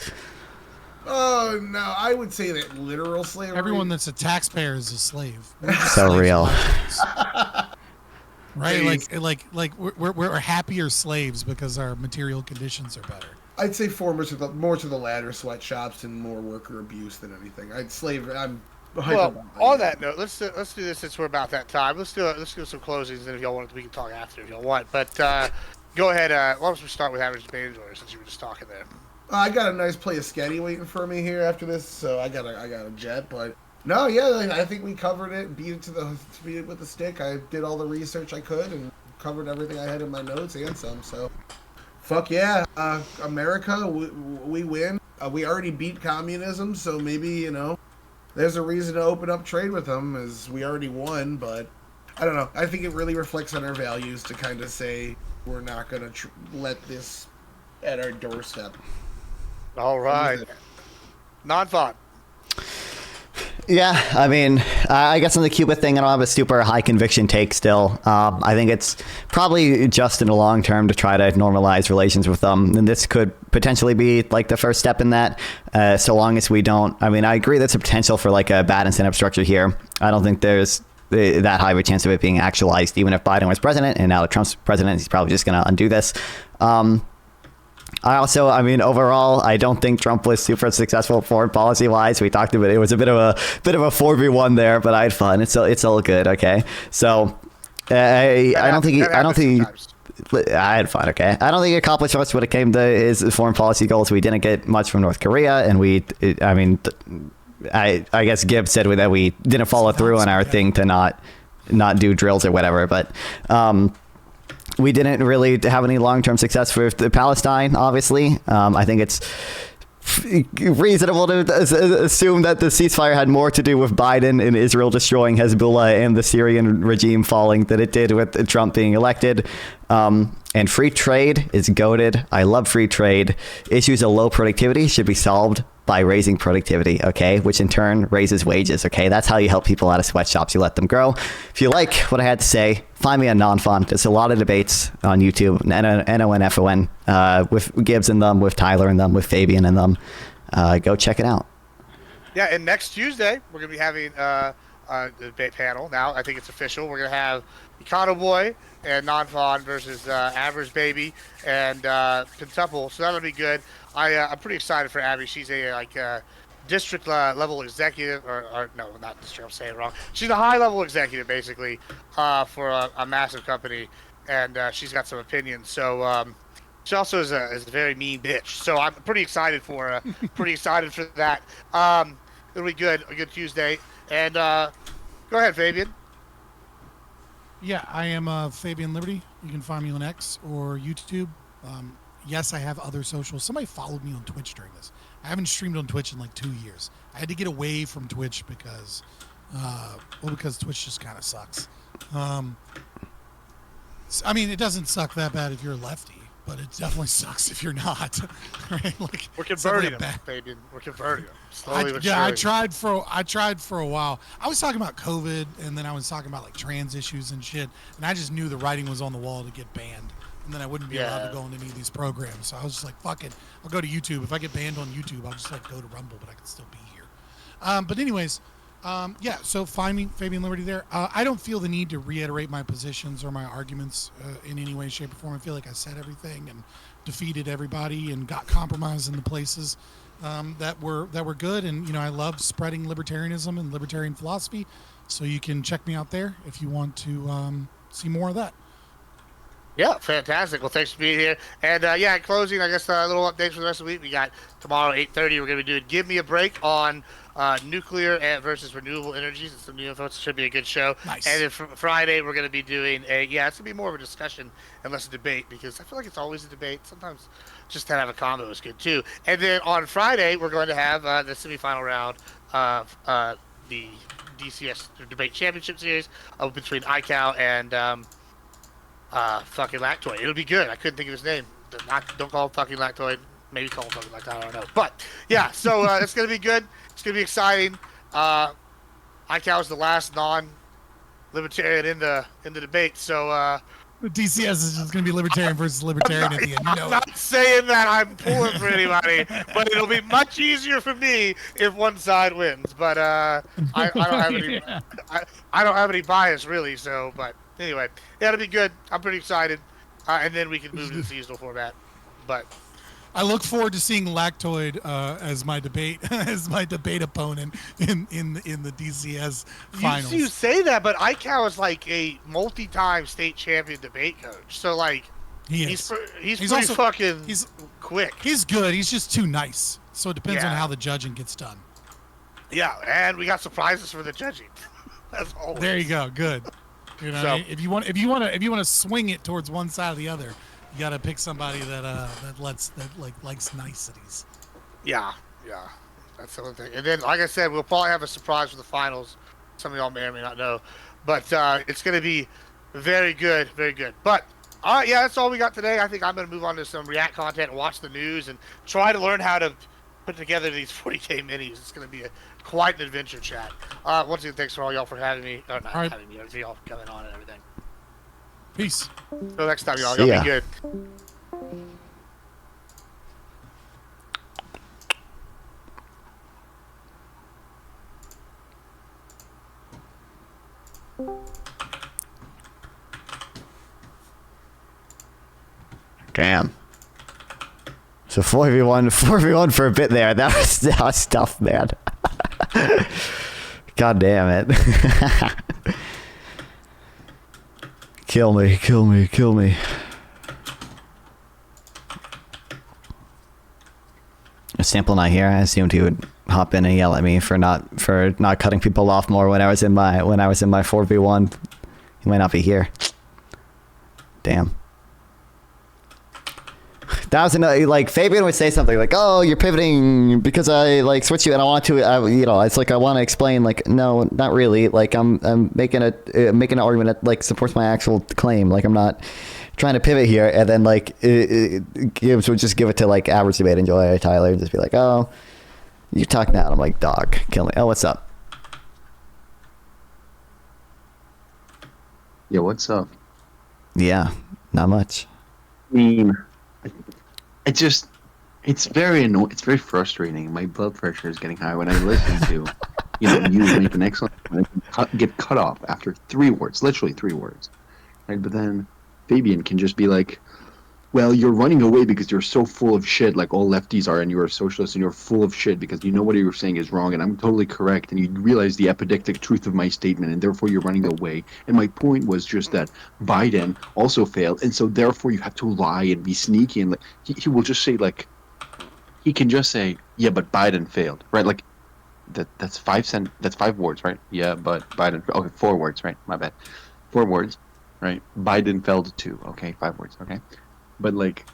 Oh, no, I would say that literal slavery. Everyone that's a taxpayer is a slave. So real. Right? Like we're happier slaves because our material conditions are better. I'd say more to the latter, sweatshops and more worker abuse than anything. Well, on that note, let's do this since we're about that time. Let's do some closings, and if y'all want, we can talk after if y'all want. But go ahead. Why don't we start with average debate enjoyer since you were just talking there. I got a nice play of Sketty waiting for me here after this, so I got a jet. But no, yeah, I think we covered it. Beat it with the stick. I did all the research I could and covered everything I had in my notes and some. So, fuck yeah, America, we win. We already beat communism, so maybe there's a reason to open up trade with them, as we already won. But I don't know. I think it really reflects on our values to kind of say we're not gonna let this at our doorstep. All right. Nonfon. Yeah, I mean, I guess on the Cuba thing, I don't have a super high conviction take still. I think it's probably just in the long term to try to normalize relations with them. And this could potentially be like the first step in that, so long as we don't. I mean, I agree there's a potential for like a bad incentive structure here. I don't think there's that high of a chance of it being actualized, even if Biden was president, and now that Trump's president, he's probably just going to undo this. I mean, overall, I don't think Trump was super successful foreign policy wise. We talked about it. It was a bit of a 4v1 there, but I had fun. It's all good. Okay. So I don't think I had fun. Okay, I don't think he accomplished much when it came to his foreign policy goals. We didn't get much from North Korea, and I guess Gibbs said that we didn't follow through on our thing to not do drills or whatever, but we didn't really have any long-term success with Palestine, obviously. I think it's reasonable to assume that the ceasefire had more to do with Biden and Israel destroying Hezbollah and the Syrian regime falling than it did with Trump being elected. And free trade is goated. I love free trade. Issues of low productivity should be solved by raising productivity, okay? Which in turn raises wages, okay? That's how you help people out of sweatshops. You let them grow. If you like what I had to say, find me on Nonfon. There's a lot of debates on YouTube, Nonfon, with Gibbs in them, with Tyler in them, with Fabian in them. Go check it out. Yeah, and next Tuesday, we're going to be having a debate panel. Now, I think it's official. We're going to have Econo Boy and Nonfon versus Average Baby and Pentuple. So that'll be good. I'm pretty excited for Abby. She's a district level executive, or no, not district. I'm saying it wrong. She's a high level executive, basically, for a massive company, and she's got some opinions. So she also is a very mean bitch. So I'm pretty excited for her. Pretty excited for that. It'll be good. A good Tuesday. And go ahead, Fabian. Yeah, I am FabianLiberty. You can find me on X or YouTube. Yes, I have other socials. Somebody followed me on Twitch during this. I haven't streamed on Twitch in like 2 years. I had to get away from Twitch because Twitch just kind of sucks. I mean, it doesn't suck that bad if you're a lefty, but it definitely sucks if you're not. Right? Like, we're converting them, Fabian. We're converting them. Slowly but yeah, surely. I tried for a while. I was talking about COVID, and then I was talking about like trans issues and shit, and I just knew the writing was on the wall to get banned. And then I wouldn't be allowed to go into any of these programs. So I was just like, fuck it. I'll go to YouTube. If I get banned on YouTube, I'll just like go to Rumble, but I can still be here. But anyways, yeah, so find me, FabianLiberty there. I don't feel the need to reiterate my positions or my arguments in any way, shape, or form. I feel like I said everything and defeated everybody and got compromised in the places that were good. And, I love spreading libertarianism and libertarian philosophy. So you can check me out there if you want to see more of that. Yeah, fantastic. Well, thanks for being here. And in closing, I guess little updates for the rest of the week. We got tomorrow 8:30. We're going to be doing Give Me a Break on nuclear versus renewable energies. It's some new info. It should be a good show. Nice. And then Friday, we're going to be doing it's going to be more of a discussion and less a debate, because I feel like it's always a debate. Sometimes just to have a combo is good too. And then on Friday, we're going to have the semifinal round of the DCS Debate Championship Series between iCal and fucking Lactoid. It'll be good. I couldn't think of his name. Don't call him fucking Lactoid. Maybe call him fucking Lactoid. I don't know. But yeah, so it's gonna be good. It's gonna be exciting. iCal is the last non-libertarian in the debate. So the DCS is just going to be libertarian versus libertarian at the end. I'm not saying that I'm pulling for anybody, but it'll be much easier for me if one side wins. But I don't have any. I don't have any bias really. So, but. Anyway, yeah, it'll be good. I'm pretty excited, and then we can move to the seasonal format. But I look forward to seeing Lactoid as my debate opponent in the DCS finals. You say that, but iCal is like a multi-time state champion debate coach. So like, he's pretty also fucking quick. He's good. He's just too nice. So it depends on how the judging gets done. Yeah, and we got surprises for the judging. As always. There you go. Good. So, if you want to swing it towards one side or the other, you got to pick somebody that likes niceties. Yeah, that's the other thing. And then, like I said, we'll probably have a surprise for the finals. Some of y'all may or may not know, but it's going to be very good, very good. But all right, yeah, that's all we got today. I think I'm going to move on to some React content and watch the news and try to learn how to put together these 40K minis. It's going to be quite an adventure, chat. Once again, thanks for all y'all for having me. Or not having me, for y'all coming on and everything. Peace. Till next time, y'all. Y'all be good. Damn. So 4v1 for a bit there. That was tough, man. God damn it. Kill me. Sample not here. I assumed he would hop in and yell at me for not cutting people off more when I was in my 4v1. He might not be here. Damn. That was another, like, Fabian would say something like, "Oh, you're pivoting because I like switch you," and I want to, it's like I want to explain, like, no, not really. Like, I'm making an argument that like supports my actual claim. Like, I'm not trying to pivot here, and then like Gibbs would just give it to like average debate enjoyer Tyler and just be like, "Oh, you're talking out." I'm like, "Dog, kill me." Oh, what's up? Yeah, what's up? Yeah, not much. I mean, it's very annoying. It's very frustrating. My blood pressure is getting high when I listen to, you make an excellent point, get cut off after 3 words, literally 3 words, right? But then Fabian can just be like, "Well, you're running away because you're so full of shit, like all lefties are, and you're a socialist and you're full of shit because you know what you're saying is wrong, and I'm totally correct, and you realize the epidictic truth of my statement, and therefore you're running away. And my point was just that Biden also failed, and so therefore you have to lie and be sneaky." And like, he will just say, like, he can just say, "Yeah, but Biden failed," right? Like, that's 5 words, right? Yeah, but Biden. Okay, 4 words, right? My bad. 4 words, right? Biden failed too. Okay, 5 words. Okay. But like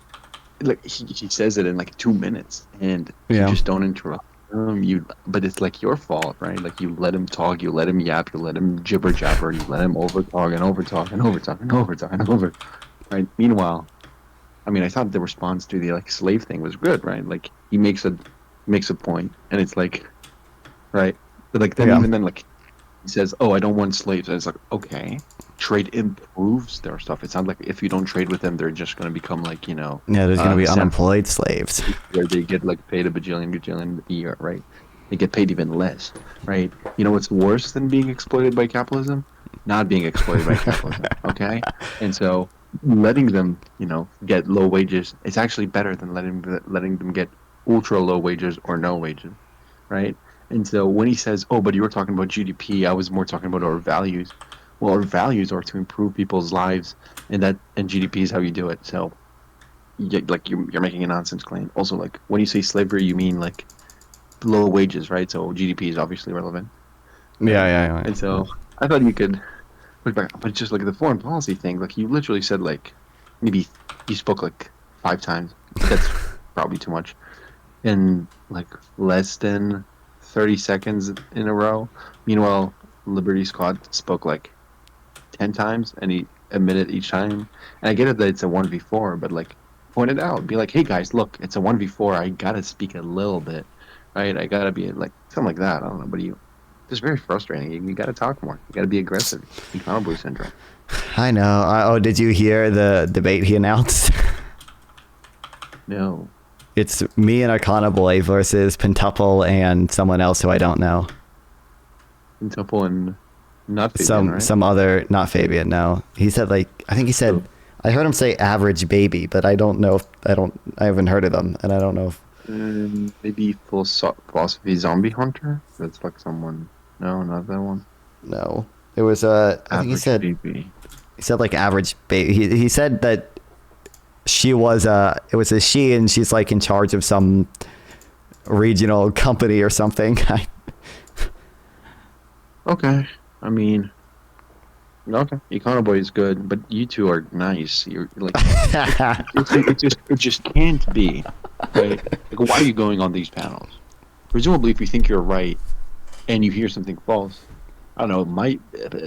he says it in like 2 minutes, and you just don't interrupt him. But it's like your fault, right? Like, you let him talk, you let him yap, you let him jibber jabber, you let him overtalk and overtalk and overtalk and overtalk and over. Right? Meanwhile, I mean, I thought the response to the like slave thing was good, right? Like, he makes a point, and it's like, right? But like then even then, like, he says, "Oh, I don't want slaves," and it's like, okay. Trade improves their stuff. It sounds like if you don't trade with them, they're just going to become like, yeah, there's going to be unemployed slaves where they get like paid a gajillion a year, right? They get paid even less, right? You know what's worse than being exploited by capitalism? Not being exploited by capitalism, okay? And so letting them, get low wages, it's actually better than letting them get ultra low wages or no wages, right? And so when he says, "Oh, but you were talking about GDP, I was more talking about our values." Well, our values are to improve people's lives, and GDP is how you do it. So, you're making a nonsense claim. Also, like, when you say slavery, you mean like low wages, right? So GDP is obviously relevant. Yeah. And so I thought you could push back, but just like the foreign policy thing, like, you literally said like maybe you spoke like 5 times. That's probably too much. In like less than 30 seconds in a row. Meanwhile, Liberty Squad spoke like 10 times, and he admitted each time. And I get it that it's a 1v4, but like, point it out. Be like, "Hey guys, look, it's a 1v4. I gotta speak a little bit, right? I gotta be like something like that." I don't know, but it's very frustrating. You gotta talk more. You gotta be aggressive. Economy syndrome. I know. Did you hear the debate he announced? No. It's me and Arcana Boy versus Pentuple and someone else who I don't know. Pentuple and not Fabian, right? Some other, not Fabian. No, he said I I heard him say average baby, but I don't know I haven't heard of them, and I don't know if maybe philosophy zombie hunter. That's like someone. No, not that one. No, it was I think he said baby. He said like average baby. He said that she was it was a she, and she's like in charge of some regional company or something. Okay. I mean, okay. Econoboy is good, but you two are nice. You're like, it just can't be. Right? Like, why are you going on these panels? Presumably, if you think you're right and you hear something false, I don't know.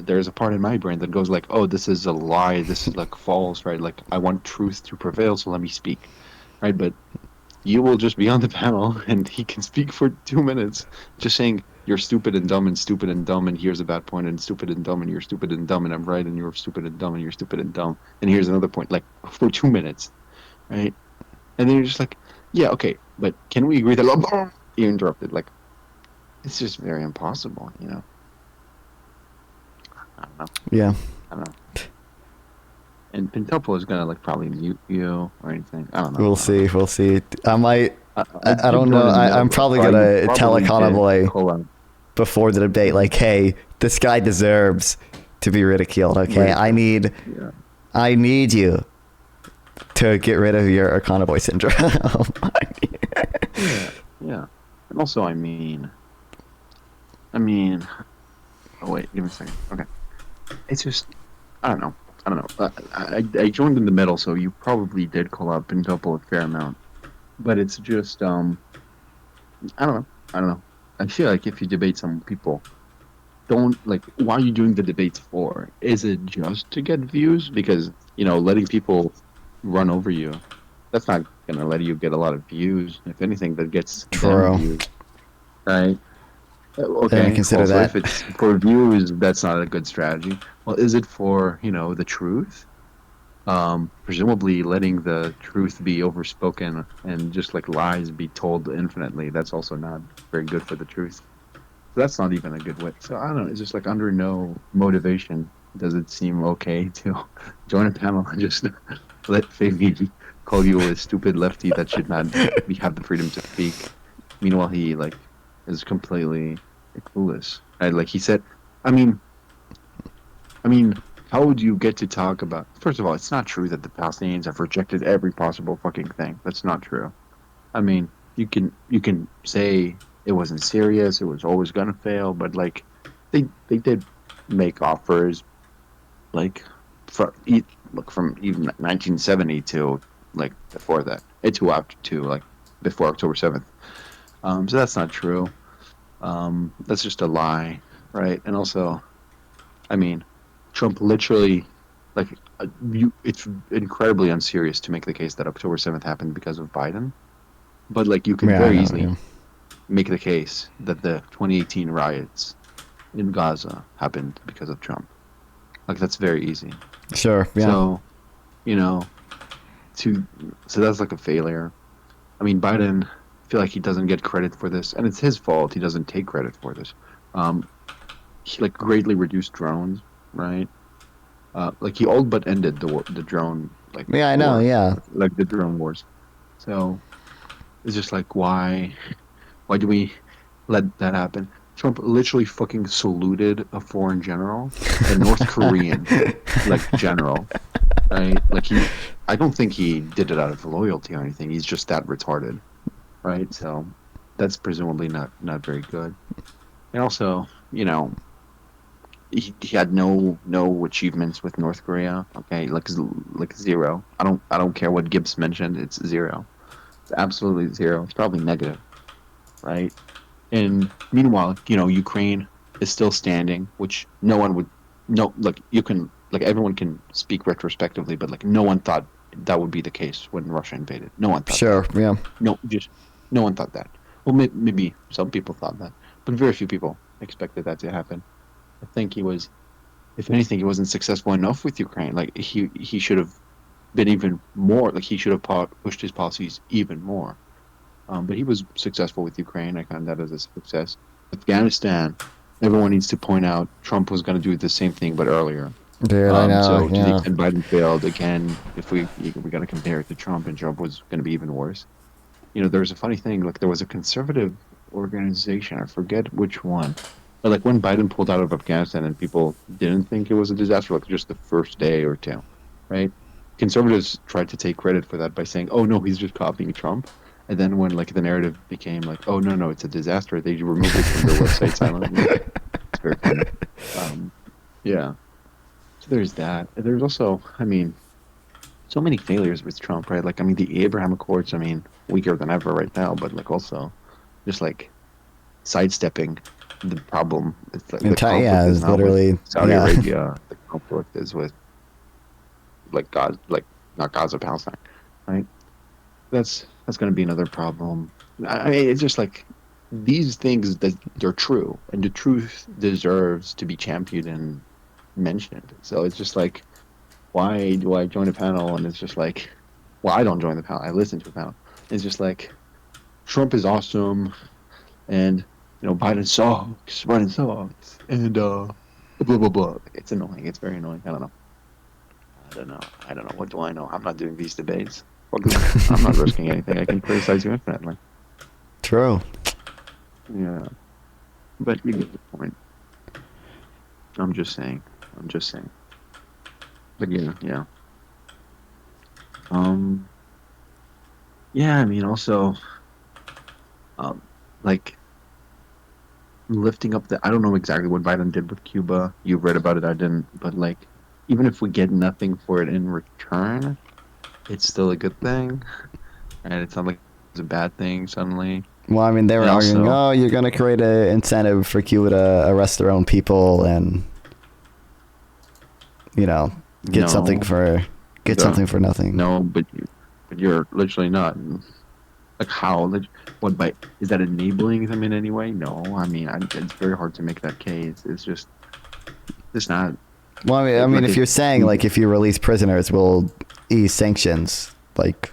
There's a part in my brain that goes like, "Oh, this is a lie. This is like false, right? Like, I want truth to prevail, so let me speak, right?" But you will just be on the panel, and he can speak for 2 minutes, just saying, "You're stupid and dumb, and here's a bad point, and stupid and dumb, and you're stupid and dumb, and I'm right, and you're stupid and dumb, and you're stupid and dumb, and here's another point," like, for 2 minutes, right? And then you're just like, "Yeah, okay, but can we agree that..." You interrupted. Like, it's just very impossible, I don't know. Yeah. I don't know. And Pentuple is gonna like probably mute you or anything. I don't know. We'll see. I might. I don't know. I'm probably gonna tell Arcana Boy before the debate, like, "Hey, this guy deserves to be ridiculed. Okay, I need you to get rid of your Arcana Boy syndrome." Yeah. Yeah. And also, oh wait, give me a second. Okay. It's just, I don't know. I joined in the middle, so you probably did call out PinThePol a fair amount. But it's just, I don't know. I don't know. I feel like if you debate some people, don't, like, why are you doing the debates for? Is it just to get views? Because, letting people run over you, that's not going to let you get a lot of views. If anything, that gets them True. views, right? Didn't Okay, consider well, so if that. it's for views, that's not a good strategy. Well, is it for, the truth? Presumably letting the truth be overspoken and just like lies be told infinitely, that's also not very good for the truth. So that's not even a good way. So I don't know, it's just like under no motivation does it seem okay to join a panel and just let Fabi call you a stupid lefty that should not have the freedom to speak. Meanwhile, he like is completely clueless. Right? Like he said, I mean, I mean, how would you get to talk about? First of all, it's not true that the Palestinians have rejected every possible fucking thing. That's not true. I mean, you can say it wasn't serious, it was always gonna fail, but like they did make offers like from even 1970 to like before that, to after to like before October 7th. So that's not true. That's just a lie, right? And also, I mean, Trump literally, like, it's incredibly unserious to make the case that October 7th happened because of Biden. But, like, you can Yeah, I very know. easily Yeah. make the case that the 2018 riots in Gaza happened because of Trump. Like, that's very easy. Sure. Yeah. So, you know, so that's like a failure. I mean, Biden, I feel like he doesn't get credit for this, and it's his fault. He doesn't take credit for this. He like greatly reduced drones, right? Like he all but ended the drone like Yeah, I know. war, Yeah. like the drone wars. So it's just like why do we let that happen? Trump literally fucking saluted a foreign general, a North Korean like general, right? Like I don't think he did it out of loyalty or anything. He's just that retarded, right? So that's presumably not very good. And also, he had no achievements with North Korea. Okay, like zero. I don't care what Gibbs mentioned. It's zero. It's absolutely zero. It's probably negative, right? And meanwhile, Ukraine is still standing, which no one would. No, like you can, like everyone can speak retrospectively, but like no one thought that would be the case when Russia invaded. No one thought that. Sure. Yeah. No, just no one thought that. Well, maybe some people thought that, but very few people expected that to happen. I think if anything, he wasn't successful enough with Ukraine. Like he should have been even more. Like he should have pushed his policies even more. But he was successful with Ukraine. I count that as a success. Afghanistan, everyone needs to point out Trump was going to do the same thing, but earlier. Dude, I know. So to the Yeah. extent Biden failed again, if we're going to compare it to Trump, and Trump was going to be even worse. There's a funny thing. Like there was a conservative organization. I forget which one. But like when Biden pulled out of Afghanistan and people didn't think it was a disaster, like just the first day or two, right? Conservatives tried to take credit for that by saying, "Oh no, he's just copying Trump." And then when like the narrative became like, "Oh no, it's a disaster," they removed it from their website silently. It's very funny. Yeah. So there's that. There's also, so many failures with Trump, right? Like, the Abraham Accords, weaker than ever right now, but like also just like sidestepping the problem. It's like the conflict Yeah, is it's not literally with Saudi yeah. Arabia. The conflict is with like Gaza, like not Gaza, Palestine, right? That's going to be another problem. It's just like these things that they're true, and the truth deserves to be championed and mentioned. So it's just like, why do I join a panel? And it's just like, well, I don't join the panel. I listen to a panel. It's just like, Trump is awesome, and Biden sucks. Biden sucks, and blah blah blah. It's annoying. It's very annoying. I don't know. I don't know. What do I know? I'm not doing these debates. I'm not risking anything. I can criticize you infinitely. True. Yeah, but you get the point. I'm just saying. But yeah. Yeah, also, like lifting up the. I don't know exactly what Biden did with Cuba. You read about it. I didn't. But like, even if we get nothing for it in return, it's still a good thing, and it's not like it's a bad thing suddenly. Well, I mean, they were And arguing, also- oh, you're going to create an incentive for Cuba to arrest their own people and, you know, get No. something for nothing. No, but you're literally not. Like how? What by? Is that enabling them in any way? No. I mean, it's very hard to make that case. It's just not. Well, I mean, if you're saying, like, if you release prisoners, we'll ease sanctions, like...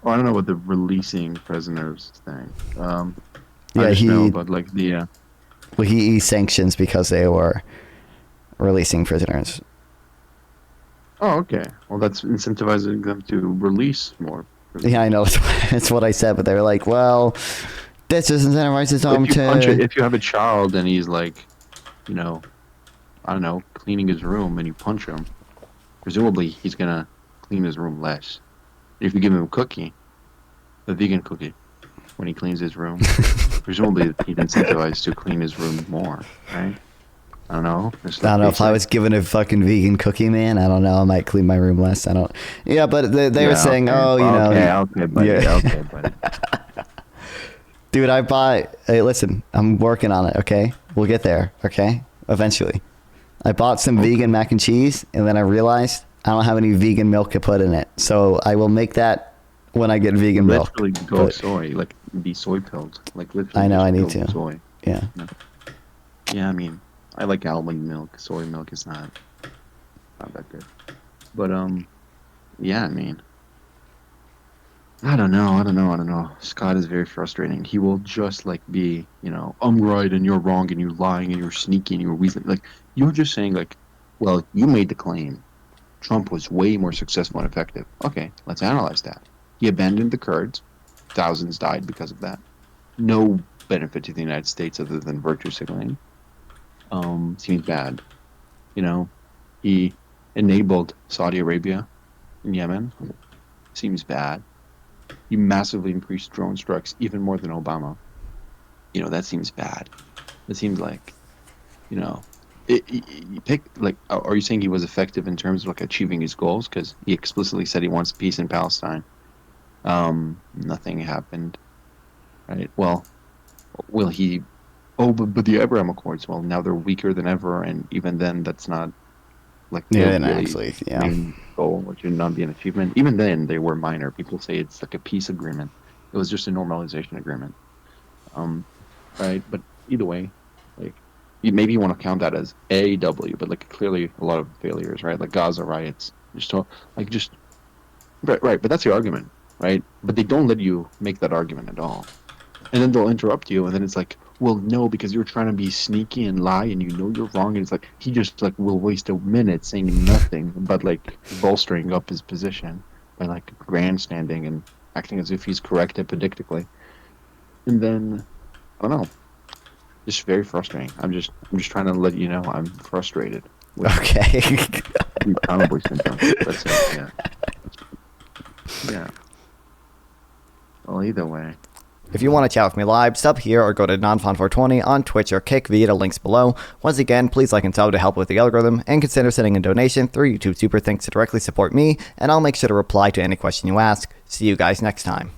Oh, I don't know what the releasing prisoners thing. Yeah, I just know, but like the. Well, he eased sanctions because they were releasing prisoners. Oh, okay. Well, that's incentivizing them to release more. Yeah, I know. That's what I said, but they were like, well, this just incentivizes them to... If you have a child and he's like, you know, I don't know, cleaning his room and you punch him, presumably he's going to clean his room less. If you give him a cookie, a vegan cookie, when he cleans his room, presumably he'd incentivize to clean his room more, right? I don't know. I don't know if I was given a fucking vegan cookie, man. I don't know. I might clean my room less. I don't. Yeah, but they were saying, okay. oh, you know. Okay, buddy. Yeah. Okay, buddy. Dude, I bought. Hey, listen, I'm working on it. Okay, we'll get there. Okay, eventually. I bought some vegan mac and cheese, and then I realized I don't have any vegan milk to put in it. So I will make that when I get vegan milk. Literally go soy, like be soy pilled, like literally. I know, I need just to. Soy. Yeah. Yeah, I mean, I like almond milk. Soy milk is not that good. But yeah, I mean, I don't know. Scott is very frustrating. He will just like be, you know, I'm right and you're wrong and you're lying and you're sneaky and you're reason. Like you're just saying like, well, you made the claim. Trump was way more successful and effective. Okay, let's analyze that. He abandoned the Kurds. Thousands died because of that. No benefit to the United States other than virtue signaling. Seems bad. You know, he enabled Saudi Arabia in Yemen. Seems bad. He massively increased drone strikes, even more than Obama. You know, that seems bad. It seems like, you know, you pick, like, are you saying he was effective in terms of like achieving his goals? Because he explicitly said he wants peace in Palestine. Nothing happened. Right? Well, will he? Oh, but the Abraham Accords. Well, now they're weaker than ever, and even then, that's not like Yeah, really actually, yeah. main goal, which should not be an achievement. Even then, they were minor. People say it's like a peace agreement. It was just a normalization agreement. Right? But either way, like, maybe you want to count that as a W, but like clearly a lot of failures, right? Like Gaza riots, right. But that's the argument, right? But they don't let you make that argument at all, and then they'll interrupt you, and then it's like, well, no, because you're trying to be sneaky and lie, and you know you're wrong, and it's like he just like will waste a minute saying nothing but like bolstering up his position by like grandstanding and acting as if he's correct epidictically, and then I don't know. Just very frustrating. I'm just trying to let you know I'm frustrated. Okay. Cowboy syndrome. That's it. Yeah. Yeah. Well, either way. If you want to chat with me live, sub here or go to Nonfon420 on Twitch or Kick via the links below. Once again, please like and sub to help with the algorithm, and consider sending a donation through YouTube Super Thanks to directly support me, and I'll make sure to reply to any question you ask. See you guys next time.